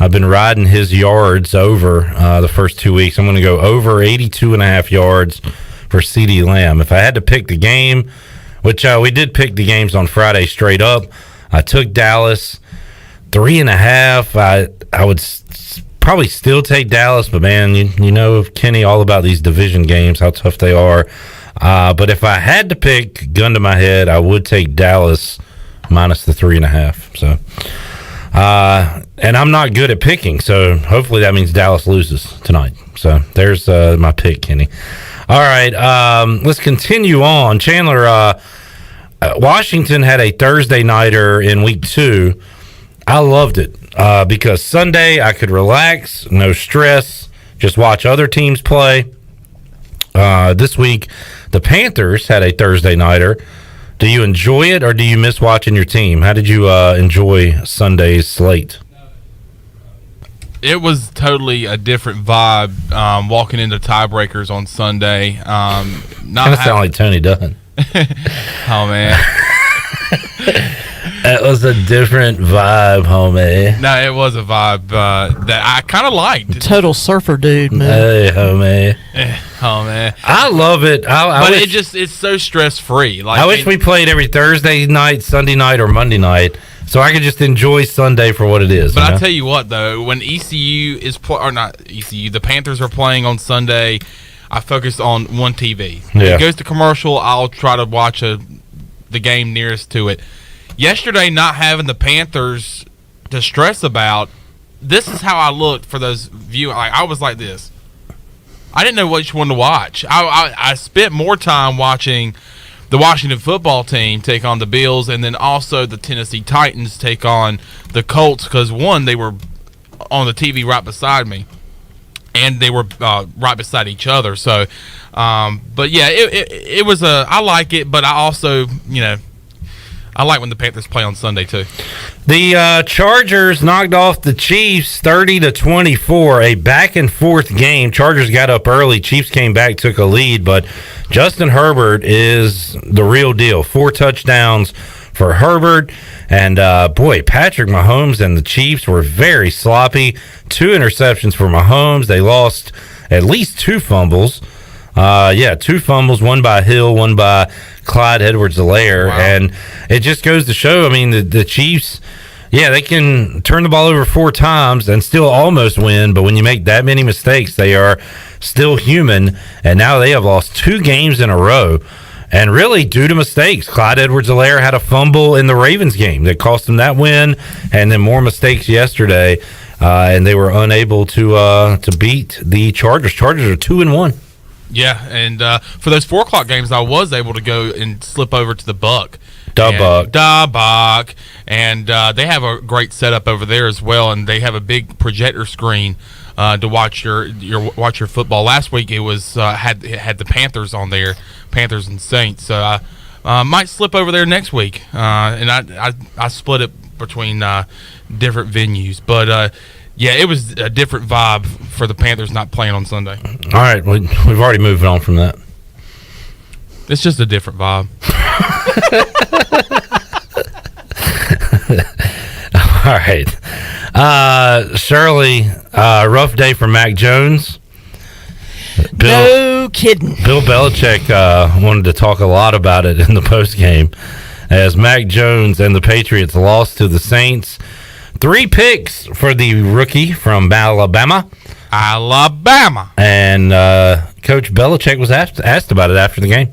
[SPEAKER 14] I've been riding his yards over the first 2 weeks. I'm going to go over 82.5 yards for CeeDee Lamb. If I had to pick the game, which we did pick the games on Friday straight up, I took Dallas 3.5. I would probably still take Dallas, but man, you know, Kenny, all about these division games, how tough they are. But if I had to pick, gun to my head, I would take Dallas minus the 3.5. So. And I'm not good at picking, so hopefully that means Dallas loses tonight. So there's my pick, Kenny. All right, let's continue on. Chandler, Washington had a Thursday nighter in week 2. I loved it because Sunday I could relax, no stress, just watch other teams play. This week, the Panthers had a Thursday nighter. Do you enjoy it, or do you miss watching your team? How did you enjoy Sunday's slate?
[SPEAKER 2] It was totally a different vibe walking into tiebreakers on Sunday.
[SPEAKER 14] Kind of sound like Tony Dunn.
[SPEAKER 2] Oh, man.
[SPEAKER 14] That was a different vibe, homie.
[SPEAKER 2] No, it was a vibe that I kind of liked.
[SPEAKER 11] Total surfer dude, man.
[SPEAKER 14] Hey, homie.
[SPEAKER 2] Oh man,
[SPEAKER 14] I love it.
[SPEAKER 2] But it's so stress free. Like
[SPEAKER 14] I wish we played every Thursday night, Sunday night, or Monday night, so I could just enjoy Sunday for what it is.
[SPEAKER 2] But I tell you what, though, when ECU is or not ECU, the Panthers are playing on Sunday, I focus on one TV. When it goes to commercial, I'll try to watch the game nearest to it. Yesterday, not having the Panthers to stress about, this is how I looked for those viewers. Like, I was like this. I didn't know which one to watch. I spent more time watching the Washington football team take on the Bills, and then also the Tennessee Titans take on the Colts, because one, they were on the TV right beside me, and they were right beside each other. So, but yeah, it was I like it, but I also, I like when the Panthers play on Sunday too.
[SPEAKER 14] The Chargers knocked off the Chiefs 30-24, a back and forth game. Chargers got up early. Chiefs came back, took a lead, but Justin Herbert is the real deal. 4 touchdowns for Herbert. And, Patrick Mahomes and the Chiefs were very sloppy. 2 interceptions for Mahomes. They lost at least 2 fumbles. 2 fumbles, one by Hill, one by Clyde Edwards-Helaire. Wow. And it just goes to show, the Chiefs, they can turn the ball over 4 times and still almost win, but when you make that many mistakes, they are still human, and now they have lost 2 games in a row, and really due to mistakes. Clyde Edwards-Helaire had a fumble in the Ravens game that cost them that win, and then more mistakes yesterday, and they were unable to beat the Chargers. Chargers are 2-1.
[SPEAKER 2] Yeah, and for those 4 o'clock games, I was able to go and slip over to the Buck.
[SPEAKER 14] Buck.
[SPEAKER 2] And they have a great setup over there as well, and they have a big projector screen to watch your football. Last week it was had the Panthers on there, Panthers and Saints. So I might slip over there next week, and I split it between different venues, but. Yeah, it was a different vibe for the Panthers not playing on Sunday.
[SPEAKER 14] All right, we've already moved on from that.
[SPEAKER 2] It's just a different vibe.
[SPEAKER 14] All right. Shirley, rough day for Mac Jones.
[SPEAKER 11] No kidding.
[SPEAKER 14] Bill Belichick wanted to talk a lot about it in the postgame as Mac Jones and the Patriots lost to the Saints. 3 picks for the rookie from Alabama. And Coach Belichick was asked about it after the game.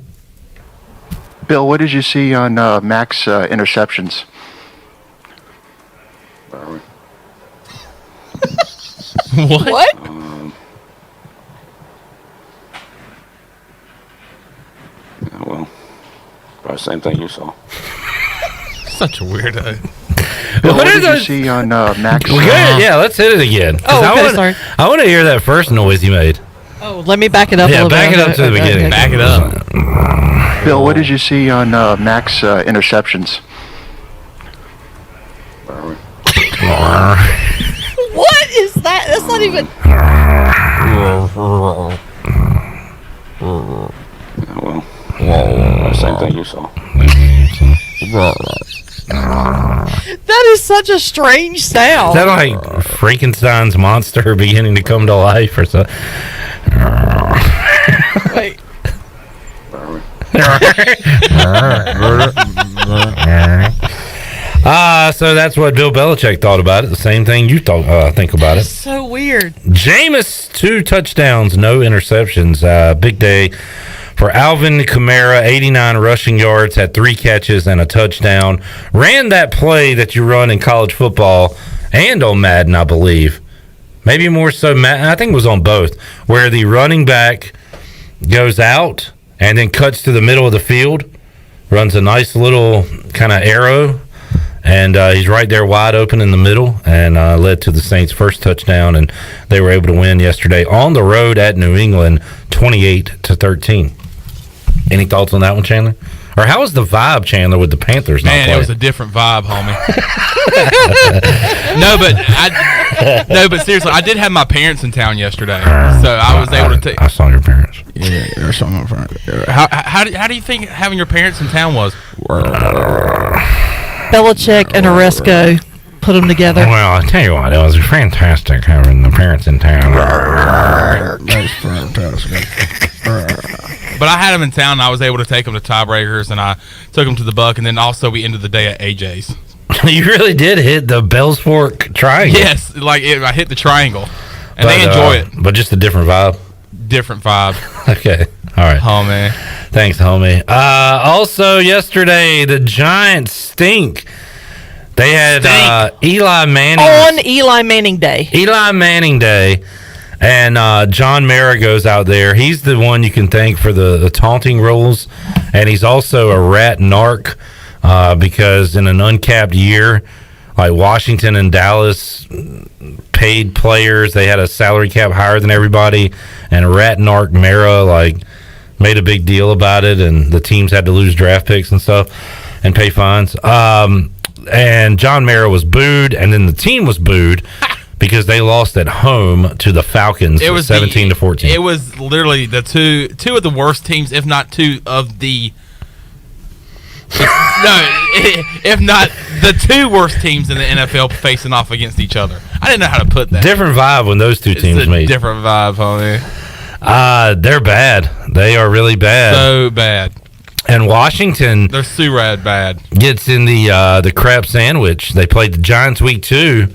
[SPEAKER 4] Bill, what did you see on Mac's interceptions?
[SPEAKER 2] What?
[SPEAKER 16] Well, probably the same thing you saw.
[SPEAKER 2] Such a weirdo.
[SPEAKER 4] Bill, what did you see on Mac's?
[SPEAKER 14] Yeah, let's hit it again.
[SPEAKER 11] Sorry.
[SPEAKER 14] I want to hear that first noise you made.
[SPEAKER 11] Oh, let me back it up a little bit.
[SPEAKER 14] Yeah, back it up to the beginning.
[SPEAKER 11] Okay.
[SPEAKER 2] Back it up.
[SPEAKER 4] Bill, what did you see on Mac's interceptions?
[SPEAKER 11] What is that? That's not even...
[SPEAKER 16] Well, same thing you saw.
[SPEAKER 11] That is such a strange sound.
[SPEAKER 14] Is that like Frankenstein's monster beginning to come to life or something?
[SPEAKER 11] Wait.
[SPEAKER 14] So that's what Bill Belichick thought about it. The same thing you think about it.
[SPEAKER 11] So weird.
[SPEAKER 14] Jameis, 2 touchdowns, no interceptions. Big day for Alvin Kamara, 89 rushing yards, had 3 catches and a touchdown. Ran that play that you run in college football and on Madden, I believe. Maybe more so Madden. I think it was on both, where the running back goes out and then cuts to the middle of the field, runs a nice little kind of arrow, and he's right there wide open in the middle, and led to the Saints' first touchdown, and they were able to win yesterday on the road at New England, 28-13. Any thoughts on that one, Chandler? Or how was the vibe, Chandler, with the Panthers?
[SPEAKER 2] Man, it was a different vibe, homie. No, but seriously, I did have my parents in town yesterday, so I was able to take.
[SPEAKER 14] I saw your parents.
[SPEAKER 2] Yeah, I saw my parents. How do you think having your parents in town was?
[SPEAKER 11] Belichick and Oresco put them together.
[SPEAKER 14] Well, I tell you what, it was fantastic having the parents in town.
[SPEAKER 1] That's fantastic.
[SPEAKER 2] But I had them in town, and I was able to take them to tiebreakers, and I took them to the Buck, and then also we ended the day at AJ's.
[SPEAKER 14] You really did hit the Bells Fork triangle.
[SPEAKER 2] Yes, I hit the triangle, and they enjoy it.
[SPEAKER 14] But just a different vibe.
[SPEAKER 2] Different vibe.
[SPEAKER 14] Okay, all right.
[SPEAKER 2] Homie.
[SPEAKER 14] Thanks, homie. Also, yesterday, the Giants stink. They had Eli Manning.
[SPEAKER 11] On Eli Manning Day.
[SPEAKER 14] Eli Manning Day. And John Mara goes out there. He's the one you can thank for the taunting rules. And he's also a rat narc because in an uncapped year, like Washington and Dallas paid players. They had a salary cap higher than everybody. And rat narc Mara made a big deal about it. And the teams had to lose draft picks and stuff and pay fines. And John Mara was booed. And then the team was booed. Because they lost at home to the Falcons, 17-14.
[SPEAKER 2] It was literally the two of the worst teams, if not two of the if not the two worst teams in the NFL facing off against each other. I didn't know how to put that.
[SPEAKER 14] Different vibe when those two teams meet.
[SPEAKER 2] Different vibe, homie.
[SPEAKER 14] They're bad. They are really bad.
[SPEAKER 2] So bad.
[SPEAKER 14] And Washington,
[SPEAKER 2] they're so bad.
[SPEAKER 14] Gets in the crap sandwich. They played the Giants week 2.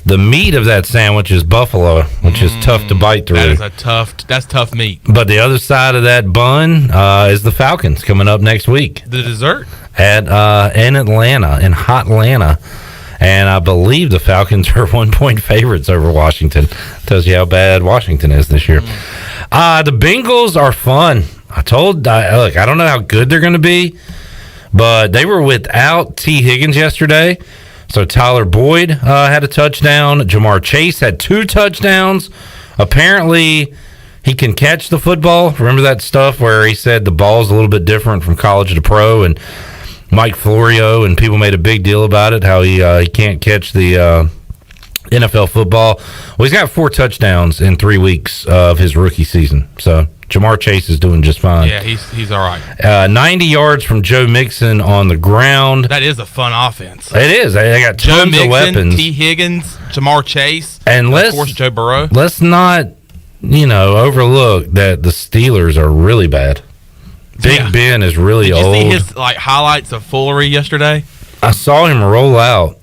[SPEAKER 14] The meat of that sandwich is buffalo, which is tough to bite through.
[SPEAKER 2] That's tough meat.
[SPEAKER 14] But the other side of that bun is the Falcons coming up next week.
[SPEAKER 2] The dessert?
[SPEAKER 14] In Atlanta, in hot Atlanta. And I believe the Falcons are 1-point favorites over Washington. Tells you how bad Washington is this year. The Bengals are fun. Look, I don't know how good they're going to be, but they were without T. Higgins yesterday. So Tyler Boyd had a touchdown. Jamar Chase had 2 touchdowns. Apparently, he can catch the football. Remember that stuff where he said the ball's a little bit different from college to pro, and Mike Florio and people made a big deal about it, how he can't catch the NFL football. Well, he's got 4 touchdowns in 3 weeks of his rookie season. So Jamar Chase is doing just fine.
[SPEAKER 2] Yeah, he's all right.
[SPEAKER 14] 90 yards from Joe Mixon on the ground.
[SPEAKER 2] That is a fun offense.
[SPEAKER 14] It is. They got
[SPEAKER 2] Joe
[SPEAKER 14] tons
[SPEAKER 2] Mixon,
[SPEAKER 14] of weapons.
[SPEAKER 2] T. Higgins, Jamar Chase,
[SPEAKER 14] and
[SPEAKER 2] of course Joe Burrow.
[SPEAKER 14] Let's not, overlook that the Steelers are really bad. Big Ben is really old.
[SPEAKER 2] Did you see his highlights of foolery yesterday?
[SPEAKER 14] I saw him roll out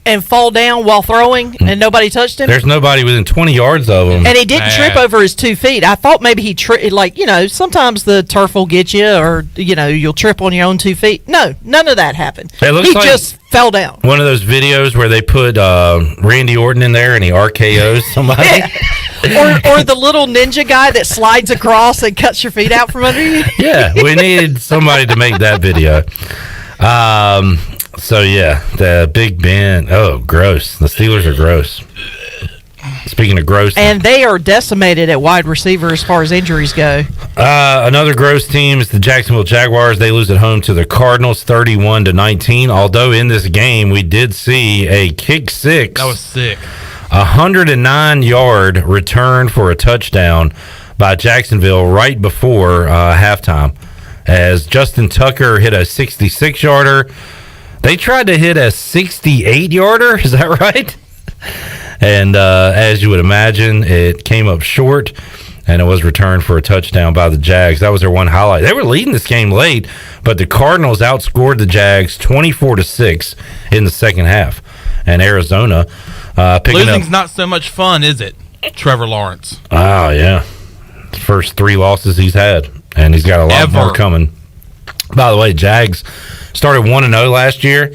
[SPEAKER 11] and fall down while throwing, and nobody touched him.
[SPEAKER 14] There's nobody within 20 yards of him.
[SPEAKER 11] And he didn't trip over his 2 feet. I thought maybe he sometimes the turf will get you, or, you'll trip on your own 2 feet. No, none of that happened. He just fell down.
[SPEAKER 14] One of those videos where they put Randy Orton in there and he RKOs somebody.
[SPEAKER 11] or the little ninja guy that slides across and cuts your feet out from under you.
[SPEAKER 14] Yeah, we needed somebody to make that video. So, yeah, the Big Ben. Oh, gross. The Steelers are gross. Speaking of gross.
[SPEAKER 11] And they are decimated at wide receiver as far as injuries go.
[SPEAKER 14] Another gross team is the Jacksonville Jaguars. They lose at home to the Cardinals 31-19. Although in this game, we did see a kick six.
[SPEAKER 2] That was sick.
[SPEAKER 14] 109-yard return for a touchdown by Jacksonville right before halftime. As Justin Tucker hit a 66-yarder. They tried to hit a 68-yarder. Is that right? And as you would imagine, it came up short, and it was returned for a touchdown by the Jags. That was their one highlight. They were leading this game late, but the Cardinals outscored the Jags 24-6 in the second half. And Arizona picking up.
[SPEAKER 2] Losing's not so much fun, is it? Trevor Lawrence.
[SPEAKER 14] Oh, yeah. The first 3 losses he's had, and he's got a lot more coming. By the way, Jags started 1-0 last year,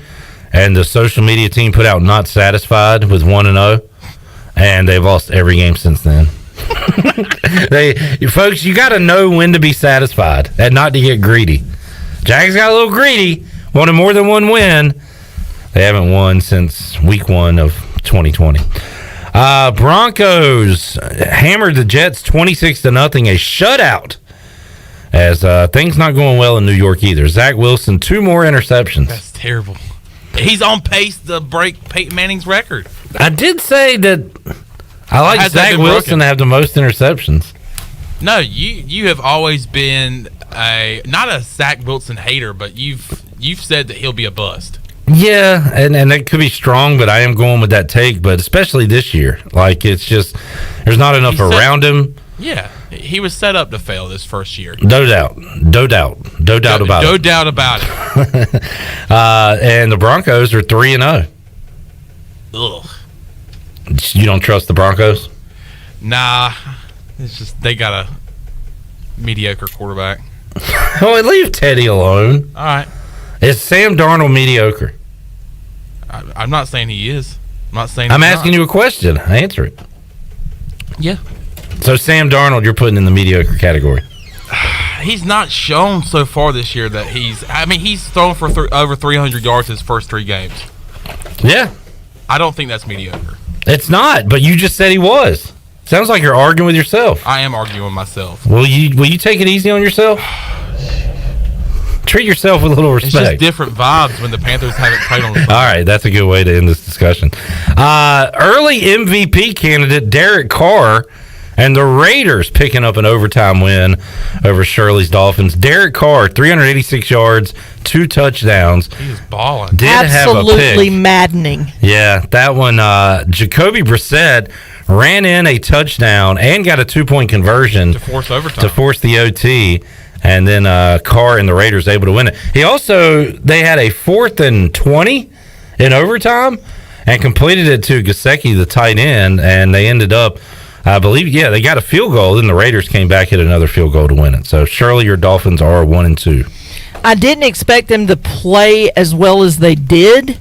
[SPEAKER 14] and the social media team put out not satisfied with 1-0, and they've lost every game since then. Folks, you got to know when to be satisfied and not to get greedy. Jags got a little greedy, wanted more than one win. They haven't won since week 1 of 2020. Broncos hammered the Jets 26-0, a shutout. As things not going well in New York either. Zach Wilson, 2 more interceptions.
[SPEAKER 2] That's terrible. He's on pace to break Peyton Manning's record.
[SPEAKER 14] I did say that I like Zach Wilson to have the most interceptions.
[SPEAKER 2] No, you have always been not a Zach Wilson hater, but you've said that he'll be a bust.
[SPEAKER 14] Yeah, and that could be strong, but I am going with that take. But especially this year, like it's just there's not enough around him.
[SPEAKER 5] Yeah, he was set up to fail this first year.
[SPEAKER 14] No doubt about it.
[SPEAKER 5] No doubt about it.
[SPEAKER 14] And the Broncos are 3-0.
[SPEAKER 5] Ugh.
[SPEAKER 14] You don't trust the Broncos?
[SPEAKER 5] Nah, it's just they got a mediocre quarterback.
[SPEAKER 14] Oh, leave Teddy alone.
[SPEAKER 5] All right.
[SPEAKER 14] Is Sam Darnold mediocre?
[SPEAKER 5] I'm not saying he is.
[SPEAKER 14] I'm asking you a question. Answer it.
[SPEAKER 5] Yeah.
[SPEAKER 14] So Sam Darnold, you're putting in the mediocre category.
[SPEAKER 5] He's not shown so far this year that he's thrown for over 300 yards his first 3 games.
[SPEAKER 14] Yeah.
[SPEAKER 5] I don't think that's mediocre.
[SPEAKER 14] It's not, but you just said he was. Sounds like you're arguing with yourself.
[SPEAKER 5] I am arguing with myself.
[SPEAKER 14] Will you take it easy on yourself? Treat yourself with a little respect.
[SPEAKER 5] It's just different vibes when the Panthers haven't played on the
[SPEAKER 14] All right, that's a good way to end this discussion. Early MVP candidate Derek Carr and the Raiders picking up an overtime win over Shirley's Dolphins. Derek Carr, 386 yards, 2 touchdowns.
[SPEAKER 5] He was balling.
[SPEAKER 11] Absolutely maddening.
[SPEAKER 14] Yeah, that one. Jacoby Brissett ran in a touchdown and got a 2-point conversion
[SPEAKER 5] to force overtime.
[SPEAKER 14] To force the OT. And then Carr and the Raiders able to win it. They had a 4th and 20 in overtime and completed it to Gesicki, the tight end, and they ended up, I believe, they got a field goal. Then the Raiders came back, hit another field goal to win it. So surely your Dolphins are 1-2.
[SPEAKER 11] I didn't expect them to play as well as they did.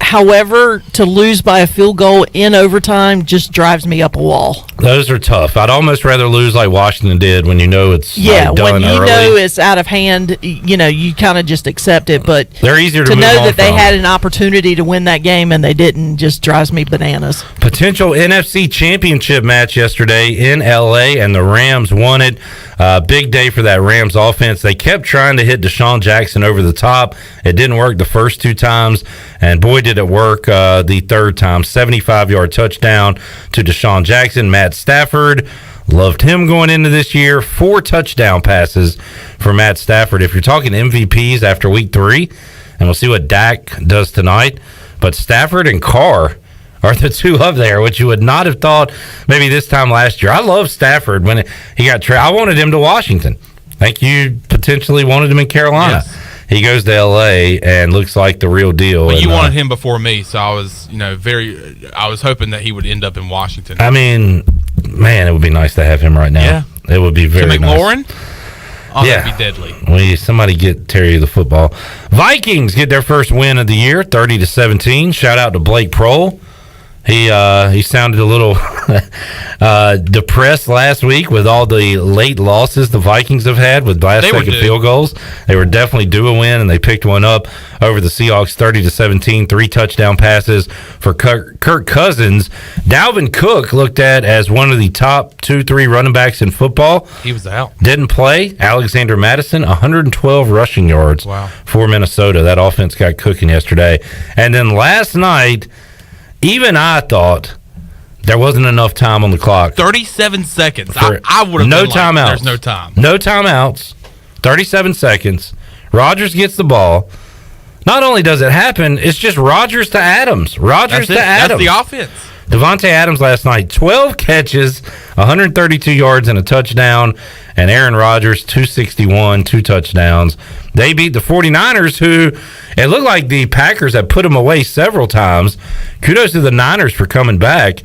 [SPEAKER 11] However, to lose by a field goal in overtime just drives me up a wall.
[SPEAKER 14] Those are tough. I'd almost rather lose like Washington did when you know it's done
[SPEAKER 11] when you
[SPEAKER 14] early.
[SPEAKER 11] know it's out of hand, you kind of just accept it. But
[SPEAKER 14] they're easier to
[SPEAKER 11] know
[SPEAKER 14] move on
[SPEAKER 11] that they
[SPEAKER 14] from.
[SPEAKER 11] had an opportunity to win that game and they didn't just drives me bananas.
[SPEAKER 14] Potential NFC championship match yesterday in L.A. and the Rams won it. Big day for that Rams offense. They kept trying to hit Deshaun Jackson over the top. It didn't work the first 2 times, and boy, did it work the third time. 75-yard touchdown to Deshaun Jackson. Matt Stafford, loved him going into this year. 4 touchdown passes for Matt Stafford. If you're talking MVPs after week 3, and we'll see what Dak does tonight, but Stafford and Carr are the 2 up there, which you would not have thought maybe this time last year. I love Stafford when he got I wanted him to Washington. I think you potentially wanted him in Carolina.
[SPEAKER 5] Yes.
[SPEAKER 14] He goes to L.A. and looks like the real deal.
[SPEAKER 5] But you wanted him before me, so I was, I was hoping that he would end up in Washington.
[SPEAKER 14] I mean, man, it would be nice to have him right now.
[SPEAKER 5] Yeah.
[SPEAKER 14] It would be very
[SPEAKER 5] to McLaurin?
[SPEAKER 14] nice.
[SPEAKER 5] Oh, that'd be deadly.
[SPEAKER 14] Somebody get Terry the football. Vikings get their first win of the year, 30-17. Shout out to Blake Prohl. He sounded a little depressed last week with all the late losses the Vikings have had with last-second field goals. They were definitely due a win, and they picked one up over the Seahawks, 30-17. 3 touchdown passes for Kirk Cousins. Dalvin Cook looked at as one of the top 2-3 running backs in football.
[SPEAKER 5] He was out.
[SPEAKER 14] Didn't play. Alexander Mattison, 112 rushing yards for Minnesota. That offense got cooking yesterday. And then last night, even I thought there wasn't enough time on the clock.
[SPEAKER 5] 37 seconds. I would have
[SPEAKER 14] no
[SPEAKER 5] been
[SPEAKER 14] timeouts.
[SPEAKER 5] There's no time.
[SPEAKER 14] No timeouts. 37 seconds. Rodgers gets the ball. Not only does it happen, it's just Rodgers to Adams. Adams.
[SPEAKER 5] That's the offense.
[SPEAKER 14] Devontae Adams last night, 12 catches, 132 yards and a touchdown, and Aaron Rodgers, 261, 2 touchdowns. They beat the 49ers, who it looked like the Packers had put them away several times. Kudos to the Niners for coming back,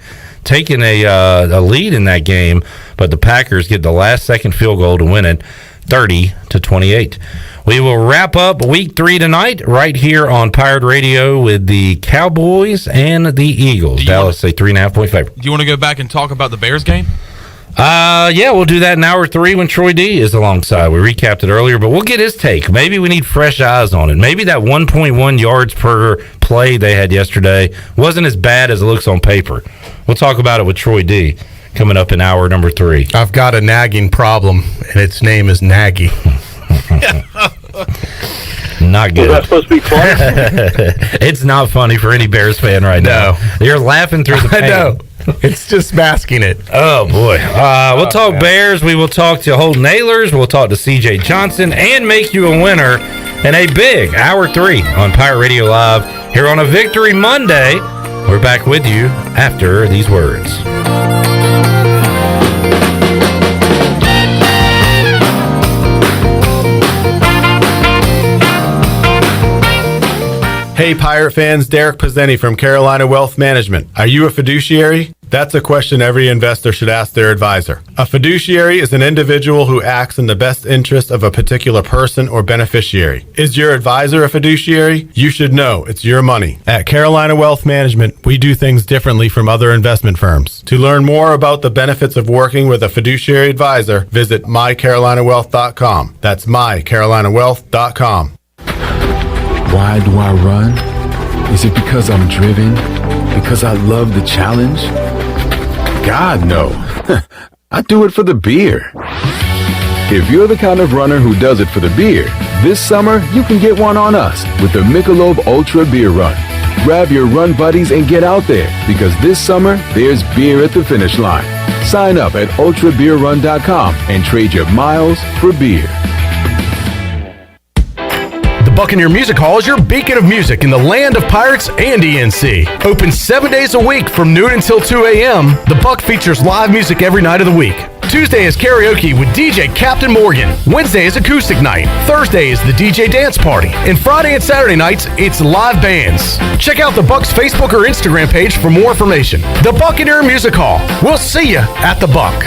[SPEAKER 14] taking a lead in that game, but the Packers get the last-second field goal to win it, 30-28. We will wrap up week 3 tonight right here on Pirate Radio with the Cowboys and the Eagles. Dallas, a 3.5-point favorite.
[SPEAKER 5] Do you want to go back and talk about the Bears game?
[SPEAKER 14] Yeah, we'll do that in hour 3 when Troy D is alongside. We recapped it earlier, but we'll get his take. Maybe we need fresh eyes on it. Maybe that 1.1 yards per play they had yesterday wasn't as bad as it looks on paper. We'll talk about it with Troy D coming up in hour number 3.
[SPEAKER 21] I've got a nagging problem, and its name is Nagy.
[SPEAKER 14] Not good.
[SPEAKER 15] Is that supposed to be funny?
[SPEAKER 14] It's not funny for any Bears fan right now. You're laughing through the pain.
[SPEAKER 21] I know. It's just masking it.
[SPEAKER 14] Oh, boy. We'll talk Bears. We will talk to Holton Ahlers. We'll talk to C.J. Johnson and make you a winner and a big Hour 3 on Pirate Radio Live here on a Victory Monday. We're back with you after these words.
[SPEAKER 15] Hey Pirate fans, Derek Pizzeni from Carolina Wealth Management. Are you a fiduciary? That's a question every investor should ask their advisor. A fiduciary is an individual who acts in the best interest of a particular person or beneficiary. Is your advisor a fiduciary? You should know it's your money. At Carolina Wealth Management, we do things differently from other investment firms. To learn more about the benefits of working with a fiduciary advisor, visit mycarolinawealth.com. That's mycarolinawealth.com.
[SPEAKER 17] Why do I run? Is it because I'm driven? Because I love the challenge? God, no. I do it for the beer. If you're the kind of runner who does it for the beer, this summer you can get one on us with the Michelob Ultra Beer Run. Grab your run buddies and get out there, because this summer there's beer at the finish line. Sign up at ultrabeerrun.com and trade your miles for beer.
[SPEAKER 21] The Buccaneer Music Hall is your beacon of music in the land of pirates and ENC. Open 7 days a week from noon until 2 a.m., the Buck features live music every night of the week. Tuesday is karaoke with DJ Captain Morgan. Wednesday is acoustic night. Thursday is the DJ dance party. And Friday and Saturday nights, it's live bands. Check out the Buck's Facebook or Instagram page for more information. The Buccaneer Music Hall. We'll see you at the Buck.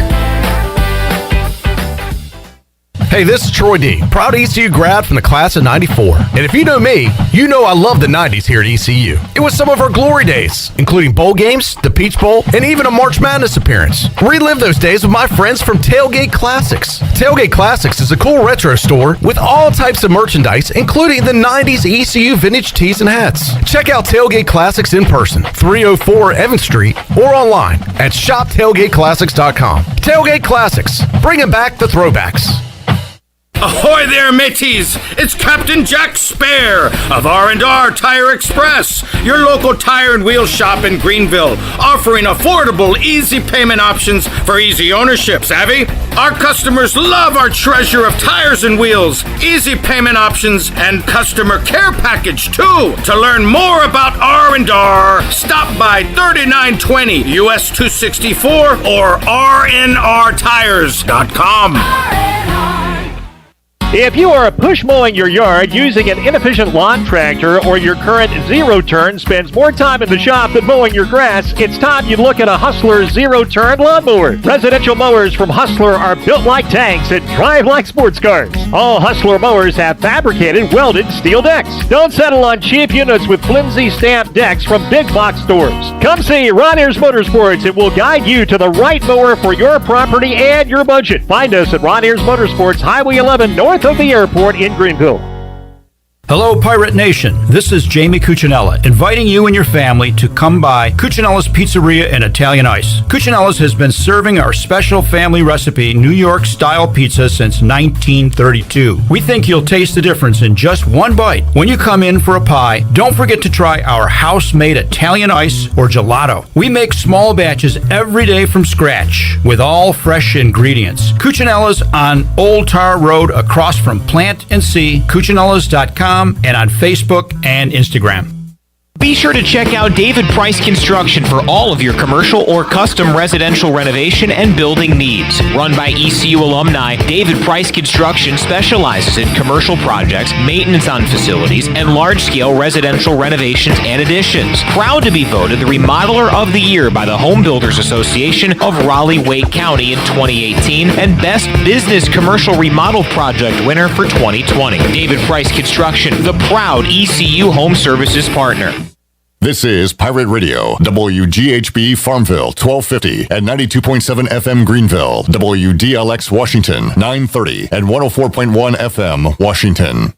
[SPEAKER 21] Hey, this is Troy D, proud ECU grad from the class of '94. And if you know me, you know I love the 90s here at ECU. It was some of our glory days, including bowl games, the Peach Bowl, and even a March Madness appearance. Relive those days with my friends from Tailgate Classics. Tailgate Classics is a cool retro store with all types of merchandise, including the 90s ECU vintage tees and hats. Check out Tailgate Classics in person, 304 Evans Street, or online at shoptailgateclassics.com. Tailgate Classics, bringing back the throwbacks.
[SPEAKER 18] Ahoy there, mateys! It's Captain Jack Spare of R&R Tire Express, your local tire and wheel shop in Greenville, offering affordable, easy payment options for easy ownership, savvy? Our customers love our treasure of tires and wheels, easy payment options, and customer care package, too. To learn more about R&R, stop by 3920 US 264 or rnrtires.com.
[SPEAKER 24] If you are push mowing your yard using an inefficient lawn tractor, or your current zero-turn spends more time in the shop than mowing your grass, it's time you look at a Hustler zero-turn lawnmower. Residential mowers from Hustler are built like tanks and drive like sports cars. All Hustler mowers have fabricated, welded steel decks. Don't settle on cheap units with flimsy stamped decks from big box stores. Come see Ron Ayers Motorsports. It will guide you to the right mower for your property and your budget. Find us at Ron Ayers Motorsports, Highway 11 north of the airport in Greenville.
[SPEAKER 19] Hello, Pirate Nation. This is Jamie Cuccinella, inviting you and your family to come by Cuccinella's Pizzeria and Italian Ice. Cuccinella's has been serving our special family recipe New York-style pizza since 1932. We think you'll taste the difference in just one bite. When you come in for a pie, don't forget to try our house-made Italian ice or gelato. We make small batches every day from scratch with all fresh ingredients. Cuccinella's on Old Tar Road across from Plant and See, Cuccinellas.com, and on Facebook and Instagram.
[SPEAKER 20] Be sure to check out David Price Construction for all of your commercial or custom residential renovation and building needs. Run by ECU alumni, David Price Construction specializes in commercial projects, maintenance on facilities, and large-scale residential renovations and additions. Proud to be voted the Remodeler of the Year by the Home Builders Association of Raleigh-Wake County in 2018 and Best Business Commercial Remodel Project winner for 2020. David Price Construction, the proud ECU Home Services partner.
[SPEAKER 12] This is Pirate Radio, WGHB Farmville, 1250 and 92.7 FM Greenville, WDLX Washington, 930 and 104.1 FM Washington.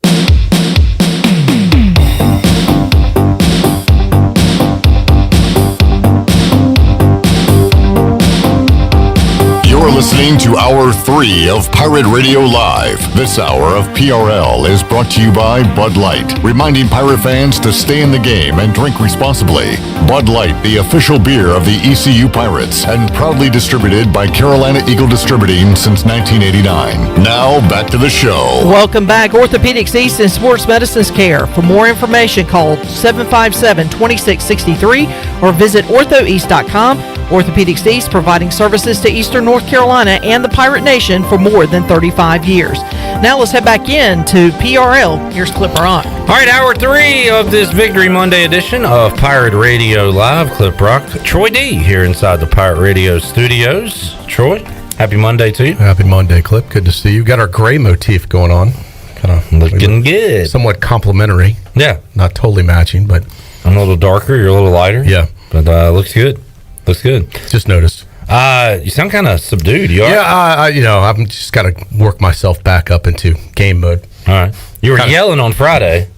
[SPEAKER 12] You're listening to Hour 3 of Pirate Radio Live. This hour of PRL is brought to you by Bud Light, reminding Pirate fans to stay in the game and drink responsibly. Bud Light, the official beer of the ECU Pirates, and proudly distributed by Carolina Eagle Distributing since 1989. Now, back to the show.
[SPEAKER 11] Welcome back. Orthopedics East and Sports Medicine's Care. For more information, call 757-2663 or visit orthoeast.com. Orthopedics East, providing services to Eastern North Carolina and the Pirate Nation for more than 35 years. Now let's head back in to PRL. Here's Clip Rock.
[SPEAKER 14] All right, hour 3 of this Victory Monday edition of Pirate Radio Live. Clip Rock, Troy D here inside the Pirate Radio studios. Troy, happy Monday to you.
[SPEAKER 21] Happy Monday, Clip. Good to see you. Got our gray motif going on. Kind of
[SPEAKER 14] looking good.
[SPEAKER 21] Somewhat complimentary.
[SPEAKER 14] Yeah.
[SPEAKER 21] Not totally matching, but
[SPEAKER 14] I'm a little darker. You're a little lighter.
[SPEAKER 21] Yeah.
[SPEAKER 14] But looks good. Looks good.
[SPEAKER 21] Just noticed.
[SPEAKER 14] You sound kind of subdued. You are?
[SPEAKER 21] Yeah, I've just got to work myself back up into game mode.
[SPEAKER 14] All right. You were yelling on Friday.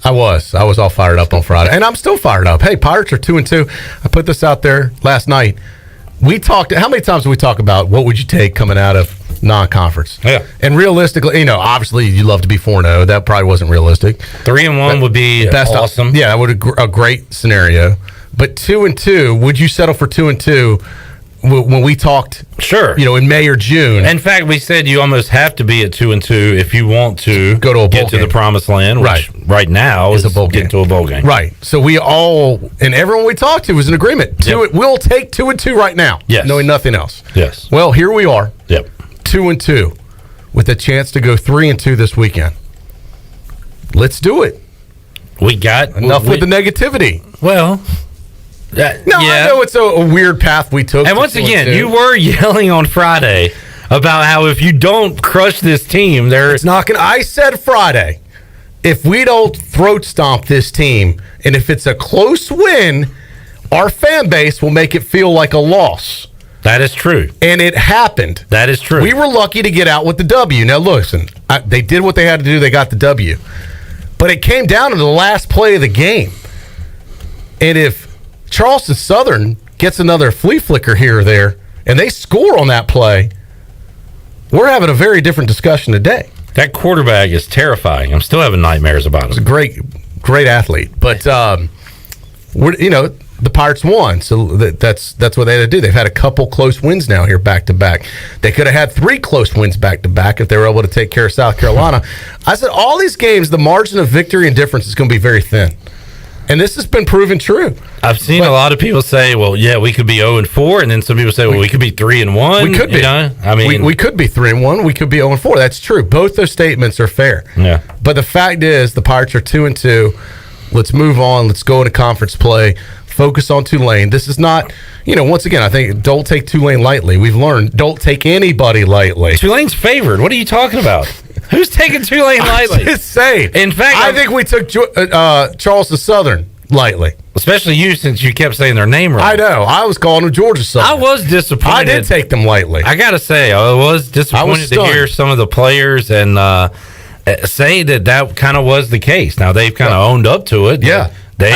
[SPEAKER 21] I was all fired up on Friday, and I'm still fired up. Hey, Pirates are 2-2. I put this out there last night. We talked. How many times did we talk about what would you take coming out of non-conference?
[SPEAKER 14] Yeah.
[SPEAKER 21] And realistically, obviously you love to be 4-0. That probably wasn't realistic.
[SPEAKER 14] 3-1 would be awesome.
[SPEAKER 21] Yeah, that would be a great scenario. But 2-2, would you settle for 2-2 when we talked?
[SPEAKER 14] Sure.
[SPEAKER 21] In May or June.
[SPEAKER 14] In fact, we said you almost have to be at 2-2 if you want to
[SPEAKER 21] go to a bowl
[SPEAKER 14] get to the promised land, which right now is
[SPEAKER 21] a bowl
[SPEAKER 14] get to a bowl game.
[SPEAKER 21] Right. So we all and everyone we talked to was in agreement. We'll take 2-2 right now.
[SPEAKER 14] Yes.
[SPEAKER 21] Knowing nothing else.
[SPEAKER 14] Yes.
[SPEAKER 21] Well, here we are.
[SPEAKER 14] Yep.
[SPEAKER 21] 2-2 with a chance to go 3-2 this weekend. Let's do it.
[SPEAKER 14] We got
[SPEAKER 21] enough with the negativity.
[SPEAKER 14] Well.
[SPEAKER 21] I know it's a weird path we took.
[SPEAKER 14] And once again, you were yelling on Friday about how if you don't crush this team,
[SPEAKER 21] it's not going to. I said Friday, if we don't throat stomp this team, and if it's a close win, our fan base will make it feel like a loss.
[SPEAKER 14] That is true.
[SPEAKER 21] And it happened.
[SPEAKER 14] That is true.
[SPEAKER 21] We were lucky to get out with the W. Now, listen, they did what they had to do. They got the W. But it came down to the last play of the game. And if Charleston Southern gets another flea flicker here or there, and they score on that play, we're having a very different discussion today.
[SPEAKER 14] That quarterback is terrifying. I'm still having nightmares about him.
[SPEAKER 21] He's a great athlete. But, the Pirates won, so that's what they had to do. They've had a couple close wins now here back-to-back. They could have had 3 close wins back-to-back if they were able to take care of South Carolina. I said all these games, the margin of victory and difference is going to be very thin. And this has been proven true.
[SPEAKER 14] I've seen a lot of people say, well, yeah, we could be 0-4, and then some people say, well, we could be 3-1.
[SPEAKER 21] We could be.
[SPEAKER 14] I mean,
[SPEAKER 21] we could be 3-1. We could be 0-4. That's true. Both those statements are fair.
[SPEAKER 14] Yeah.
[SPEAKER 21] But the fact is, the Pirates are 2-2. Let's move on. Let's go into conference play. Focus on Tulane. This is not, once again, I think don't take Tulane lightly. We've learned don't take anybody lightly.
[SPEAKER 14] Tulane's favored. What are you talking about? Who's taking Tulane lightly?
[SPEAKER 21] I'm just saying.
[SPEAKER 14] In fact,
[SPEAKER 21] I think we took Charleston Southern lightly.
[SPEAKER 14] Especially you, since you kept saying their name wrong.
[SPEAKER 21] I know. I was calling them Georgia Southern.
[SPEAKER 14] I was disappointed.
[SPEAKER 21] I did take them lightly.
[SPEAKER 14] I got to say, I was disappointed to hear some of the players and say that kind of was the case. Now, they've kind of owned up to it.
[SPEAKER 21] Yeah.
[SPEAKER 14] They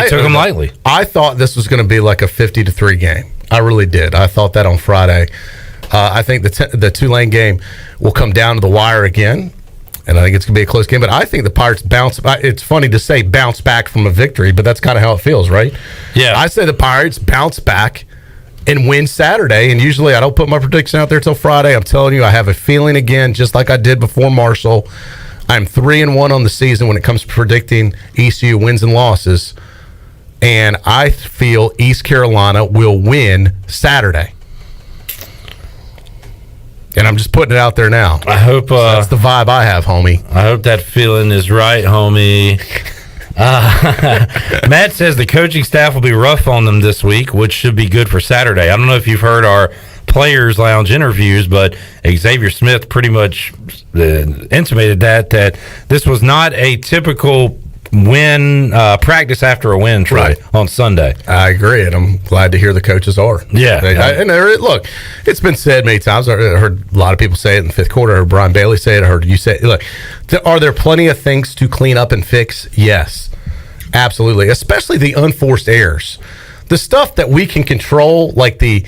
[SPEAKER 14] took them lightly.
[SPEAKER 21] I thought this was going to be like a 50-3 game. I really did. I thought that on Friday. I think the Tulane game will come down to the wire again, and I think it's going to be a close game. But I think the Pirates bounce. It's funny to say bounce back from a victory, but that's kind of how it feels, right?
[SPEAKER 14] Yeah.
[SPEAKER 21] I say the Pirates bounce back and win Saturday, and usually I don't put my prediction out there till Friday. I'm telling you, I have a feeling again, just like I did before Marshall. I'm 3-1 on the season when it comes to predicting ECU wins and losses, and I feel East Carolina will win Saturday. And I'm just putting it out there now.
[SPEAKER 14] I hope
[SPEAKER 21] that's the vibe I have, homie.
[SPEAKER 14] I hope that feeling is right, homie. Matt says the coaching staff will be rough on them this week, which should be good for Saturday. I don't know if you've heard our Players Lounge interviews, but Xavier Smith pretty much intimated that this was not a typical win practice after a win on Sunday.
[SPEAKER 21] I agree, and I'm glad to hear the coaches are.
[SPEAKER 14] Yeah.
[SPEAKER 21] Look, it's been said many times. I heard a lot of people say it in the fifth quarter. I heard Brian Bailey say it. I heard you say it. Look, are there plenty of things to clean up and fix? Yes, absolutely, especially the unforced errors. The stuff that we can control, like the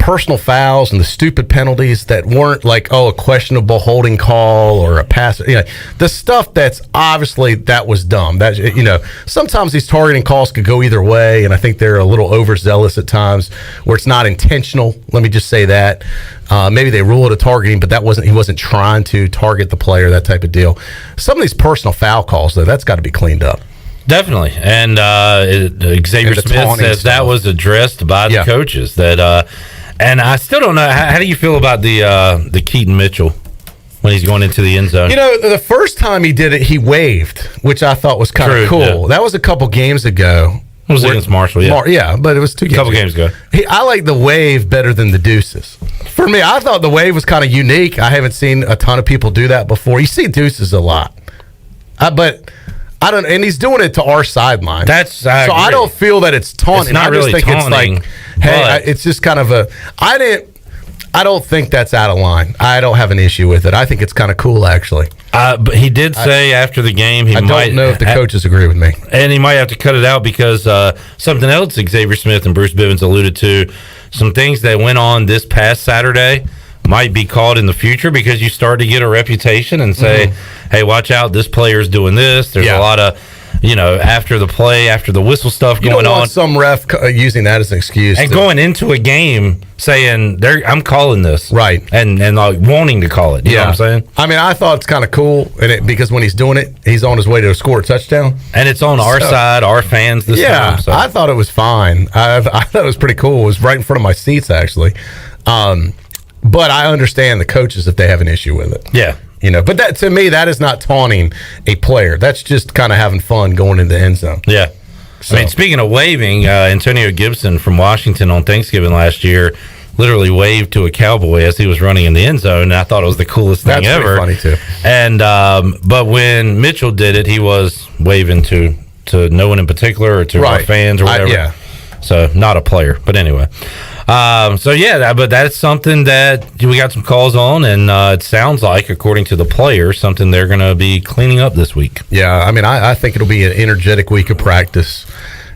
[SPEAKER 21] personal fouls and the stupid penalties that weren't like, a questionable holding call or a pass. The stuff that's obviously that was dumb. That sometimes these targeting calls could go either way, and I think they're a little overzealous at times where it's not intentional. Let me just say that. Maybe they rule it a targeting, but he wasn't trying to target the player, that type of deal. Some of these personal foul calls, though, that's got to be cleaned up.
[SPEAKER 14] Definitely. And Xavier Smith says that was addressed by the coaches. And I still don't know. How do you feel about the Keaton Mitchell when he's going into the end zone?
[SPEAKER 21] The first time he did it, he waved, which I thought was kind of cool. Yeah. That was a couple games ago.
[SPEAKER 14] It was against Marshall, yeah.
[SPEAKER 21] But it was a
[SPEAKER 14] couple games ago.
[SPEAKER 21] I like the wave better than the deuces. For me, I thought the wave was kind of unique. I haven't seen a ton of people do that before. You see deuces a lot. But I don't, and he's doing it to our sideline. I don't feel that it's taunting.
[SPEAKER 14] It's not really taunting,
[SPEAKER 21] it's like, hey, it's just kind of I don't think that's out of line. I don't have an issue with it. I think it's kind of cool, actually.
[SPEAKER 14] But he did say after the game
[SPEAKER 21] I don't know if the coaches agree with me.
[SPEAKER 14] And he might have to cut it out because something else Xavier Smith and Bruce Bivens alluded to, some things that went on this past Saturday might be called in the future because you start to get a reputation and say, hey, watch out, this player's doing this. There's a lot of, after the play, after the whistle stuff going on.
[SPEAKER 21] You don't want some ref using that as an excuse.
[SPEAKER 14] And going into a game saying, I'm calling this.
[SPEAKER 21] Right.
[SPEAKER 14] And like wanting to call it. You know what I'm saying?
[SPEAKER 21] I mean, I thought it's kind of cool because when he's doing it, he's on his way to score a touchdown.
[SPEAKER 14] And it's on our side, our fans this time. So.
[SPEAKER 21] I thought it was fine. I thought it was pretty cool. It was right in front of my seats, actually. But I understand the coaches if they have an issue with it.
[SPEAKER 14] Yeah.
[SPEAKER 21] But that to me, that is not taunting a player. That's just kind of having fun going into the end zone.
[SPEAKER 14] Yeah. So. I mean, speaking of waving, Antonio Gibson from Washington on Thanksgiving last year literally waved to a Cowboy as he was running in the end zone, and I thought it was the coolest thing ever.
[SPEAKER 21] That's funny, too.
[SPEAKER 14] And but when Mitchell did it, he was waving to no one in particular or to our fans or whatever. So, not a player. But anyway. But that's something that we got some calls on, and it sounds like, according to the players, something they're going to be cleaning up this week.
[SPEAKER 21] Yeah, I mean, I think it'll be an energetic week of practice.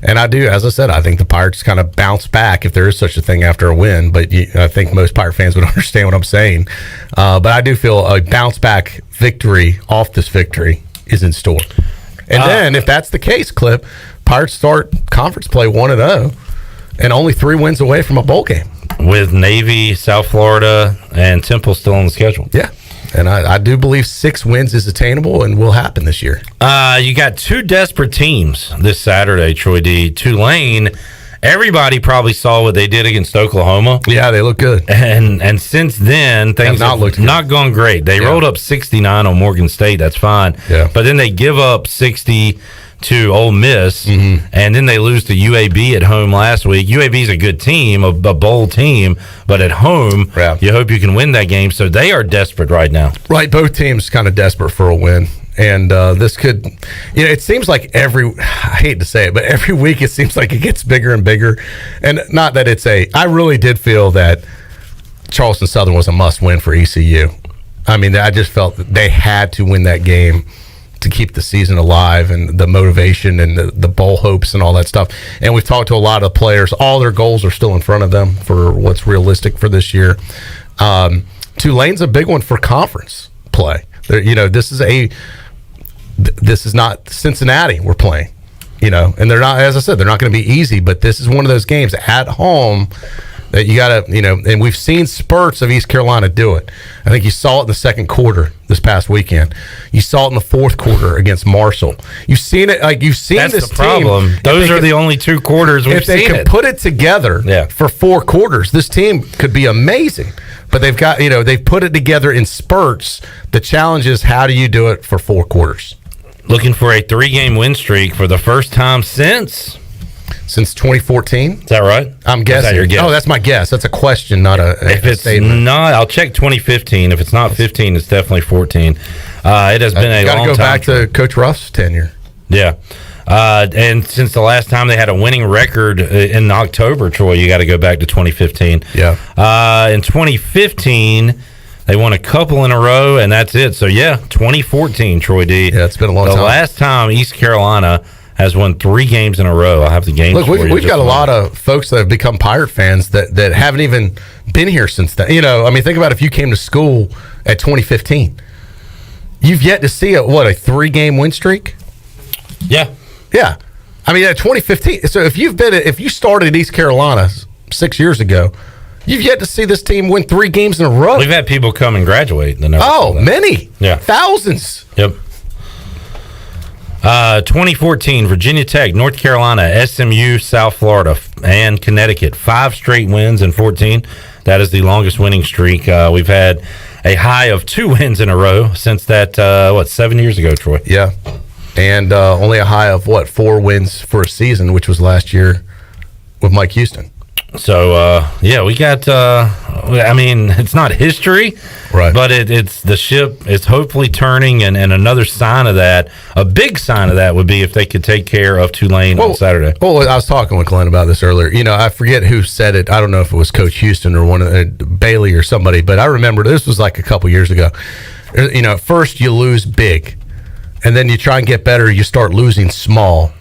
[SPEAKER 21] And I do, as I said, I think the Pirates kind of bounce back if there is such a thing after a win. But I think most Pirate fans would understand what I'm saying. But I do feel a bounce back victory off this victory is in store. And then, if that's the case, Clip, Pirates start conference play 1-0. And only 3 wins away from a bowl game.
[SPEAKER 14] With Navy, South Florida, and Temple still on the schedule.
[SPEAKER 21] Yeah. And I do believe 6 wins is attainable and will happen this year.
[SPEAKER 14] You got 2 desperate teams this Saturday, Troy D. Tulane, everybody probably saw what they did against Oklahoma.
[SPEAKER 21] Yeah, they look good.
[SPEAKER 14] And since then, things have not gone great. They rolled up 69 on Morgan State. That's fine.
[SPEAKER 21] Yeah.
[SPEAKER 14] But then they give up 60 to Ole Miss, and then they lose to UAB at home last week. UAB is a good team, a bowl team, but at home, you hope you can win that game. So they are desperate right now.
[SPEAKER 21] Right, both teams kind of desperate for a win. And this could, it seems like I hate to say it, but every week it seems like it gets bigger and bigger. And not that I really did feel that Charleston Southern was a must win for ECU. I mean, I just felt that they had to win that game to keep the season alive and the motivation and the bowl hopes and all that stuff. And we've talked to a lot of players. All their goals are still in front of them for what's realistic for this year. Tulane's a big one for conference play. This is not Cincinnati we're playing, and they're not, as I said, they're not going to be easy, but this is one of those games at home that you got to, and we've seen spurts of East Carolina do it. I think you saw it in the second quarter this past weekend. You saw it in the fourth quarter against Marshall. You've seen it,
[SPEAKER 14] That's
[SPEAKER 21] this
[SPEAKER 14] the problem.
[SPEAKER 21] team.
[SPEAKER 14] Those are the only 2 quarters we've seen.
[SPEAKER 21] If they can put it together for 4 quarters, this team could be amazing. But they've got, they've put it together in spurts. The challenge is, how do you do it for 4 quarters?
[SPEAKER 14] Looking for a 3-game win streak for the first time since
[SPEAKER 21] 2014.
[SPEAKER 14] Is that right?
[SPEAKER 21] I'm guessing.
[SPEAKER 14] Is that your guess?
[SPEAKER 21] Oh, that's my guess. That's a question, not
[SPEAKER 14] if it's
[SPEAKER 21] statement.
[SPEAKER 14] Not, I'll check 2015. If it's not 15, it's definitely 14. It has been a long time.
[SPEAKER 21] Got to go back to Coach Ruff's tenure.
[SPEAKER 14] Yeah. And since the last time they had a winning record in October, Troy, you got to go back to 2015.
[SPEAKER 21] Yeah.
[SPEAKER 14] In 2015, they won a couple in a row, and that's it. So, 2014, Troy D.
[SPEAKER 21] Yeah, it's been a long time.
[SPEAKER 14] The last time East Carolina has won 3 games in a row. I'll have the games.
[SPEAKER 21] Look, we've got a lot of folks that have become Pirate fans that haven't even been here since then. You know, I mean, think about if you came to school at 2015. You've yet to see a 3-game win streak?
[SPEAKER 14] Yeah.
[SPEAKER 21] Yeah. I mean, at 2015. So if you started at East Carolina 6 years ago, you've yet to see this team win 3 games in a row.
[SPEAKER 14] We've had people come and graduate.
[SPEAKER 21] Many.
[SPEAKER 14] Yeah.
[SPEAKER 21] Thousands.
[SPEAKER 14] Yep. 2014, Virginia Tech, North Carolina, SMU, South Florida, and Connecticut. 5 straight wins in 14. That is the longest winning streak. We've had a high of 2 wins in a row since that, 7 years ago, Troy?
[SPEAKER 21] Yeah. And only a high of, 4 wins for a season, which was last year with Mike Houston.
[SPEAKER 14] So, we got, it's not history,
[SPEAKER 21] right?
[SPEAKER 14] But it's the ship is hopefully turning, and another sign of that, a big sign of that would be if they could take care of Tulane on Saturday.
[SPEAKER 21] Well, I was talking with Glenn about this earlier. You know, I forget who said it. I don't know if it was Coach Houston or one of Bailey or somebody, but I remember this was like a couple years ago. You know, at first you lose big, and then you try and get better. You start losing small.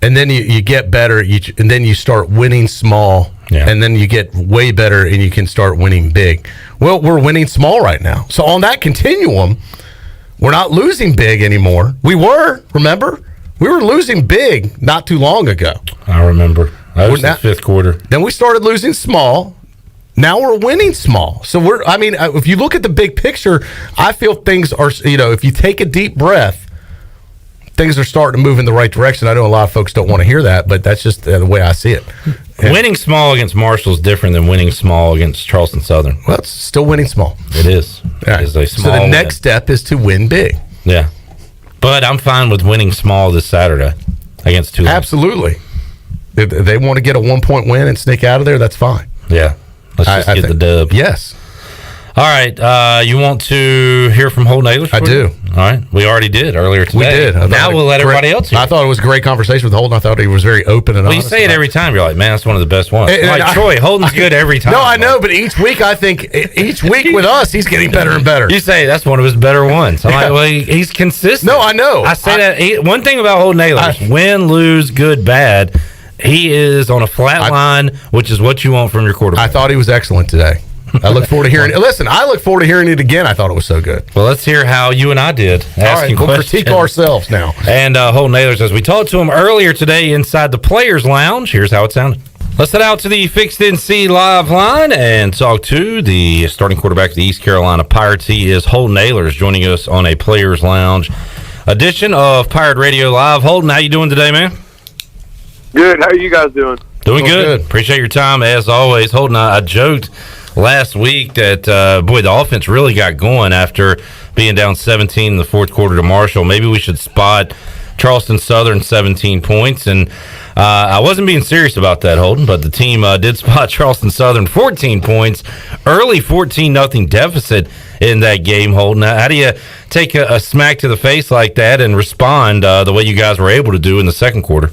[SPEAKER 21] And then you get better, and then you start winning small, and then you get way better, and you can start winning big. Well, we're winning small right now. So on that continuum, we're not losing big anymore. We were, remember? We were losing big not too long ago.
[SPEAKER 14] I remember. That was the 5th quarter.
[SPEAKER 21] Then we started losing small. Now we're winning small. So if you look at the big picture, I feel things are, if you take a deep breath, things are starting to move in the right direction. I know a lot of folks don't want to hear that, but that's just the way I see it.
[SPEAKER 14] Winning small against Marshall is different than winning small against Charleston Southern.
[SPEAKER 21] Well, it's still winning small.
[SPEAKER 14] It is. It is a small
[SPEAKER 21] So the next step is to win big.
[SPEAKER 14] Yeah. But I'm fine with winning small this Saturday against Tulane.
[SPEAKER 21] Absolutely. If they want to get a 1-point win and sneak out of there, that's fine.
[SPEAKER 14] Yeah. Let's just get the dub.
[SPEAKER 21] Yes.
[SPEAKER 14] All right. You want to hear from Holden Aylers?
[SPEAKER 21] I do.
[SPEAKER 14] All right. We already did earlier today.
[SPEAKER 21] We did.
[SPEAKER 14] Now we'll let everybody else hear.
[SPEAKER 21] I thought it was a great conversation with Holden. I thought he was very open and honest.
[SPEAKER 14] You say it every time. You're like, man, that's one of the best ones. Troy, Holden's good every time.
[SPEAKER 21] No, I know, but each week I think, with us, he's getting better and better.
[SPEAKER 14] You say that's one of his better ones. I'm like, well, he's consistent.
[SPEAKER 21] No, I know.
[SPEAKER 14] I say that. One thing about Holden Aylers, win, lose, good, bad, he is on a flat line, which is what you want from your quarterback.
[SPEAKER 21] I thought he was excellent today. I look forward to hearing it. Listen, I look forward to hearing it again. I thought it was so good.
[SPEAKER 14] Well, let's hear how you and I did.
[SPEAKER 21] All right, we'll critique ourselves now.
[SPEAKER 14] And Holden Aylers, as we talked to him earlier today inside the Players Lounge, here's how it sounded. Let's head out to the Fixed NC live line and talk to the starting quarterback of the East Carolina Pirates. He is Holden Aylers, joining us on a Players Lounge edition of Pirate Radio Live. Holden, how you doing today, man?
[SPEAKER 3] Good. How are you guys doing?
[SPEAKER 14] Doing good. Appreciate your time, as always. Holden, I joked last week that, the offense really got going after being down 17 in the 4th quarter to Marshall. Maybe we should spot Charleston Southern 17 points. And I wasn't being serious about that, Holden, but the team did spot Charleston Southern 14 points, early 14-0 deficit in that game, Holden. How do you take a smack to the face like that and respond the way you guys were able to do in the 2nd quarter?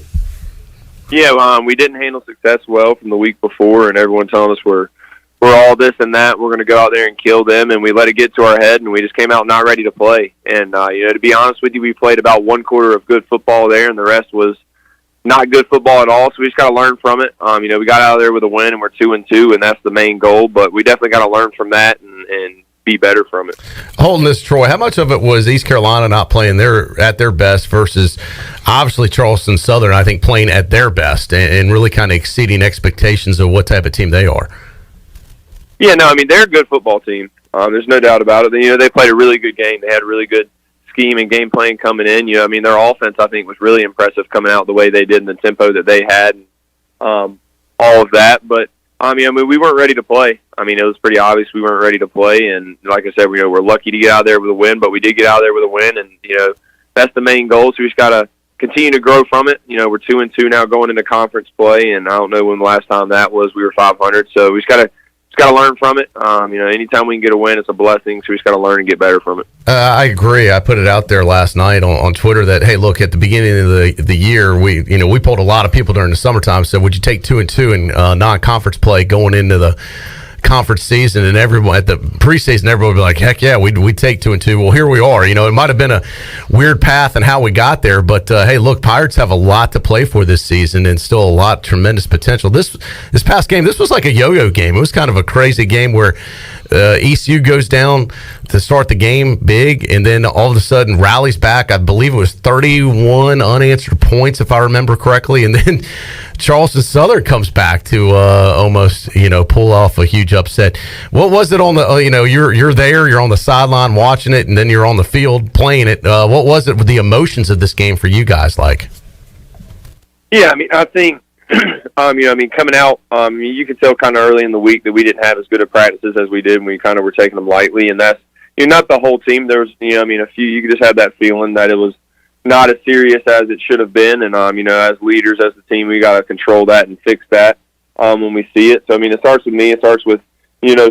[SPEAKER 3] Yeah, we didn't handle success well from the week before, and everyone telling us we're all this and that. We're going to go out there and kill them, and we let it get to our head, and we just came out not ready to play. And to be honest with you, we played about 1 quarter of good football there, and the rest was not good football at all. So we just got to learn from it. We got out of there with a win, and we're 2-2, and that's the main goal. But we definitely got to learn from that and be better from it.
[SPEAKER 21] Holding this, Troy, how much of it was East Carolina not playing at their best versus obviously Charleston Southern, I think, playing at their best and really kind of exceeding expectations of what type of team they are?
[SPEAKER 3] Yeah, no, they're a good football team. There's no doubt about it. They played a really good game. They had a really good scheme and game plan coming in. Their offense, I think, was really impressive coming out the way they did and the tempo that they had, all of that. But, we weren't ready to play. It was pretty obvious we weren't ready to play. And like I said, we're lucky to get out there with a win, but we did get out there with a win. And, that's the main goal. So we just got to continue to grow from it. We're 2-2 now going into conference play. And I don't know when the last time that was. We were 500. So we just got to learn from it. Anytime we can get a win, it's a blessing. So we just got to learn and get better from it.
[SPEAKER 21] I agree. I put it out there last night on Twitter that, hey, look, at the beginning of the year, we pulled a lot of people during the summertime. So would you take 2-2 in non-conference play going into the conference season and everyone at the preseason, everyone would be like, heck yeah, we take 2-2. Well, here we are. You know, it might have been a weird path and how we got there, but hey, look, Pirates have a lot to play for this season and still a lot tremendous potential. This past game, this was like a yo-yo game. It was kind of a crazy game where ECU goes down to start the game big and then all of a sudden rallies back. I believe it was 31 unanswered points, if I remember correctly, and then Charleston Southern comes back to almost, pull off a huge upset. What was it on the, you're there, you're on the sideline watching it, and then you're on the field playing it. What was it with the emotions of this game for you guys like?
[SPEAKER 3] Yeah, I think, coming out, you could tell kind of early in the week that we didn't have as good of practices as we did, and we kind of were taking them lightly, and that's, not the whole team. There was, a few, you could just have that feeling that it was not as serious as it should have been, and, as leaders, as the team, we got to control that and fix that when we see it. So, it starts with me. It starts with,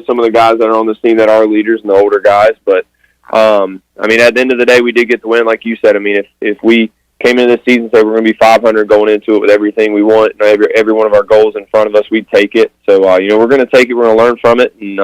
[SPEAKER 3] some of the guys that are on this team that are leaders and the older guys, but, at the end of the day, we did get the win, like you said. If we came into this season, so we're going to be 500 going into it with everything we want, and every one of our goals in front of us, we'd take it. So, we're going to take it, we're going to learn from it, and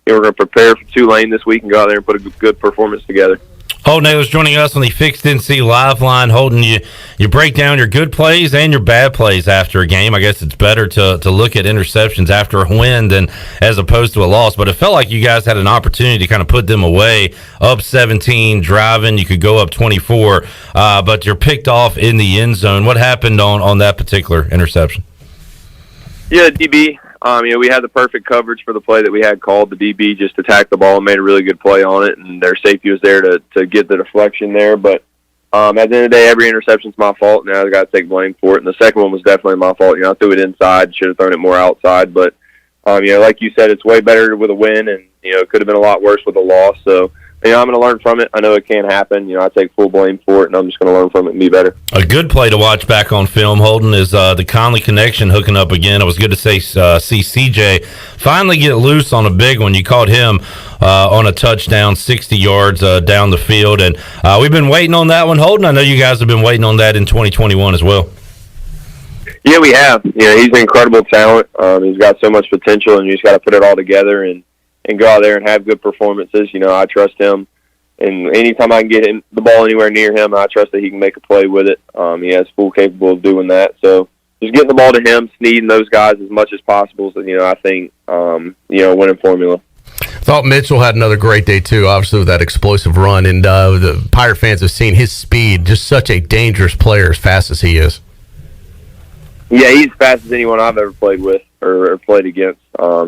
[SPEAKER 3] we're going to prepare for Tulane this week and go out there and put a good performance together.
[SPEAKER 14] Holden Naylor's joining us on the Fixed NC Live Line. Holden, you break down your good plays and your bad plays after a game. I guess it's better to look at interceptions after a win than as opposed to a loss. But it felt like you guys had an opportunity to kind of put them away, up 17, driving. You could go up 24, but you're picked off in the end zone. What happened on that particular interception?
[SPEAKER 3] Yeah, DB. We had the perfect coverage for the play that we had called. The DB just attacked the ball and made a really good play on it, and their safety was there to get the deflection there. But at the end of the day, every interception's my fault. Now I got to take blame for it. And the second one was definitely my fault. I threw it inside, should have thrown it more outside. But like you said, it's way better with a win, and it could have been a lot worse with a loss. So I'm going to learn from it. I know it can happen. I take full blame for it, and I'm just going to learn from it and be better.
[SPEAKER 14] A good play to watch back on film, Holden, is the Conley connection hooking up again. It was good to see CJ finally get loose on a big one. You caught him on a touchdown, 60 yards down the field, and we've been waiting on that one, Holden. I know you guys have been waiting on that in 2021 as well.
[SPEAKER 3] Yeah, we have. He's an incredible talent. He's got so much potential, and you just got to put it all together and go out there and have good performances. I trust him, and anytime I can get him the ball anywhere near him, I trust that he can make a play with it. He has full capable of doing that. So just getting the ball to him, Snead and those guys as much as possible. So, I think, winning formula.
[SPEAKER 21] Thought Mitchell had another great day, too, obviously, with that explosive run. And the Pirate fans have seen his speed, just such a dangerous player as fast as he is.
[SPEAKER 3] Yeah, he's as fast as anyone I've ever played with or played against.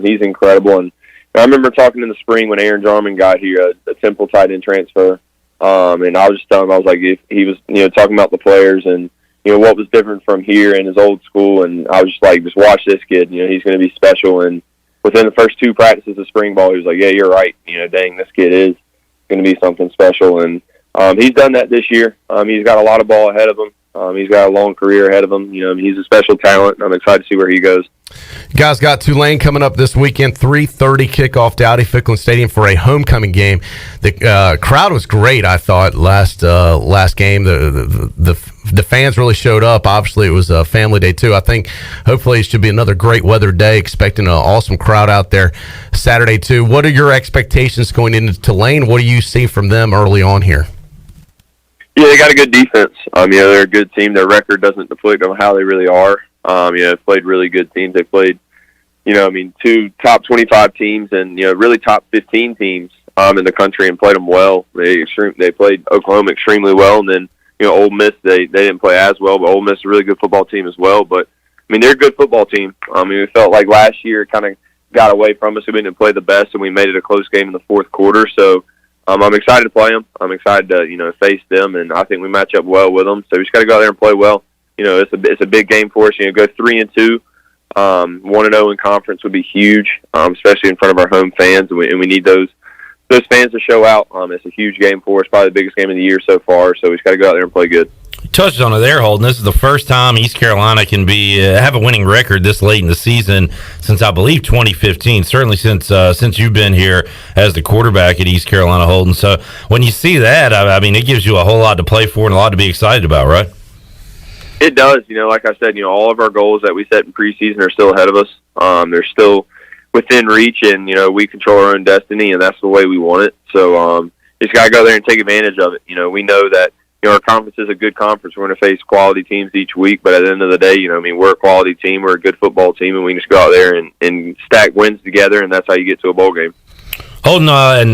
[SPEAKER 3] He's incredible. And I remember talking in the spring when Aaron Jarman got here, a Temple tight end transfer, and I was just telling him, I was like, if he was, talking about the players and, what was different from here in his old school, and I was just like, just watch this kid, he's going to be special. And within the first two practices of spring ball, he was like, yeah, you're right, dang, this kid is going to be something special. And he's done that this year. He's got a lot of ball ahead of him. He's got a long career ahead of him. He's a special talent, and I'm excited to see where he goes.
[SPEAKER 21] You guys got Tulane coming up this weekend, 3:30 kickoff to Audi Ficklin Stadium for a homecoming game. The crowd was great, I thought, last game. The fans really showed up. Obviously, it was a family day, too. I think hopefully it should be another great weather day, expecting an awesome crowd out there Saturday, too. What are your expectations going into Tulane? What do you see from them early on here?
[SPEAKER 3] Yeah, they got a good defense. They're a good team. Their record doesn't deflect on how they really are. They've played really good teams. They played, two top 25 teams and, really top 15 teams in the country and played them well. They played Oklahoma extremely well, and then, Ole Miss, they didn't play as well, but Ole Miss is a really good football team as well. But, they're a good football team. We felt like last year it kind of got away from us. We didn't play the best, and we made it a close game in the fourth quarter. So, I'm excited to play them. I'm excited to, face them, and I think we match up well with them. So we just got to go out there and play well. It's a big game for us. Go 3-2, 1-0 in conference would be huge, especially in front of our home fans, and we need those fans to show out. It's a huge game for us, probably the biggest game of the year so far. So we just got to go out there and play good.
[SPEAKER 14] You touched on it there, Holden. This is the first time East Carolina can have a winning record this late in the season since, I believe, 2015. Certainly since you've been here as the quarterback at East Carolina, Holden. So when you see that, it gives you a whole lot to play for and a lot to be excited about, right?
[SPEAKER 3] It does. Like I said, all of our goals that we set in preseason are still ahead of us. within reach, and we control our own destiny, and that's the way we want it. So just got to go there and take advantage of it. We know that our conference is a good conference. We're going to face quality teams each week, but at the end of the day, we're a quality team. We're a good football team, and we just go out there and stack wins together, and that's how you get to a bowl game.
[SPEAKER 14] Holden,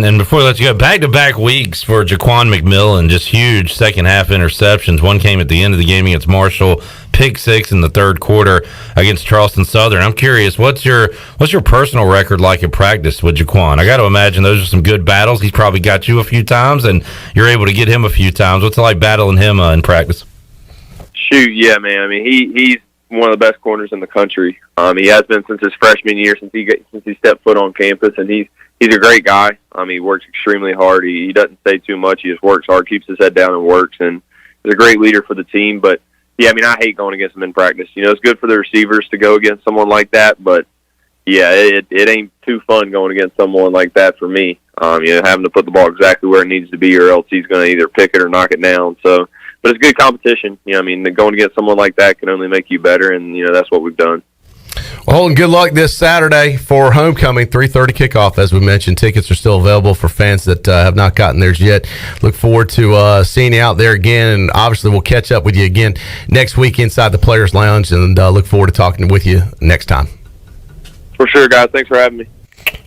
[SPEAKER 14] and before we let you go, back-to-back weeks for Jaquan McMillan, just huge second-half interceptions. One came at the end of the game against Marshall, pick six in the third quarter against Charleston Southern. I'm curious, what's your personal record like at practice with Jaquan? I got to imagine those are some good battles. He's probably got you a few times, and you're able to get him a few times. What's it like battling him in practice?
[SPEAKER 3] Shoot, yeah, man. I mean, he's one of the best corners in the country. He has been since his freshman year, since he stepped foot on campus, and he's a great guy. He works extremely hard. He doesn't say too much. He just works hard, keeps his head down, and works. And is a great leader for the team. But yeah, I hate going against him in practice. It's good for the receivers to go against someone like that. But yeah, it ain't too fun going against someone like that for me. Having to put the ball exactly where it needs to be, or else he's going to either pick it or knock it down. So, but it's good competition. Going against someone like that can only make you better, and that's what we've done.
[SPEAKER 21] Well, Holden, good luck this Saturday for homecoming, 3:30 kickoff. As we mentioned, tickets are still available for fans that have not gotten theirs yet. Look forward to seeing you out there again, and obviously we'll catch up with you again next week inside the Players Lounge, and look forward to talking with you next time.
[SPEAKER 3] For sure, guys. Thanks for having me.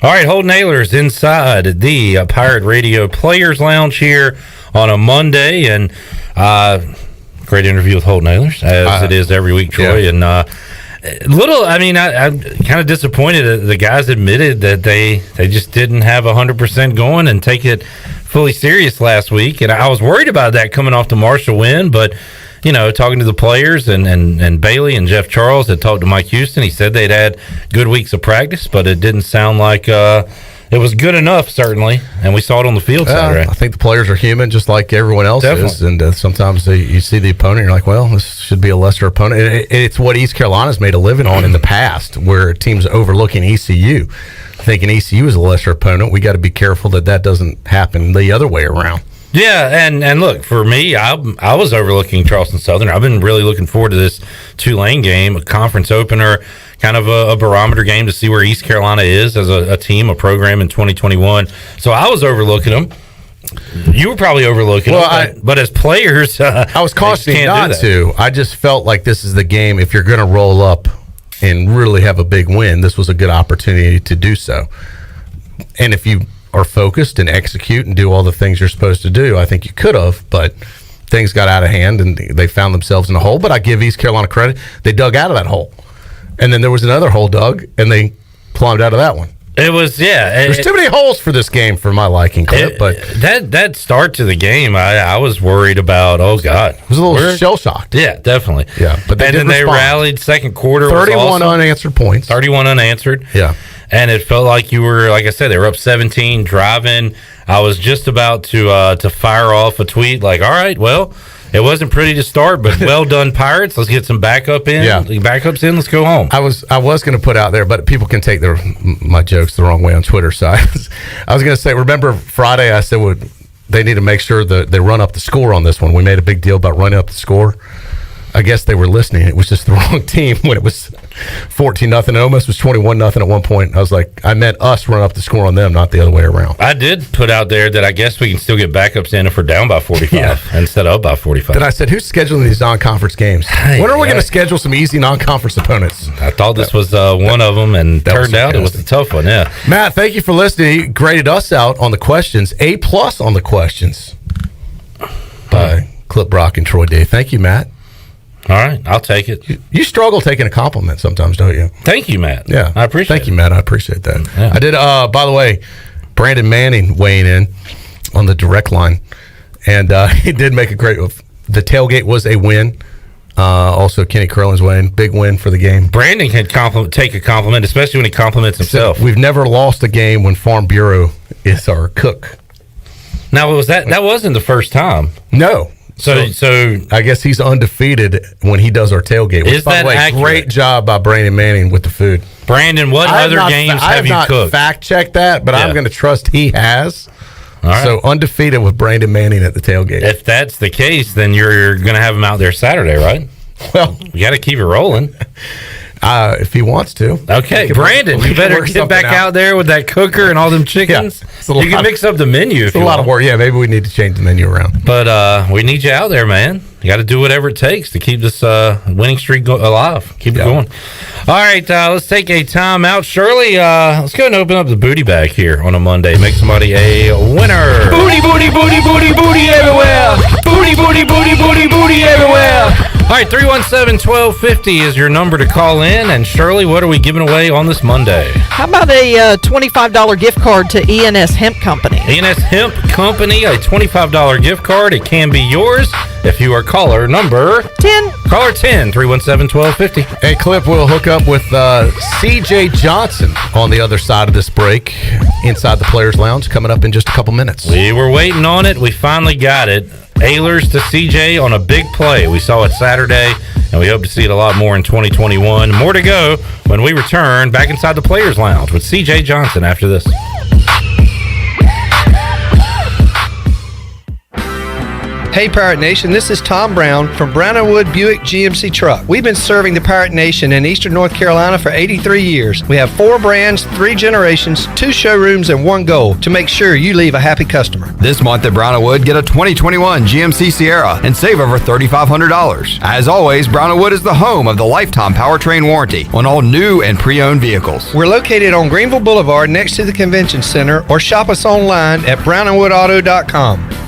[SPEAKER 14] All right, Holden Ahlers inside the Pirate Radio Players Lounge here on a Monday, and great interview with Holden Ahlers, as it is every week, Troy, yeah. And I'm kind of disappointed that the guys admitted that they just didn't have 100% going and take it fully serious last week. And I was worried about that coming off the Marshall win, but, talking to the players and Bailey and Jeff Charles that talked to Mike Houston, he said they'd had good weeks of practice, but it didn't sound like it was good enough, certainly, and we saw it on the field Saturday.
[SPEAKER 21] I think the players are human, just like everyone else is, and sometimes you see the opponent, you're like, well, this should be a lesser opponent. It's what East Carolina's made a living on in the past, where teams overlooking ECU, thinking ECU is a lesser opponent. We got to be careful that doesn't happen the other way around.
[SPEAKER 14] Yeah, and look, for me, I was overlooking Charleston Southern. I've been really looking forward to this Tulane game, a conference opener, kind of a barometer game to see where East Carolina is as a team, a program in 2021. So I was overlooking them. You were probably overlooking them, but as players,
[SPEAKER 21] I was cautioning not to. I just felt like this is the game. If you're going to roll up and really have a big win, this was a good opportunity to do so. And if you are focused and execute and do all the things you're supposed to do, I think you could have, but things got out of hand and they found themselves in a hole. But I give East Carolina credit. They dug out of that hole. And then there was another hole dug, and they climbed out of that one.
[SPEAKER 14] It was,
[SPEAKER 21] There's too many holes for this game for my liking, Clip. But
[SPEAKER 14] that start to the game, I was worried about. Oh God,
[SPEAKER 21] it was a little shell shocked.
[SPEAKER 14] Yeah, definitely.
[SPEAKER 21] Yeah, but
[SPEAKER 14] they rallied second quarter.
[SPEAKER 21] 31 unanswered points.
[SPEAKER 14] 31 unanswered.
[SPEAKER 21] Yeah,
[SPEAKER 14] and it felt like you were, like I said, they were up 17, driving. I was just about to fire off a tweet like, all right, well, it wasn't pretty to start, but well done, Pirates. Let's get some backup in. Yeah. Backups in. Let's go home.
[SPEAKER 21] I was going to put out there, but people can take my jokes the wrong way on Twitter. So I was going to say, remember Friday I said they need to make sure that they run up the score on this one. We made a big deal about running up the score. I guess they were listening. It was just the wrong team when it was 14-0. It almost was 21-0 at one point. I was like, I meant us run up the score on them, not the other way around.
[SPEAKER 14] I did put out there that I guess we can still get backups in if we're down by 45 instead of up by 45.
[SPEAKER 21] Then I said, who's scheduling these non-conference games? When are we going to schedule some easy non-conference opponents?
[SPEAKER 14] I thought this was one of them, and turned out it was a tough one, yeah.
[SPEAKER 21] Matt, thank you for listening. You graded us out on the questions. A+ on the questions by Clip Brock and Troy Day. Thank you, Matt.
[SPEAKER 14] All right, I'll take it.
[SPEAKER 21] You struggle taking a compliment sometimes, don't you?
[SPEAKER 14] Thank you, Matt.
[SPEAKER 21] Yeah,
[SPEAKER 14] I appreciate it.
[SPEAKER 21] Thank you, Matt. I appreciate that.
[SPEAKER 14] Yeah.
[SPEAKER 21] I did, by the way, Brandon Manning weighing in on the direct line, and he did make a great the tailgate was a win. Also, Kenny Curlin's win, big win for the game.
[SPEAKER 14] Brandon can take a compliment, especially when he compliments himself.
[SPEAKER 21] So we've never lost a game when Farm Bureau is our cook.
[SPEAKER 14] Now, that wasn't the first time?
[SPEAKER 21] No.
[SPEAKER 14] So
[SPEAKER 21] I guess he's undefeated when he does our tailgate. Which,
[SPEAKER 14] is
[SPEAKER 21] by
[SPEAKER 14] that
[SPEAKER 21] the way,
[SPEAKER 14] accurate?
[SPEAKER 21] Great job by Brandon Manning with the food.
[SPEAKER 14] Brandon, what other games have you cooked?
[SPEAKER 21] I have not fact-checked that, but I'm going to trust he has. All right. So undefeated with Brandon Manning at the tailgate.
[SPEAKER 14] If that's the case, then you're going to have him out there Saturday, right?
[SPEAKER 21] Well,
[SPEAKER 14] you got to keep it rolling.
[SPEAKER 21] If he wants to.
[SPEAKER 14] Okay, Brandon, you better get back out there with that cooker and all them chickens.
[SPEAKER 21] Yeah,
[SPEAKER 14] you can mix up the menu if
[SPEAKER 21] it's
[SPEAKER 14] you
[SPEAKER 21] a lot
[SPEAKER 14] want.
[SPEAKER 21] of work. Yeah, maybe we need to change the menu around.
[SPEAKER 14] But we need you out there, man. You got to do whatever it takes to keep this winning streak alive. Keep it going. All right, let's take a time out. Shirley, let's go and open up the booty bag here on a Monday. Make somebody a winner.
[SPEAKER 6] Booty, booty, booty, booty, booty everywhere. Booty, booty, booty, booty, booty everywhere.
[SPEAKER 14] All right, 317-1250 is your number to call in. And Shirley, what are we giving away on this Monday?
[SPEAKER 11] How about a $25 gift card to ENS Hemp Company?
[SPEAKER 14] ENS Hemp Company, a $25 gift card. It can be yours if you are caller number
[SPEAKER 11] 10.
[SPEAKER 14] Caller 10, 317-1250.
[SPEAKER 21] Hey, Clip, we'll hook up with C.J. Johnson on the other side of this break inside the Players Lounge coming up in just a couple minutes.
[SPEAKER 14] We were waiting on it. We finally got it. Ehlers to CJ on a big play. We saw it Saturday, and we hope to see it a lot more in 2021. More to go when we return back inside the Players Lounge with CJ Johnson after this.
[SPEAKER 7] Hey Pirate Nation, this is Tom Brown from Brown & Wood Buick GMC Truck. We've been serving the Pirate Nation in Eastern North Carolina for 83 years. We have 4 brands, 3 generations, 2 showrooms, and 1 goal to make sure you leave a happy customer.
[SPEAKER 9] This month at Brown & Wood, get a 2021 GMC Sierra and save over $3,500. As always, Brown & Wood is the home of the lifetime powertrain warranty on all new and pre-owned vehicles.
[SPEAKER 7] We're located on Greenville Boulevard next to the Convention Center, or shop us online at brownandwoodauto.com.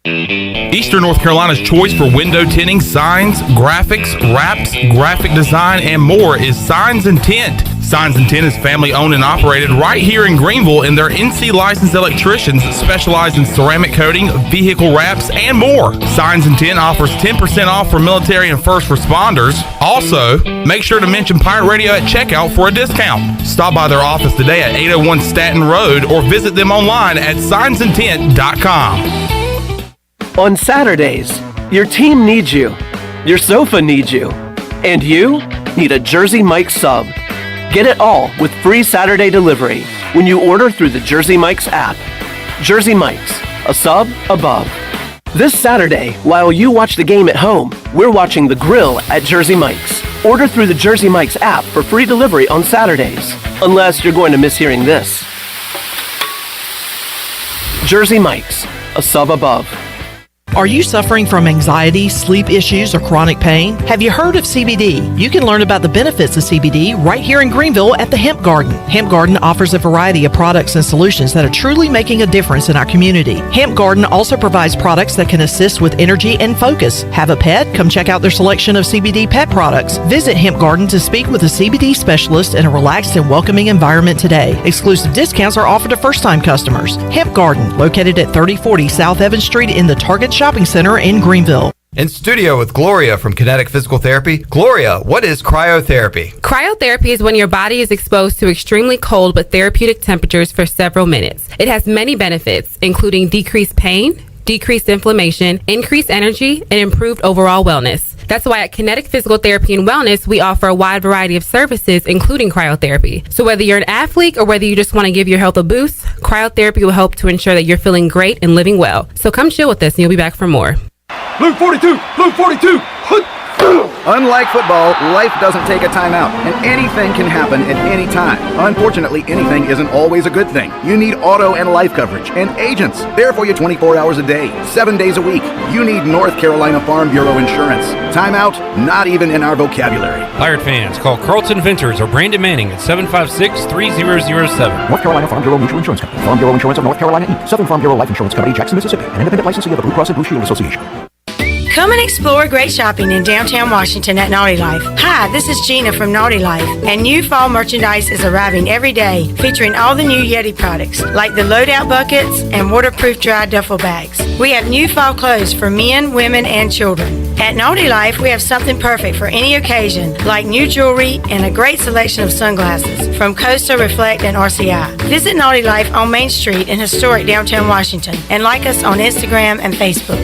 [SPEAKER 2] Eastern North Carolina's choice for window tinting, signs, graphics, wraps, graphic design, and more is Signs and Tint. Signs and Tint is family owned and operated right here in Greenville, and their NC licensed electricians specialize in ceramic coating, vehicle wraps, and more. Signs and Tint offers 10% off for military and first responders. Also, make sure to mention Pirate Radio at checkout for a discount. Stop by their office today at 801 Staten Road or visit them online at signsandtint.com.
[SPEAKER 10] On Saturdays, your team needs you, your sofa needs you, and you need a Jersey Mike's sub. Get it all with free Saturday delivery when you order through the Jersey Mike's app. Jersey Mike's, a sub above. This Saturday, while you watch the game at home, we're watching the grill at Jersey Mike's. Order through the Jersey Mike's app for free delivery on Saturdays, unless you're going to miss hearing this. Jersey Mike's, a sub above.
[SPEAKER 11] Are you suffering from anxiety, sleep issues, or chronic pain? Have you heard of CBD? You can learn about the benefits of CBD right here in Greenville at the Hemp Garden. Hemp Garden offers a variety of products and solutions that are truly making a difference in our community. Hemp Garden also provides products that can assist with energy and focus. Have a pet? Come check out their selection of CBD pet products. Visit Hemp Garden to speak with a CBD specialist in a relaxed and welcoming environment today. Exclusive discounts are offered to first-time customers. Hemp Garden, located at 3040 South Evans Street in the Target Shopping Center in Greenville.
[SPEAKER 9] In studio with Gloria from Kinetic Physical Therapy. Gloria, what is cryotherapy?
[SPEAKER 13] Cryotherapy is when your body is exposed to extremely cold but therapeutic temperatures for several minutes. It has many benefits, including decreased pain, decreased inflammation, increased energy, and improved overall wellness. That's why at Kinetic Physical Therapy and Wellness, we offer a wide variety of services, including cryotherapy. So whether you're an athlete or whether you just want to give your health a boost, cryotherapy will help to ensure that you're feeling great and living well. So come chill with us and you'll be back for more.
[SPEAKER 22] Blue 42! Blue 42!
[SPEAKER 27] Unlike football, life doesn't take a timeout, and anything can happen at any time. Unfortunately, anything isn't always a good thing. You need auto and life coverage, and agents there for you 24 hours a day, 7 days a week. You need North Carolina Farm Bureau insurance. Timeout? Not even in our vocabulary.
[SPEAKER 14] Pirate fans, call Carlton Ventures or Brandon Manning at 756-3007.
[SPEAKER 27] North Carolina Farm Bureau Mutual Insurance Company. Farm Bureau Insurance of North Carolina, Inc. Southern Farm Bureau Life Insurance Company, Jackson, Mississippi. An independent licensee of the Blue Cross and Blue Shield Association.
[SPEAKER 28] Come and explore great shopping in downtown Washington at Naughty Life. Hi, this is Gina from Naughty Life, and new fall merchandise is arriving every day, featuring all the new Yeti products, like the loadout buckets and waterproof dry duffel bags. We have new fall clothes for men, women, and children. At Naughty Life, we have something perfect for any occasion, like new jewelry and a great selection of sunglasses from Costa, Reflect, and RCI. Visit Naughty Life on Main Street in historic downtown Washington, and like us on Instagram and Facebook.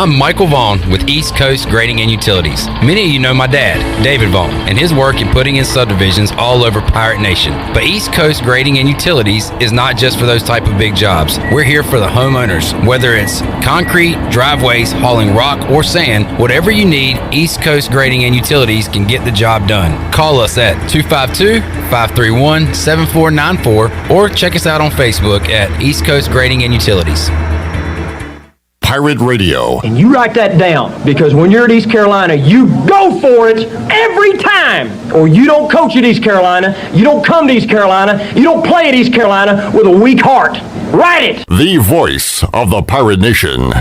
[SPEAKER 1] I'm Michael Vaughn with East Coast Grading and Utilities. Many of you know my dad, David Vaughn, and his work in putting in subdivisions all over Pirate Nation. But East Coast Grading and Utilities is not just for those type of big jobs. We're here for the homeowners. Whether it's concrete, driveways, hauling rock, or sand, whatever you need, East Coast Grading and Utilities can get the job done. Call us at 252-531-7494 or check us out on Facebook at East Coast Grading and Utilities.
[SPEAKER 12] Pirate Radio.
[SPEAKER 6] And you write that down, because when you're at East Carolina, you go for it every time. Or you don't coach at East Carolina, you don't come to East Carolina, you don't play at East Carolina with a weak heart. Write it!
[SPEAKER 12] The voice of the Pirate Nation.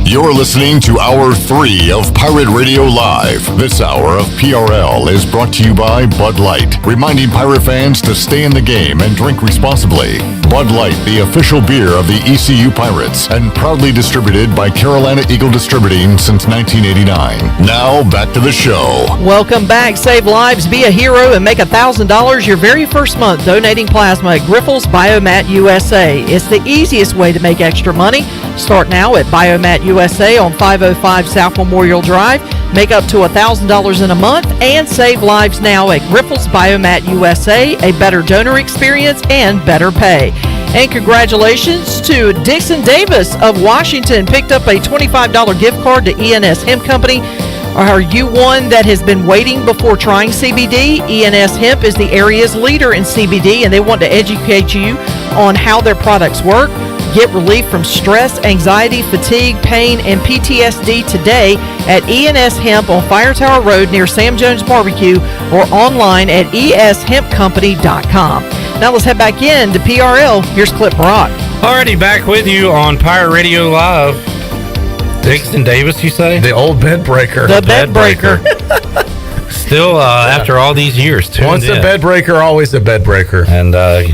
[SPEAKER 12] You're listening to Hour 3 of Pirate Radio Live. This hour of PRL is brought to you by Bud Light, reminding Pirate fans to stay in the game and drink responsibly. Bud Light, the official beer of the ECU Pirates, and proudly distributed by Carolina Eagle Distributing since 1989. Now, back to the show.
[SPEAKER 11] Welcome back. Save lives, be a hero, and make $1,000 your very first month donating plasma at Grifols Biomat USA. It's the easiest way to make extra money. Start now at Biomat USA on 505 South Memorial Drive. Make up to $1,000 in a month and save lives now at Grifols Biomat USA. A better donor experience and better pay. And congratulations to Dixon Davis of Washington. Picked up a $25 gift card to ENS Hemp Company. Are you one that has been waiting before trying CBD? ENS Hemp is the area's leader in CBD, and they want to educate you on how their products work. Get relief from stress, anxiety, fatigue, pain, and PTSD today at ENS Hemp on Fire Tower Road near Sam Jones Barbecue or online at eshempcompany.com. Now let's head back in to PRL. Here's Clip Brock.
[SPEAKER 14] Alrighty, back with you on Pirate Radio Live. Dixon Davis, you say?
[SPEAKER 2] The old bed breaker.
[SPEAKER 11] The bed breaker.
[SPEAKER 14] Still, after all these years,
[SPEAKER 2] once a bed breaker, always a bed breaker.
[SPEAKER 14] And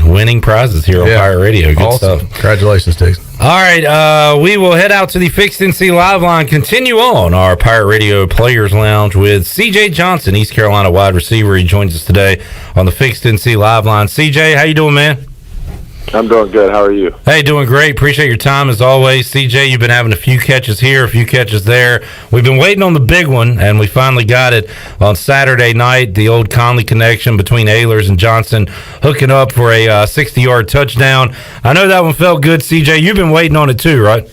[SPEAKER 14] winning prizes here on Pirate Radio. Good
[SPEAKER 2] awesome
[SPEAKER 14] stuff.
[SPEAKER 2] Congratulations, Dixon.
[SPEAKER 14] All right, we will head out to the Fixed NC Live line. Continue on our Pirate Radio Players Lounge with CJ Johnson, East Carolina wide receiver. He joins us today on the Fixed NC Live line. CJ, how you doing, man?
[SPEAKER 4] I'm doing good. How are you?
[SPEAKER 14] Hey, doing great. Appreciate your time as always. CJ, you've been having a few catches here, a few catches there. We've been waiting on the big one, and we finally got it on Saturday night. The old Conley connection between Ehlers and Johnson hooking up for a 60-yard touchdown. I know that one felt good, CJ. You've been waiting on it too, right?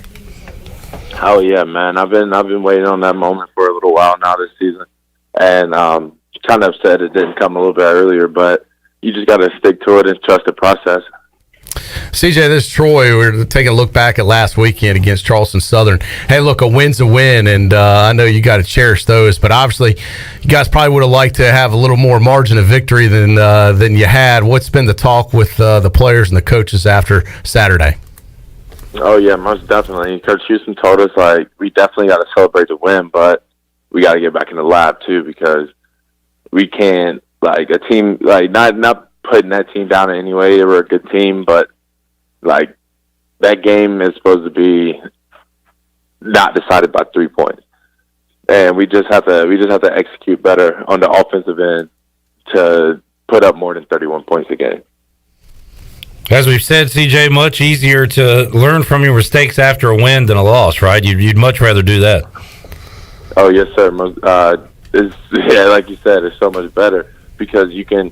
[SPEAKER 4] Oh yeah, man. I've been waiting on that moment for a little while now this season, and kind of upset it didn't come a little bit earlier, but you just got to stick to it and trust the process.
[SPEAKER 2] CJ, this is Troy. We're taking a look back at last weekend against Charleston Southern. Hey, look, a win's a win, and I know you got to cherish those, but obviously you guys probably would have liked to have a little more margin of victory than you had. What's been the talk with the players and the coaches after Saturday?
[SPEAKER 4] Oh, yeah, most definitely. Coach Houston told us, we definitely got to celebrate the win, but we got to get back in the lab, too, because we can't, a team, not putting that team down in any way. They were a good team, but that game is supposed to be not decided by 3 points, and we just have to execute better on the offensive end to put up more than 31 points a game.
[SPEAKER 14] As we've said, CJ, much easier to learn from your mistakes after a win than a loss, right? You'd much rather do that.
[SPEAKER 4] Oh yes, sir. Like you said, it's so much better because you can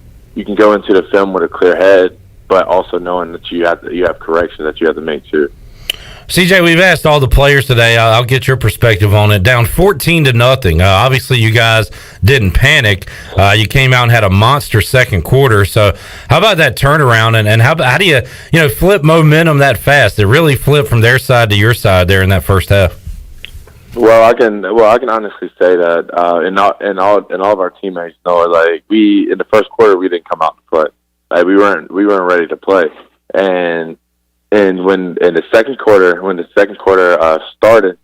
[SPEAKER 4] go into the film with a clear head, but also knowing that you have corrections that you have to make too.
[SPEAKER 14] CJ, we've asked all the players today. I'll get your perspective on it. Down 14-0. Obviously, you guys didn't panic. You came out and had a monster second quarter. So, how about that turnaround? And how do you flip momentum that fast? It really flipped from their side to your side there in that first half.
[SPEAKER 4] Well, I can honestly say that, and all of our teammates know, we in the first quarter we didn't come out to play. We weren't ready to play, and when the second quarter started,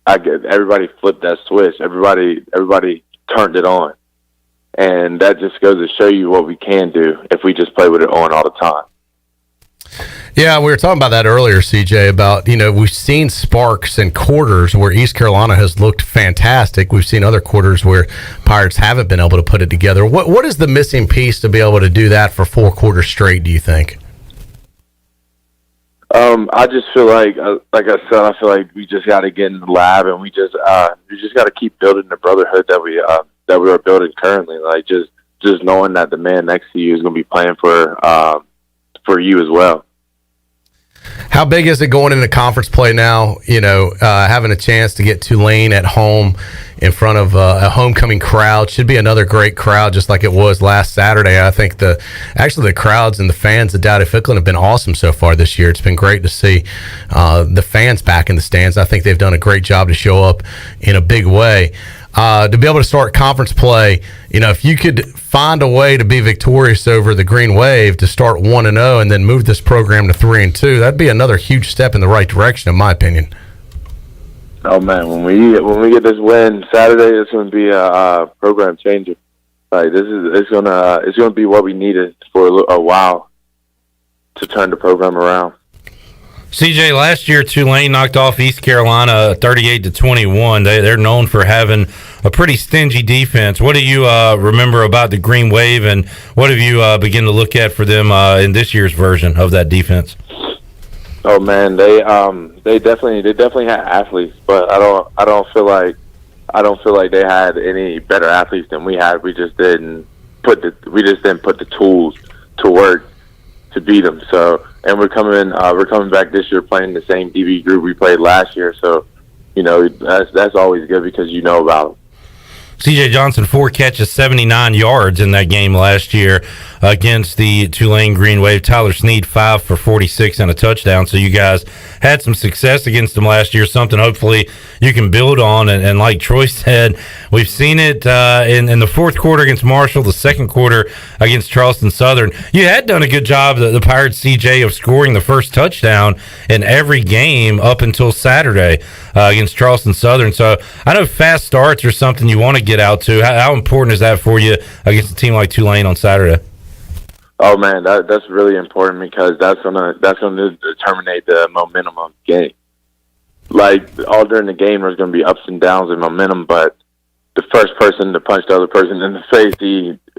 [SPEAKER 4] everybody flipped that switch. Everybody turned it on, and that just goes to show you what we can do if we just play with it on all the time.
[SPEAKER 21] Yeah, we were talking about that earlier, CJ, about, we've seen sparks in quarters where East Carolina has looked fantastic. We've seen other quarters where Pirates haven't been able to put it together. What is the missing piece to be able to do that for 4 quarters straight, do you think?
[SPEAKER 4] I just feel like I said, I feel like we just got to get in the lab, and we just got to keep building the brotherhood that we are building currently. Like just knowing that the man next to you is going to be playing for you as well.
[SPEAKER 21] How big is it going into conference play now? Having a chance to get Tulane at home in front of a homecoming crowd. Should be another great crowd, just like it was last Saturday. I think the crowds and the fans at Dowdy-Ficklin have been awesome so far this year. It's been great to see the fans back in the stands. I think they've done a great job to show up in a big way. To be able to start conference play, if you could find a way to be victorious over the Green Wave to start 1-0 and then move this program to 3-2, that'd be another huge step in the right direction, in my opinion.
[SPEAKER 4] Oh man, when we get this win Saturday, it's going to be a program changer. Like it's gonna be what we needed for a while to turn the program around.
[SPEAKER 14] CJ, last year Tulane knocked off East Carolina 38-21. They're known for having a pretty stingy defense. What do you remember about the Green Wave, and what have you begin to look at for them in this year's version of that defense?
[SPEAKER 4] Oh man, they definitely had athletes, but I don't feel like they had any better athletes than we had. We just didn't put the tools to work to beat them. So, and we're coming back this year playing the same DB group we played last year. So, that's always good because you know about them.
[SPEAKER 14] C.J. Johnson, 4 catches, 79 yards in that game last year against the Tulane Green Wave. Tyler Snead, 5 for 46 and a touchdown. So you guys had some success against them last year, something hopefully you can build on. And like Troy said, we've seen it in the fourth quarter against Marshall, the second quarter against Charleston Southern. You had done a good job, the Pirates, C.J., of scoring the first touchdown in every game up until Saturday against Charleston Southern. So I know fast starts are something you want to get out to. How important is that for you against a team like Tulane on Saturday?
[SPEAKER 4] Oh man, that's really important because that's gonna determine the momentum of the game. Like all during the game, there's gonna be ups and downs in momentum, but the first person to punch the other person in the face,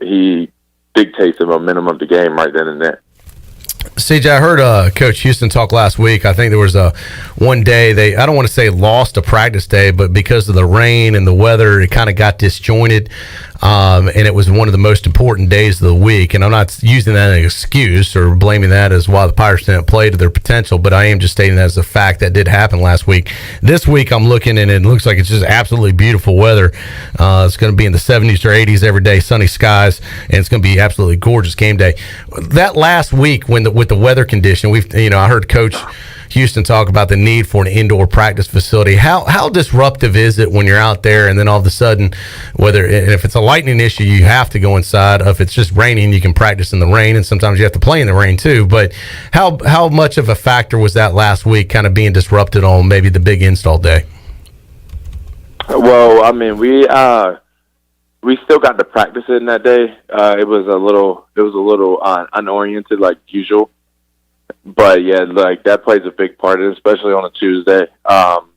[SPEAKER 4] he dictates the momentum of the game right then and there.
[SPEAKER 21] CJ, I heard Coach Houston talk last week. I think there was one day I don't want to say lost a practice day, but because of the rain and the weather, it kind of got disjointed. And it was one of the most important days of the week. And I'm not using that as an excuse or blaming that as why the Pirates didn't play to their potential, but I am just stating that as a fact that did happen last week. This week, I'm looking and it looks like it's just absolutely beautiful weather. It's going to be in the 70s or 80s every day, sunny skies, and it's going to be absolutely gorgeous game day. That last week, with the weather condition, I heard Coach Houston talk about the need for an indoor practice facility. How disruptive is it when you're out there and then all of a sudden, if it's a lightning issue, you have to go inside. If it's just raining, you can practice in the rain, and sometimes you have to play in the rain too. But how much of a factor was that last week, kind of being disrupted on maybe the big install day?
[SPEAKER 4] Well, I mean, we still got to practice in that day. It was a little unoriented like usual. But yeah, like that plays a big part in it, especially on a Tuesday,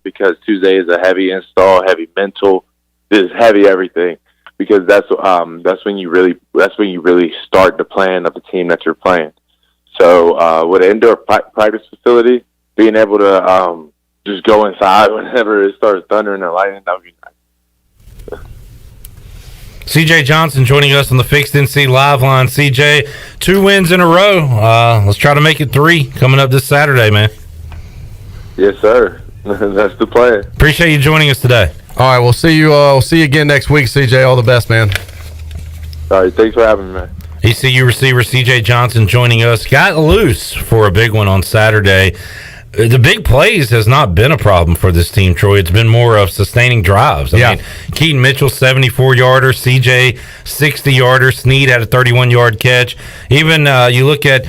[SPEAKER 4] because Tuesday is a heavy install, heavy mental, is heavy everything. Because that's when you really start the plan of the team that you're playing. So with an indoor practice facility, being able to just go inside whenever it starts thundering and lightning, that would be nice.
[SPEAKER 14] C.J. Johnson joining us on the Fixed NC Live line. C.J., 2 wins in a row. Let's try to make it 3 coming up this Saturday, man.
[SPEAKER 4] Yes, sir. That's the plan.
[SPEAKER 14] Appreciate you joining us today.
[SPEAKER 21] All right, we'll see you again next week, C.J. All the best, man.
[SPEAKER 4] All right, thanks for having me, man.
[SPEAKER 14] ECU receiver C.J. Johnson joining us. Got loose for a big one on Saturday the big plays has not been a problem for this team, Troy. It's been more of sustaining drives. I mean, Keaton Mitchell, 74-yarder, CJ, 60-yarder, Snead had a 31-yard catch. Even you look at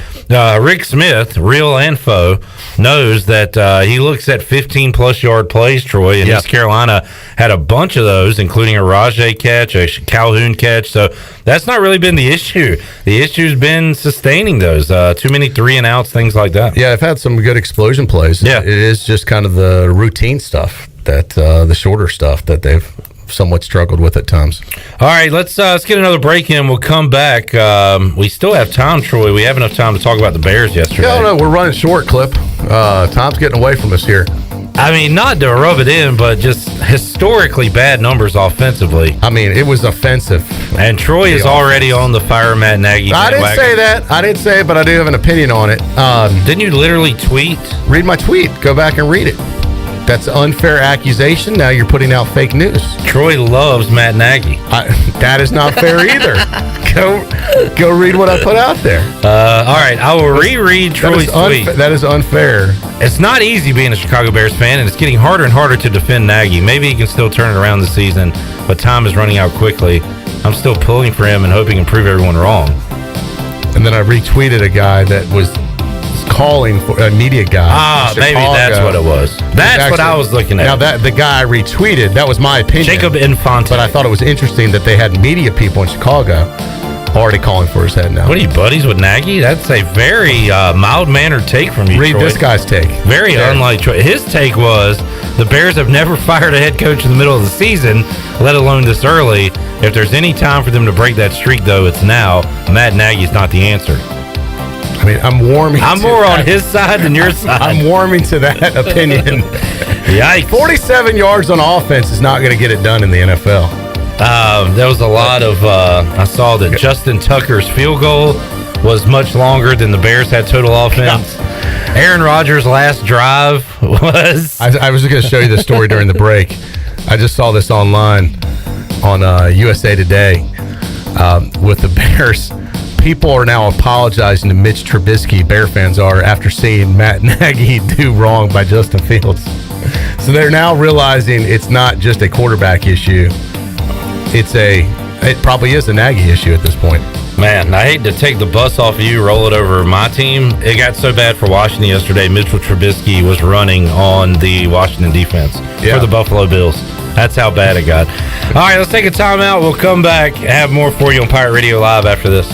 [SPEAKER 14] Rick Smith, real and faux, knows that he looks at 15-plus yard plays, Troy, and East Carolina had a bunch of those, including a Rajay catch, a Calhoun catch. So that's not really been the issue. The issue's been sustaining those. Too many 3-and-outs, things like that.
[SPEAKER 21] Yeah, I've had some good explosion plays. Yeah. It is just kind of the routine stuff, that the shorter stuff that they've somewhat struggled with at times.
[SPEAKER 14] All right, let's get another break in. We'll come back. We still have time, Troy. We have enough time to talk about the Bears yesterday.
[SPEAKER 21] Yeah, no, we're running short, Clip. Time's getting away from us here.
[SPEAKER 14] I mean, not to rub it in, but just historically bad numbers offensively.
[SPEAKER 21] I mean, it was offensive.
[SPEAKER 14] And Troy is already on the fire Matt Nagy bandwagon.
[SPEAKER 21] I didn't say that. I didn't say it, but I do have an opinion on it.
[SPEAKER 14] Didn't you literally tweet?
[SPEAKER 21] Read my tweet. Go back and read it. That's an unfair accusation. Now you're putting out fake news.
[SPEAKER 14] Troy loves Matt Nagy.
[SPEAKER 21] That is not fair either. Go read what I put out there.
[SPEAKER 14] All right, I will reread Troy's tweet.
[SPEAKER 21] That is unfair.
[SPEAKER 14] It's not easy being a Chicago Bears fan, and it's getting harder and harder to defend Nagy. Maybe he can still turn it around this season, but time is running out quickly. I'm still pulling for him and hoping to prove everyone wrong.
[SPEAKER 21] And then I retweeted a guy that was calling for a media guy.
[SPEAKER 14] Maybe that's what it was. That's what I was looking at.
[SPEAKER 21] Now, that the guy I retweeted, that was my opinion.
[SPEAKER 14] Jacob Infante.
[SPEAKER 21] But I thought it was interesting that they had media people in Chicago already calling for his head now.
[SPEAKER 14] What are you, buddies with Nagy? That's a very mild-mannered take from you,
[SPEAKER 21] Read
[SPEAKER 14] Troy.
[SPEAKER 21] this guy's take.
[SPEAKER 14] Very unlike Troy. His take was, the Bears have never fired a head coach in the middle of the season, let alone this early. If there's any time for them to break that streak, though, it's now. Matt Nagy's not the answer.
[SPEAKER 21] I mean, I'm warming.
[SPEAKER 14] I'm more on his side than your side.
[SPEAKER 21] I'm warming to that opinion.
[SPEAKER 14] Yikes.
[SPEAKER 21] 47 yards on offense is not going to get it done in the NFL.
[SPEAKER 14] There was a lot of, I saw that Justin Tucker's field goal was much longer than the Bears had total offense. Aaron Rodgers' last drive was...
[SPEAKER 21] I was going to show you the story during the break. I just saw this online on USA Today with the Bears. People are now apologizing to Mitch Trubisky, Bear fans are, after seeing Matt Nagy do wrong by Justin Fields. So they're now realizing it's not just a quarterback issue. It probably is a Nagy issue at this point.
[SPEAKER 14] Man, I hate to take the bus off of you, roll it over my team. It got so bad for Washington yesterday. Mitchell Trubisky was running on the Washington defense for the Buffalo Bills. That's how bad it got. All right, let's take a timeout. We'll come back and have more for you on Pirate Radio Live after this.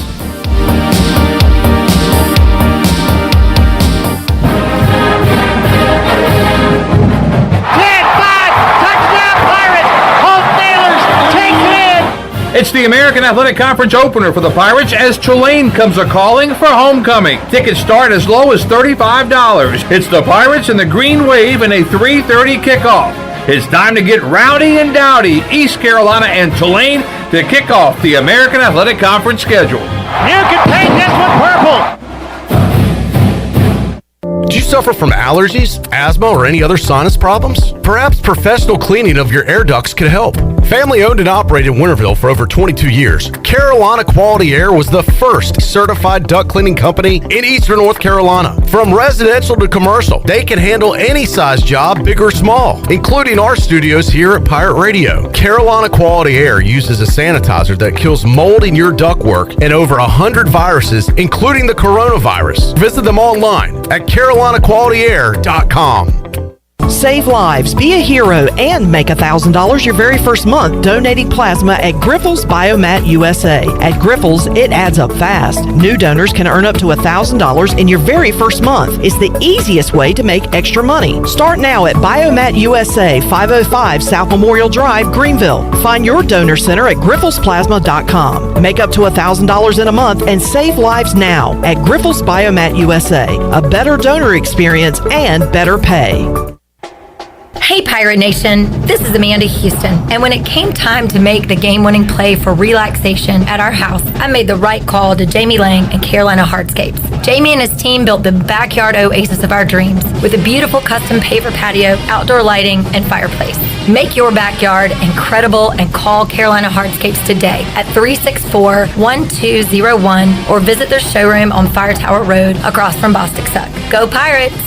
[SPEAKER 5] It's the American Athletic Conference opener for the Pirates as Tulane comes a-calling for homecoming. Tickets start as low as $35. It's the Pirates and the Green Wave in a 3:30 kickoff. It's time to get rowdy and dowdy. East Carolina and Tulane to kick off the American Athletic Conference schedule.
[SPEAKER 8] You can paint this one purple.
[SPEAKER 21] Do you suffer from allergies, asthma, or any other sinus problems? Perhaps professional cleaning of your air ducts could help. Family owned and operated in Winterville for over 22 years, Carolina Quality Air was the first certified duct cleaning company in Eastern North Carolina. From residential to commercial, they can handle any size job, big or small, including our studios here at Pirate Radio. Carolina Quality Air uses a sanitizer that kills mold in your ductwork and over 100 viruses, including the coronavirus. Visit them online at carolinaqualityair.com.
[SPEAKER 11] Save lives, be a hero, and make $1,000 your very first month donating plasma at Grifols Biomat USA. At Grifols, it adds up fast. New donors can earn up to $1,000 in your very first month. It's the easiest way to make extra money. Start now at Biomat USA, 505 South Memorial Drive, Greenville. Find your donor center at grifolsplasma.com. Make up to $1,000 in a month and save lives now at Grifols Biomat USA. A better donor experience and better pay.
[SPEAKER 15] Hey Pirate Nation, this is Amanda Houston, and when it came time to make the game-winning play for relaxation at our house, I made the right call to Jamie Lang and Carolina Hardscapes. Jamie and his team built the backyard oasis of our dreams with a beautiful custom paver patio, outdoor lighting, and fireplace. Make your backyard incredible and call Carolina Hardscapes today at 364-1201 or visit their showroom on Fire Tower Road across from Bostic Suck. Go Pirates!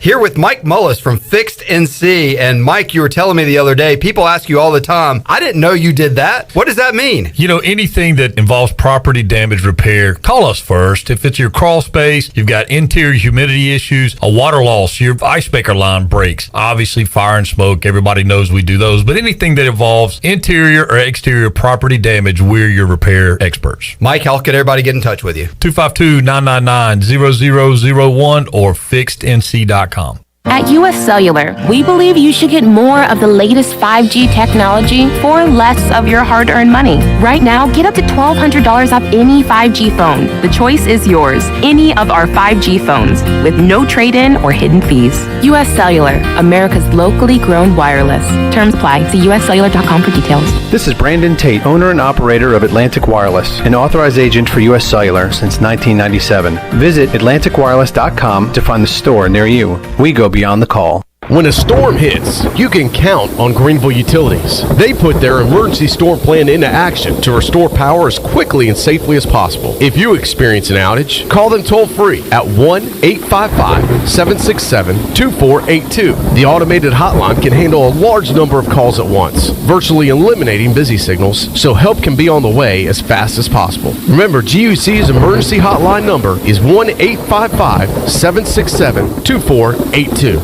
[SPEAKER 9] Here with Mike Mullis from Fixed NC. And Mike, you were telling me the other day, people ask you all the time, I didn't know you did that. What does that mean?
[SPEAKER 16] You know, anything that involves property damage repair, call us first. If it's your crawl space, you've got interior humidity issues, a water loss, your ice maker line breaks, obviously fire and smoke, everybody knows we do those, but anything that involves interior or exterior property damage, we're your repair experts.
[SPEAKER 9] Mike, how can everybody get in touch with you?
[SPEAKER 16] 252-999-0001 or fixednc.com.
[SPEAKER 17] At US Cellular, we believe you should get more of the latest 5G technology for less of your hard-earned money. Right now, get up to $1,200 off any 5G phone. The choice is yours. Any of our 5G phones with no trade-in or hidden fees. US Cellular, America's locally grown wireless. Terms apply. See uscellular.com for details.
[SPEAKER 18] This is Brandon Tate, owner and operator of Atlantic Wireless, an authorized agent for US Cellular since 1997. Visit atlanticwireless.com to find the store near you. We go beyond the call.
[SPEAKER 21] When a storm hits, you can count on Greenville Utilities. They put their emergency storm plan into action to restore power as quickly and safely as possible. If you experience an outage, call them toll-free at 1-855-767-2482. The automated hotline can handle a large number of calls at once, virtually eliminating busy signals, so help can be on the way as fast as possible. Remember, GUC's emergency hotline number is 1-855-767-2482.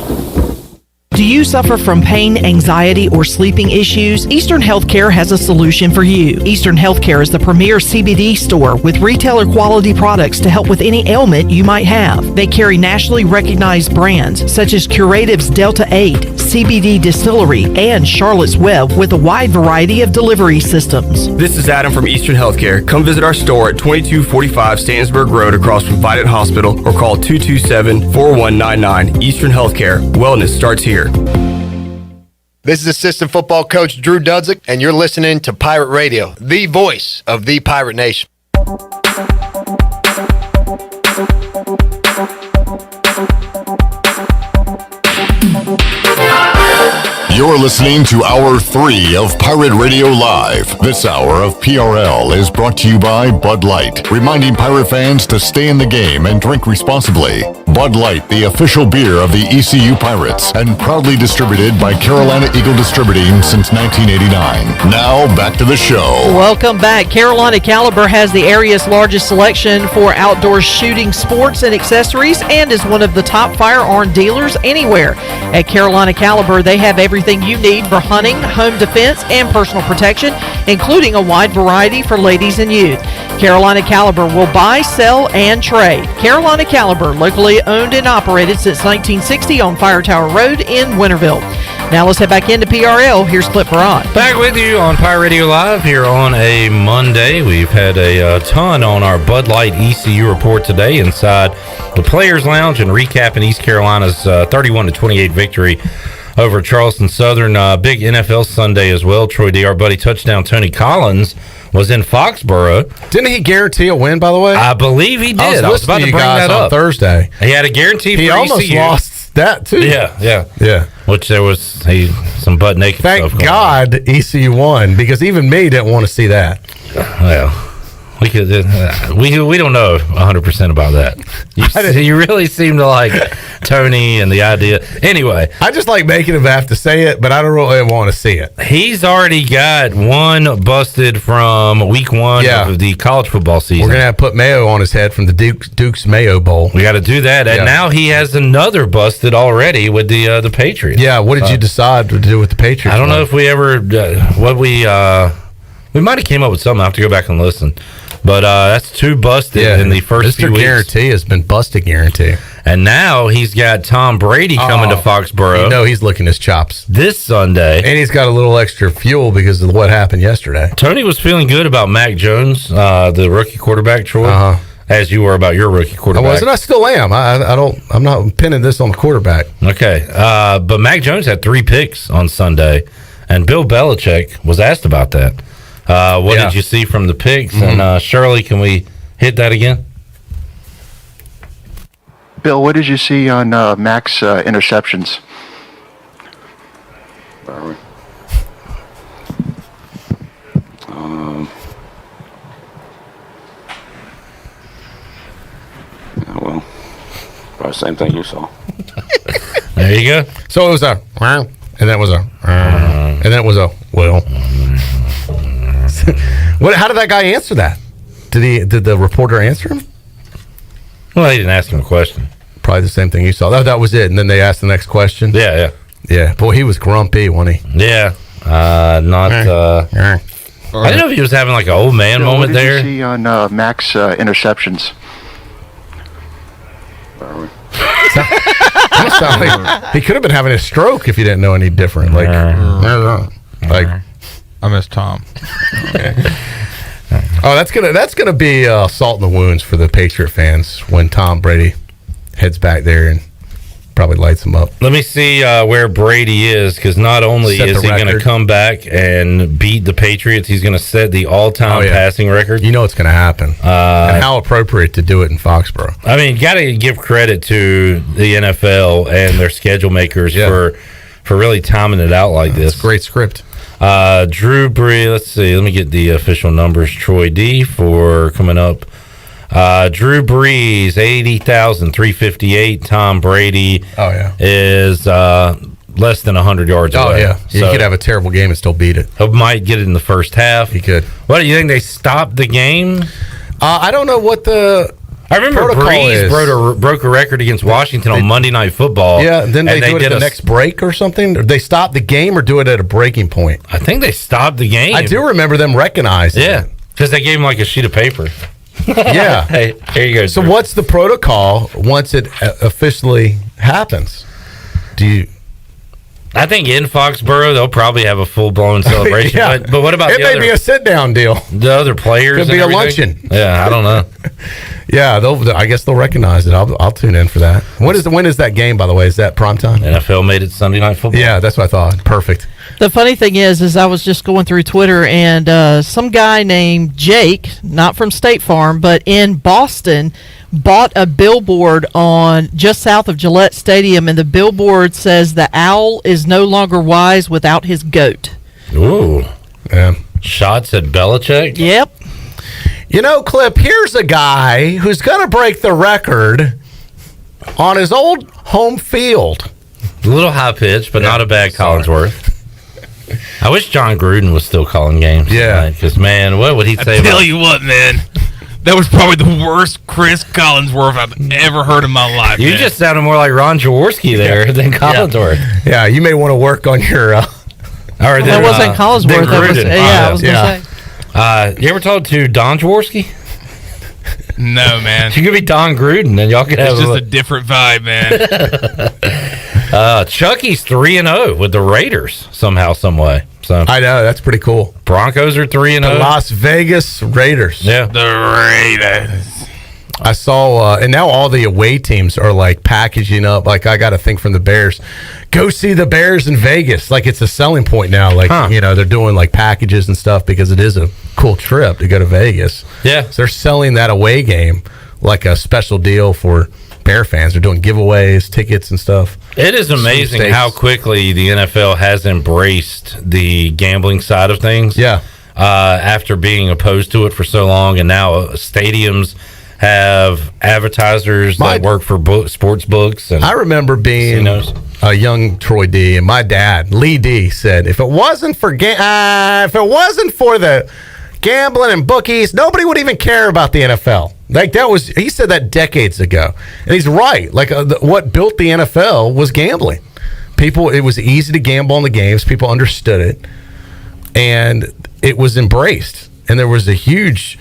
[SPEAKER 11] Do you suffer from pain, anxiety, or sleeping issues? Eastern Healthcare has a solution for you. Eastern Healthcare is the premier CBD store with retailer quality products to help with any ailment you might have. They carry nationally recognized brands such as Curative's Delta 8, CBD Distillery, and Charlotte's Web with a wide variety of delivery systems.
[SPEAKER 19] This is Adam from Eastern Healthcare. Come visit our store at 2245 Stannisburg Road across from Vidant Hospital or call 227-4199. Eastern Healthcare. Wellness starts here.
[SPEAKER 23] This is assistant football coach Drew Dudzik, and you're listening to Pirate Radio, the voice of the Pirate Nation.
[SPEAKER 12] You're listening to Hour 3 of Pirate Radio Live. This hour of PRL is brought to you by Bud Light, reminding Pirate fans to stay in the game and drink responsibly. Bud Light, the official beer of the ECU Pirates, and proudly distributed by Carolina Eagle Distributing since 1989. Now, back to the show.
[SPEAKER 11] Welcome back. Carolina Caliber has the area's largest selection for outdoor shooting sports and accessories and is one of the top firearm dealers anywhere. At Carolina Caliber, they have everything you need for hunting, home defense, and personal protection, including a wide variety for ladies and youth. Carolina Caliber will buy, sell, and trade. Carolina Caliber, locally owned and operated since 1960 on Fire Tower Road in Winterville. Now let's head back into PRL. Here's Clip Barat.
[SPEAKER 14] Back with you on Pirate Radio Live here on a Monday. We've had a ton on our Bud Light ECU report today inside the Players Lounge and recapping East Carolina's 31-28 victory over Charleston Southern. Big NFL Sunday as well. Troy D, our buddy touchdown Tony Collins, was in Foxborough.
[SPEAKER 21] Didn't he guarantee a win, by the way?
[SPEAKER 14] I believe he did. I was about to bring that up.
[SPEAKER 21] On Thursday.
[SPEAKER 14] He had a guarantee for ECU.
[SPEAKER 21] He almost lost that, too.
[SPEAKER 14] Yeah. Which there was some butt naked stuff going on.
[SPEAKER 21] Thank God ECU won, because even me didn't want to see that.
[SPEAKER 14] Well, we don't know 100% about that. You really seem to like Tony and the idea. Anyway,
[SPEAKER 21] I just like making him have to say it, but I don't really want to see it.
[SPEAKER 14] He's already got one busted from week 1 of the college football season.
[SPEAKER 21] We're gonna have to put mayo on his head from the Duke's Mayo Bowl.
[SPEAKER 14] We got to do that, and now he has another busted already with the Patriots.
[SPEAKER 21] Yeah, what did you decide to do with the Patriots?
[SPEAKER 14] I don't know if we ever we might have came up with something. I have to go back and listen. But that's 2 busted in the first few weeks.
[SPEAKER 21] Mr. Guarantee has been busted guarantee.
[SPEAKER 14] And now he's got Tom Brady coming to Foxborough.
[SPEAKER 21] You know he's licking his chops.
[SPEAKER 14] This Sunday.
[SPEAKER 21] And he's got a little extra fuel because of what happened yesterday.
[SPEAKER 14] Tony was feeling good about Mac Jones, the rookie quarterback, Troy, as you were about your rookie quarterback.
[SPEAKER 21] I wasn't. I still am. I'm not pinning this on the quarterback.
[SPEAKER 14] Okay. But Mac Jones had 3 picks on Sunday, and Bill Belichick was asked about that. What did you see from the picks? And Shirley, can we hit that again?
[SPEAKER 24] Bill, what did you see on Mac's interceptions?
[SPEAKER 25] Well, probably the same thing you saw.
[SPEAKER 14] There you go.
[SPEAKER 3] So it was a, and then it was a, and then it was a, well. How did that guy answer that? Did the reporter answer him?
[SPEAKER 14] Well, he didn't ask him a question.
[SPEAKER 3] Probably the same thing you saw. That was it. And then they asked the next question.
[SPEAKER 14] Yeah.
[SPEAKER 3] Boy, he was grumpy, wasn't he?
[SPEAKER 14] Yeah. I didn't know if he was having like an old man moment
[SPEAKER 24] what did
[SPEAKER 14] there.
[SPEAKER 24] you see on Max interceptions?
[SPEAKER 3] He could have been having a stroke if you didn't know any different. Like, I
[SPEAKER 2] miss Tom.
[SPEAKER 3] Oh, that's gonna be salt in the wounds for the Patriot fans when Tom Brady heads back there and probably lights them up.
[SPEAKER 14] Let me see where Brady is, because not only is he going to come back and beat the Patriots, he's going to set the all-time passing record.
[SPEAKER 3] You know it's going to happen. And how appropriate to do it in Foxborough.
[SPEAKER 14] I mean, got to give credit to the NFL and their schedule makers for really timing it out like this.
[SPEAKER 3] Great script.
[SPEAKER 14] Drew Brees, let's see. Let me get the official numbers. Troy D for coming up. Drew Brees, 80,358. Tom Brady is less than 100 yards away.
[SPEAKER 3] Oh, yeah. He could have a terrible game and still beat it.
[SPEAKER 14] He might get it in the first half.
[SPEAKER 3] He could.
[SPEAKER 14] What, do you think they stopped the game?
[SPEAKER 3] I don't know what the
[SPEAKER 14] I remember Brees broke a record against Washington on Monday Night Football.
[SPEAKER 3] Yeah, then they do it at the next break or something? Or they stop the game or do it at a breaking point?
[SPEAKER 14] I think they stopped the game.
[SPEAKER 3] I do remember them recognizing it.
[SPEAKER 14] Because they gave him like a sheet of paper.
[SPEAKER 3] Yeah.
[SPEAKER 14] Hey, here you go.
[SPEAKER 3] So what's the protocol once it officially happens?
[SPEAKER 14] I think in Foxborough they'll probably have a full blown celebration.
[SPEAKER 3] Yeah.
[SPEAKER 14] But what about
[SPEAKER 3] it? May be a sit down deal.
[SPEAKER 14] The other players?
[SPEAKER 3] Could be a luncheon.
[SPEAKER 14] Yeah, I don't know.
[SPEAKER 3] Yeah, I guess they'll recognize it. I'll tune in for that. When is that game, by the way? Is that primetime?
[SPEAKER 14] NFL made it Sunday Night Football.
[SPEAKER 3] Yeah, that's what I thought. Perfect.
[SPEAKER 11] The funny thing is I was just going through Twitter, and some guy named Jake, not from State Farm, but in Boston, bought a billboard on just south of Gillette Stadium, and the billboard says the owl is no longer wise without his goat.
[SPEAKER 14] Ooh.
[SPEAKER 3] Yeah.
[SPEAKER 14] Shots at Belichick?
[SPEAKER 11] Yep.
[SPEAKER 3] You know, Clip, here's a guy who's going to break the record on his old home field.
[SPEAKER 14] A little high pitch, but not a bad Collinsworth. I wish John Gruden was still calling games.
[SPEAKER 3] Yeah.
[SPEAKER 14] Because, man, what would he say
[SPEAKER 2] Tell you what, man. That was probably the worst Chris Collinsworth I've ever heard in my life.
[SPEAKER 14] You just sounded more like Ron Jaworski there than Collinsworth.
[SPEAKER 3] Yeah, you may want to work on your...
[SPEAKER 11] That wasn't Collinsworth. That was, I was going to say.
[SPEAKER 14] You ever talk to Don Jaworski?
[SPEAKER 2] No, man.
[SPEAKER 14] You could be Don Gruden, and y'all could have...
[SPEAKER 2] It's just a different vibe,
[SPEAKER 14] man. Chucky's 3-0 with the Raiders somehow, some way. So
[SPEAKER 3] I know, that's pretty cool.
[SPEAKER 14] Broncos are 3-0.
[SPEAKER 3] The Las Vegas Raiders.
[SPEAKER 14] Yeah.
[SPEAKER 2] The Raiders.
[SPEAKER 3] I saw, and now all the away teams are like packaging up. Like, I got to think from the Bears. Go see the Bears in Vegas. Like, it's a selling point now. Like, they're doing like packages and stuff because it is a cool trip to go to Vegas.
[SPEAKER 14] Yeah.
[SPEAKER 3] So they're selling that away game like a special deal for Bear fans. They're doing giveaways, tickets, and stuff.
[SPEAKER 14] It is amazing how quickly the NFL has embraced the gambling side of things.
[SPEAKER 3] Yeah.
[SPEAKER 14] After being opposed to it for so long, and now stadiums have advertisers that work for sports books. And
[SPEAKER 3] I remember being a young Troy D, and my dad, Lee D, said, if it wasn't for the gambling and bookies, nobody would even care about the NFL. Like, he said that decades ago, and he's right. Like, what built the NFL was gambling. It was easy to gamble on the games. People understood it, and it was embraced. And there was a huge,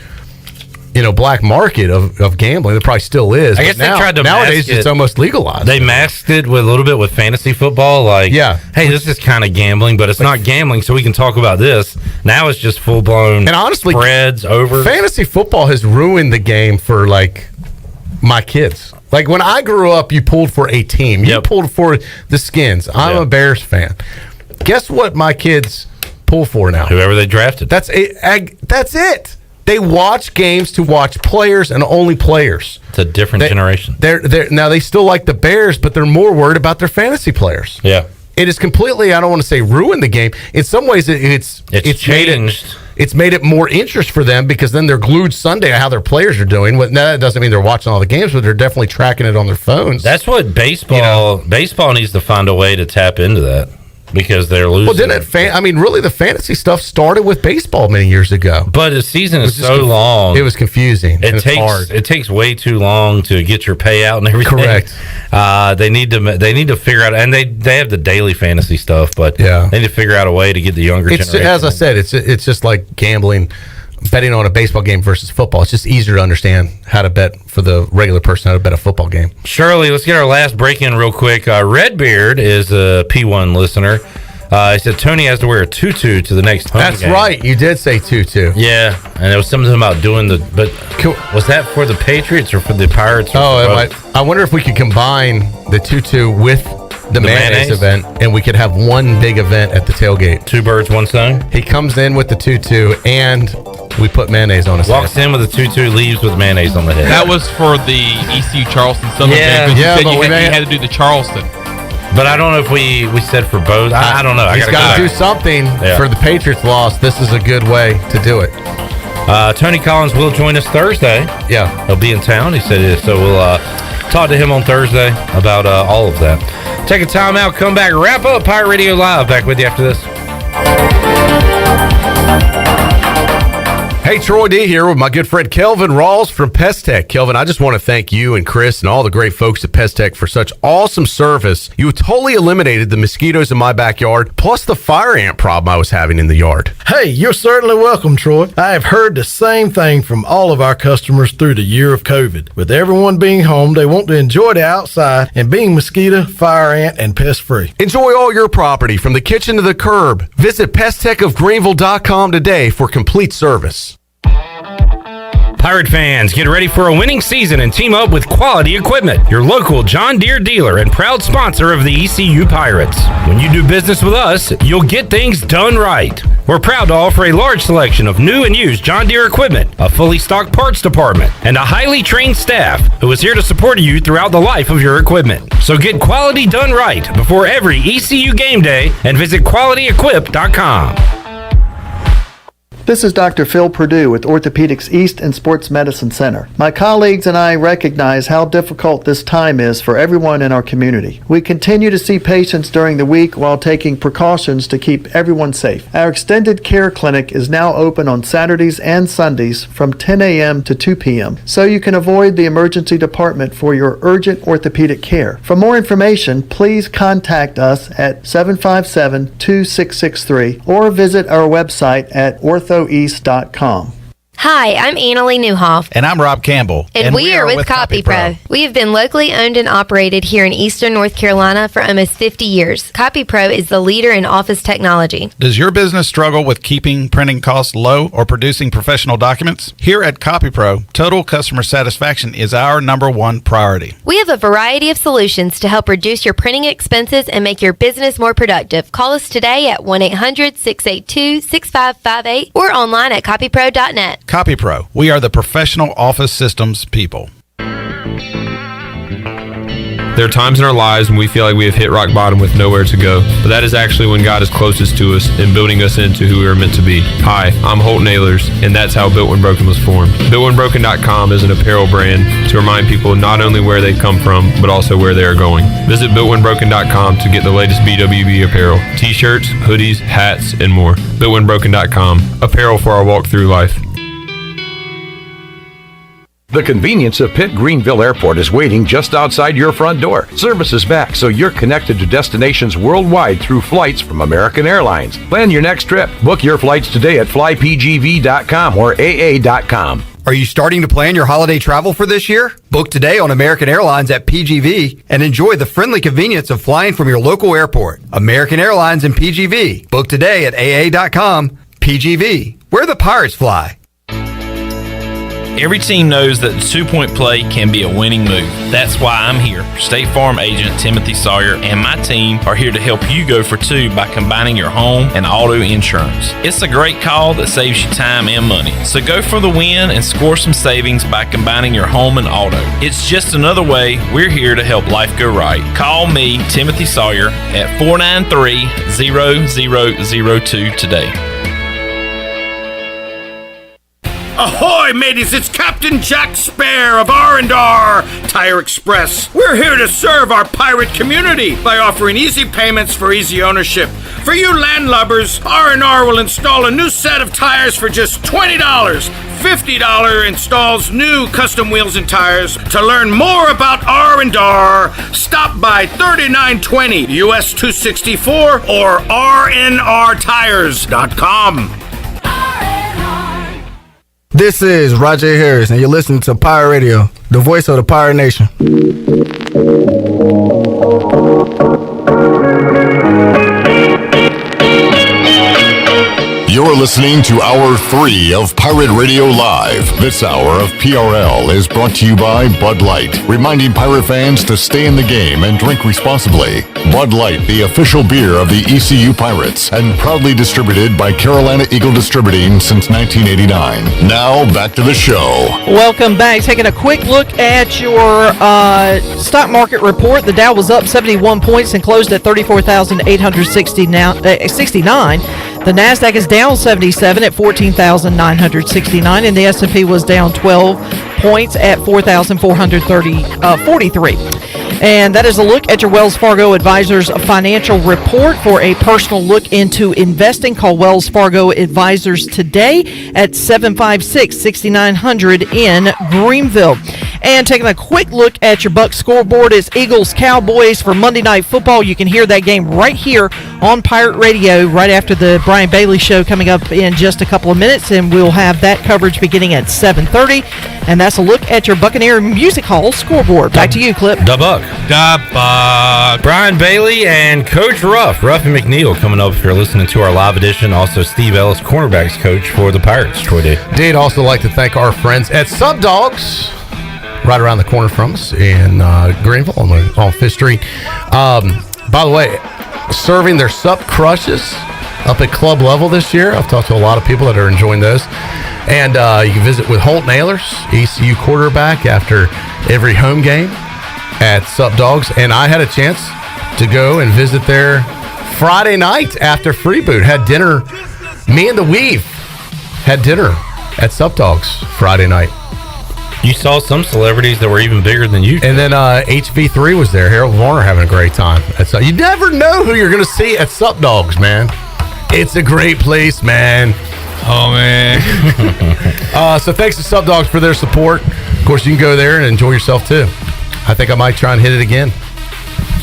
[SPEAKER 3] black market of gambling. There probably still is.
[SPEAKER 14] I guess they tried to
[SPEAKER 3] nowadays
[SPEAKER 14] mask it.
[SPEAKER 3] It's almost legalized.
[SPEAKER 14] They masked it with a little bit with fantasy football. Like, hey, this is kind of gambling, but it's not gambling, so we can talk about this. Now it's just full blown. And honestly, spreads over.
[SPEAKER 3] Fantasy football has ruined the game for like my kids. Like, when I grew up, you pulled for a team. You pulled for the Skins. I'm a Bears fan. Guess what my kids pull for now?
[SPEAKER 14] Whoever they drafted.
[SPEAKER 3] That's it. They watch games to watch players and only players.
[SPEAKER 14] It's a different generation.
[SPEAKER 3] Now, they still like the Bears, but they're more worried about their fantasy players.
[SPEAKER 14] Yeah.
[SPEAKER 3] It is completely, I don't want to say ruined the game. In some ways, it's
[SPEAKER 14] changed.
[SPEAKER 3] it's made it more interest for them because then they're glued Sunday to how their players are doing. Now, that doesn't mean they're watching all the games, but they're definitely tracking it on their phones.
[SPEAKER 14] That's what baseball needs to find a way to tap into that. Because they're losing.
[SPEAKER 3] Well, didn't really the fantasy stuff started with baseball many years ago.
[SPEAKER 14] But the season is so long.
[SPEAKER 3] It was confusing. It's hard.
[SPEAKER 14] It takes way too long to get your payout and everything.
[SPEAKER 3] Correct.
[SPEAKER 14] They need to figure out, and they have the daily fantasy stuff, but they need to figure out a way to get the younger generation.
[SPEAKER 3] As I said, it's just like gambling. Betting on a baseball game versus football. It's just easier to understand how to bet for the regular person, how to bet a football game.
[SPEAKER 14] Shirley, let's get our last break in real quick. Redbeard is a P1 listener. He said Tony has to wear a tutu to the next home
[SPEAKER 3] That's
[SPEAKER 14] game.
[SPEAKER 3] right. You did say tutu.
[SPEAKER 14] Yeah, and there was something about doing but was that for the Patriots or for the Pirates?
[SPEAKER 3] I wonder if we could combine the tutu with the mayonnaise event, and we could have one big event at the tailgate.
[SPEAKER 14] 2 birds, 1 stone.
[SPEAKER 3] He comes in with the tutu, and we put mayonnaise on his head.
[SPEAKER 14] Walks in with a tutu, leaves with mayonnaise on the head.
[SPEAKER 2] That was for the ECU Charleston Southern game. You said you had to do the Charleston.
[SPEAKER 14] But I don't know if we said for both. I don't know.
[SPEAKER 3] He's got to do something for the Patriots loss. This is a good way to do it.
[SPEAKER 14] Tony Collins will join us Thursday.
[SPEAKER 3] Yeah.
[SPEAKER 14] He'll be in town. He said it. So we'll talk to him on Thursday about all of that. Take a time out, come back, wrap up Pirate Radio Live. Back with you after this.
[SPEAKER 21] Hey, Troy D here with my good friend Kelvin Rawls from Pest Tech. Kelvin, I just want to thank you and Chris and all the great folks at Pest Tech for such awesome service. You totally eliminated the mosquitoes in my backyard, plus the fire ant problem I was having in the yard.
[SPEAKER 7] Hey, you're certainly welcome, Troy. I have heard the same thing from all of our customers through the year of COVID. With everyone being home, they want to enjoy the outside and being mosquito, fire ant, and pest-free.
[SPEAKER 21] Enjoy all your property from the kitchen to the curb. Visit pesttechofgreenville.com today for complete service.
[SPEAKER 14] Pirate fans, get ready for a winning season and team up with Quality Equipment, your local John Deere dealer and proud sponsor of the ECU Pirates. When you do business with us, you'll get things done right. We're proud to offer a large selection of new and used John Deere equipment, a fully stocked parts department, and a highly trained staff who is here to support you throughout the life of your equipment. So get quality done right before every ECU game day and visit qualityequip.com.
[SPEAKER 10] This is Dr. Phil Perdue with Orthopedics East and Sports Medicine Center. My colleagues and I recognize how difficult this time is for everyone in our community. We continue to see patients during the week while taking precautions to keep everyone safe. Our extended care clinic is now open on Saturdays and Sundays from 10 a.m. to 2 p.m. so you can avoid the emergency department for your urgent orthopedic care. For more information, please contact us at 757-2663 or visit our website at orthoeast.com.
[SPEAKER 13] Hi, I'm Annalie Newhoff.
[SPEAKER 20] And I'm Rob Campbell.
[SPEAKER 13] And we are with CopyPro. We have been locally owned and operated here in Eastern North Carolina for almost 50 years. CopyPro is the leader in office technology.
[SPEAKER 20] Does your business struggle with keeping printing costs low or producing professional documents? Here at CopyPro, total customer satisfaction is our #1 priority.
[SPEAKER 13] We have a variety of solutions to help reduce your printing expenses and make your business more productive. Call us today at 1-800-682-6558 or online at copypro.net.
[SPEAKER 20] CopyPro, we are the professional office systems people.
[SPEAKER 22] There are times in our lives when we feel like we have hit rock bottom with nowhere to go, but that is actually when God is closest to us and building us into who we are meant to be. Hi, I'm Holt Nailers, and that's how Built When Broken was formed. BuiltWhenBroken.com is an apparel brand to remind people not only where they come from, but also where they are going. Visit BuiltWhenBroken.com to get the latest BWB apparel, t-shirts, hoodies, hats, and more. BuiltWhenBroken.com, apparel for our walk through life.
[SPEAKER 25] The convenience of Pitt Greenville Airport is waiting just outside your front door. Service is back, so you're connected to destinations worldwide through flights from American Airlines. Plan your next trip. Book your flights today at flypgv.com or aa.com.
[SPEAKER 9] Are you starting to plan your holiday travel for this year? Book today on American Airlines at PGV and enjoy the friendly convenience of flying from your local airport. American Airlines and PGV. Book today at aa.com. PGV, where the Pirates fly.
[SPEAKER 26] Every team knows that 2-point play can be a winning move. That's why I'm here. State Farm agent Timothy Sawyer and my team are here to help you go for 2 by combining your home and auto insurance. It's a great call that saves you time and money. So go for the win and score some savings by combining your home and auto. It's just another way we're here to help life go right. Call me, Timothy Sawyer, at 493-0002 today.
[SPEAKER 1] Ahoy, mateys! It's Captain Jack Spare of R&R Tire Express. We're here to serve our pirate community by offering easy payments for easy ownership. For you landlubbers, R&R will install a new set of tires for just $20. $50 installs new custom wheels and tires. To learn more about R&R, stop by 3920 US 264 or rnrtires.com.
[SPEAKER 4] This is Roger Harris, and you're listening to Pirate Radio, the voice of the Pirate Nation.
[SPEAKER 12] You're listening to Hour 3 of Pirate Radio Live. This hour of PRL is brought to you by Bud Light, reminding pirate fans to stay in the game and drink responsibly. Bud Light, the official beer of the ECU Pirates, and proudly distributed by Carolina Eagle Distributing since 1989. Now, back to the show.
[SPEAKER 11] Welcome back. Taking a quick look at your stock market report. The Dow was up 71 points and closed at 34,869. The NASDAQ is down 77 at 14,969, and the S&P was down 12 points at 4,443. And that is a look at your Wells Fargo Advisors financial report. For a personal look into investing, call Wells Fargo Advisors today at 756-6900 in Greenville. And taking a quick look at your Bucks scoreboard is Eagles-Cowboys for Monday Night Football. You can hear that game right here on Pirate Radio right after the Brian Bailey Show coming up in just a couple of minutes, and we'll have that coverage beginning at 7:30. And that's a look at your Buccaneer Music Hall scoreboard. Back to you, Clip.
[SPEAKER 14] Da Buck. Brian Bailey and Coach Ruffy McNeil coming up if you're listening to our live edition. Also, Steve Ellis, cornerbacks coach for the Pirates. Troy Day.
[SPEAKER 3] Did also like to thank our friends at Sub Dogs, right around the corner from us in Greenville on Fifth Street. By the way, serving their Sup Crushes up at club level this year. I've talked to a lot of people that are enjoying those. And you can visit with Holt Nailers, ECU quarterback, after every home game at Sup Dogs. And I had a chance to go and visit there Friday night after Freeboot. Had dinner. Me and the Weave had dinner at Sup Dogs Friday night.
[SPEAKER 14] You saw some celebrities that were even bigger than you.
[SPEAKER 3] And then HV3 was there. Harold Warner having a great time. You never know who you're going to see at Sup Dogs, man. It's a great place, man.
[SPEAKER 2] Oh, man.
[SPEAKER 3] So thanks to Sup Dogs for their support. Of course, you can go there and enjoy yourself, too. I think I might try and hit it again.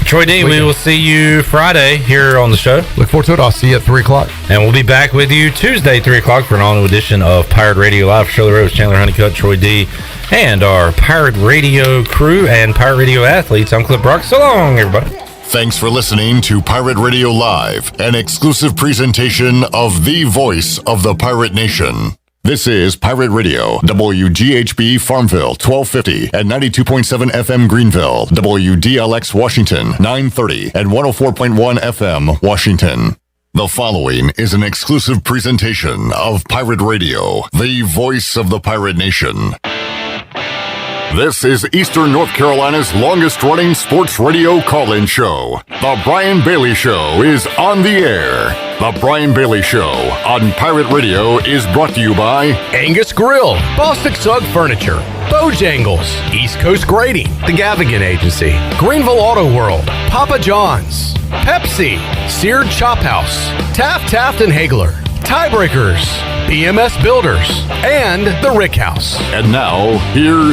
[SPEAKER 14] Troy D, we will see you Friday here on the show.
[SPEAKER 3] Look forward to it. I'll see you at 3 o'clock.
[SPEAKER 14] And we'll be back with you Tuesday, 3 o'clock for an all-new edition of Pirate Radio Live. Shirley Rose, Chandler Honeycutt, Troy D, and our Pirate Radio crew and Pirate Radio athletes. I'm Clip Brock. So long, everybody.
[SPEAKER 12] Thanks for listening to Pirate Radio Live, an exclusive presentation of the voice of the Pirate Nation. This is Pirate Radio, WGHB Farmville, 1250 and 92.7 FM Greenville, WDLX Washington, 930 and 104.1 FM Washington. The following is an exclusive presentation of Pirate Radio, the voice of the Pirate Nation. This is Eastern North Carolina's longest-running sports radio call-in show. The Brian Bailey Show is on the air. The Brian Bailey Show on Pirate Radio is brought to you by
[SPEAKER 3] Angus Grill, Bostic Sugg Furniture, Bojangles, East Coast Grading, The Gavigan Agency, Greenville Auto World, Papa John's, Pepsi, Seared Chop House, Taft and Hagler, Tiebreakers, BMS Builders, and The Rick House.
[SPEAKER 12] And now, here's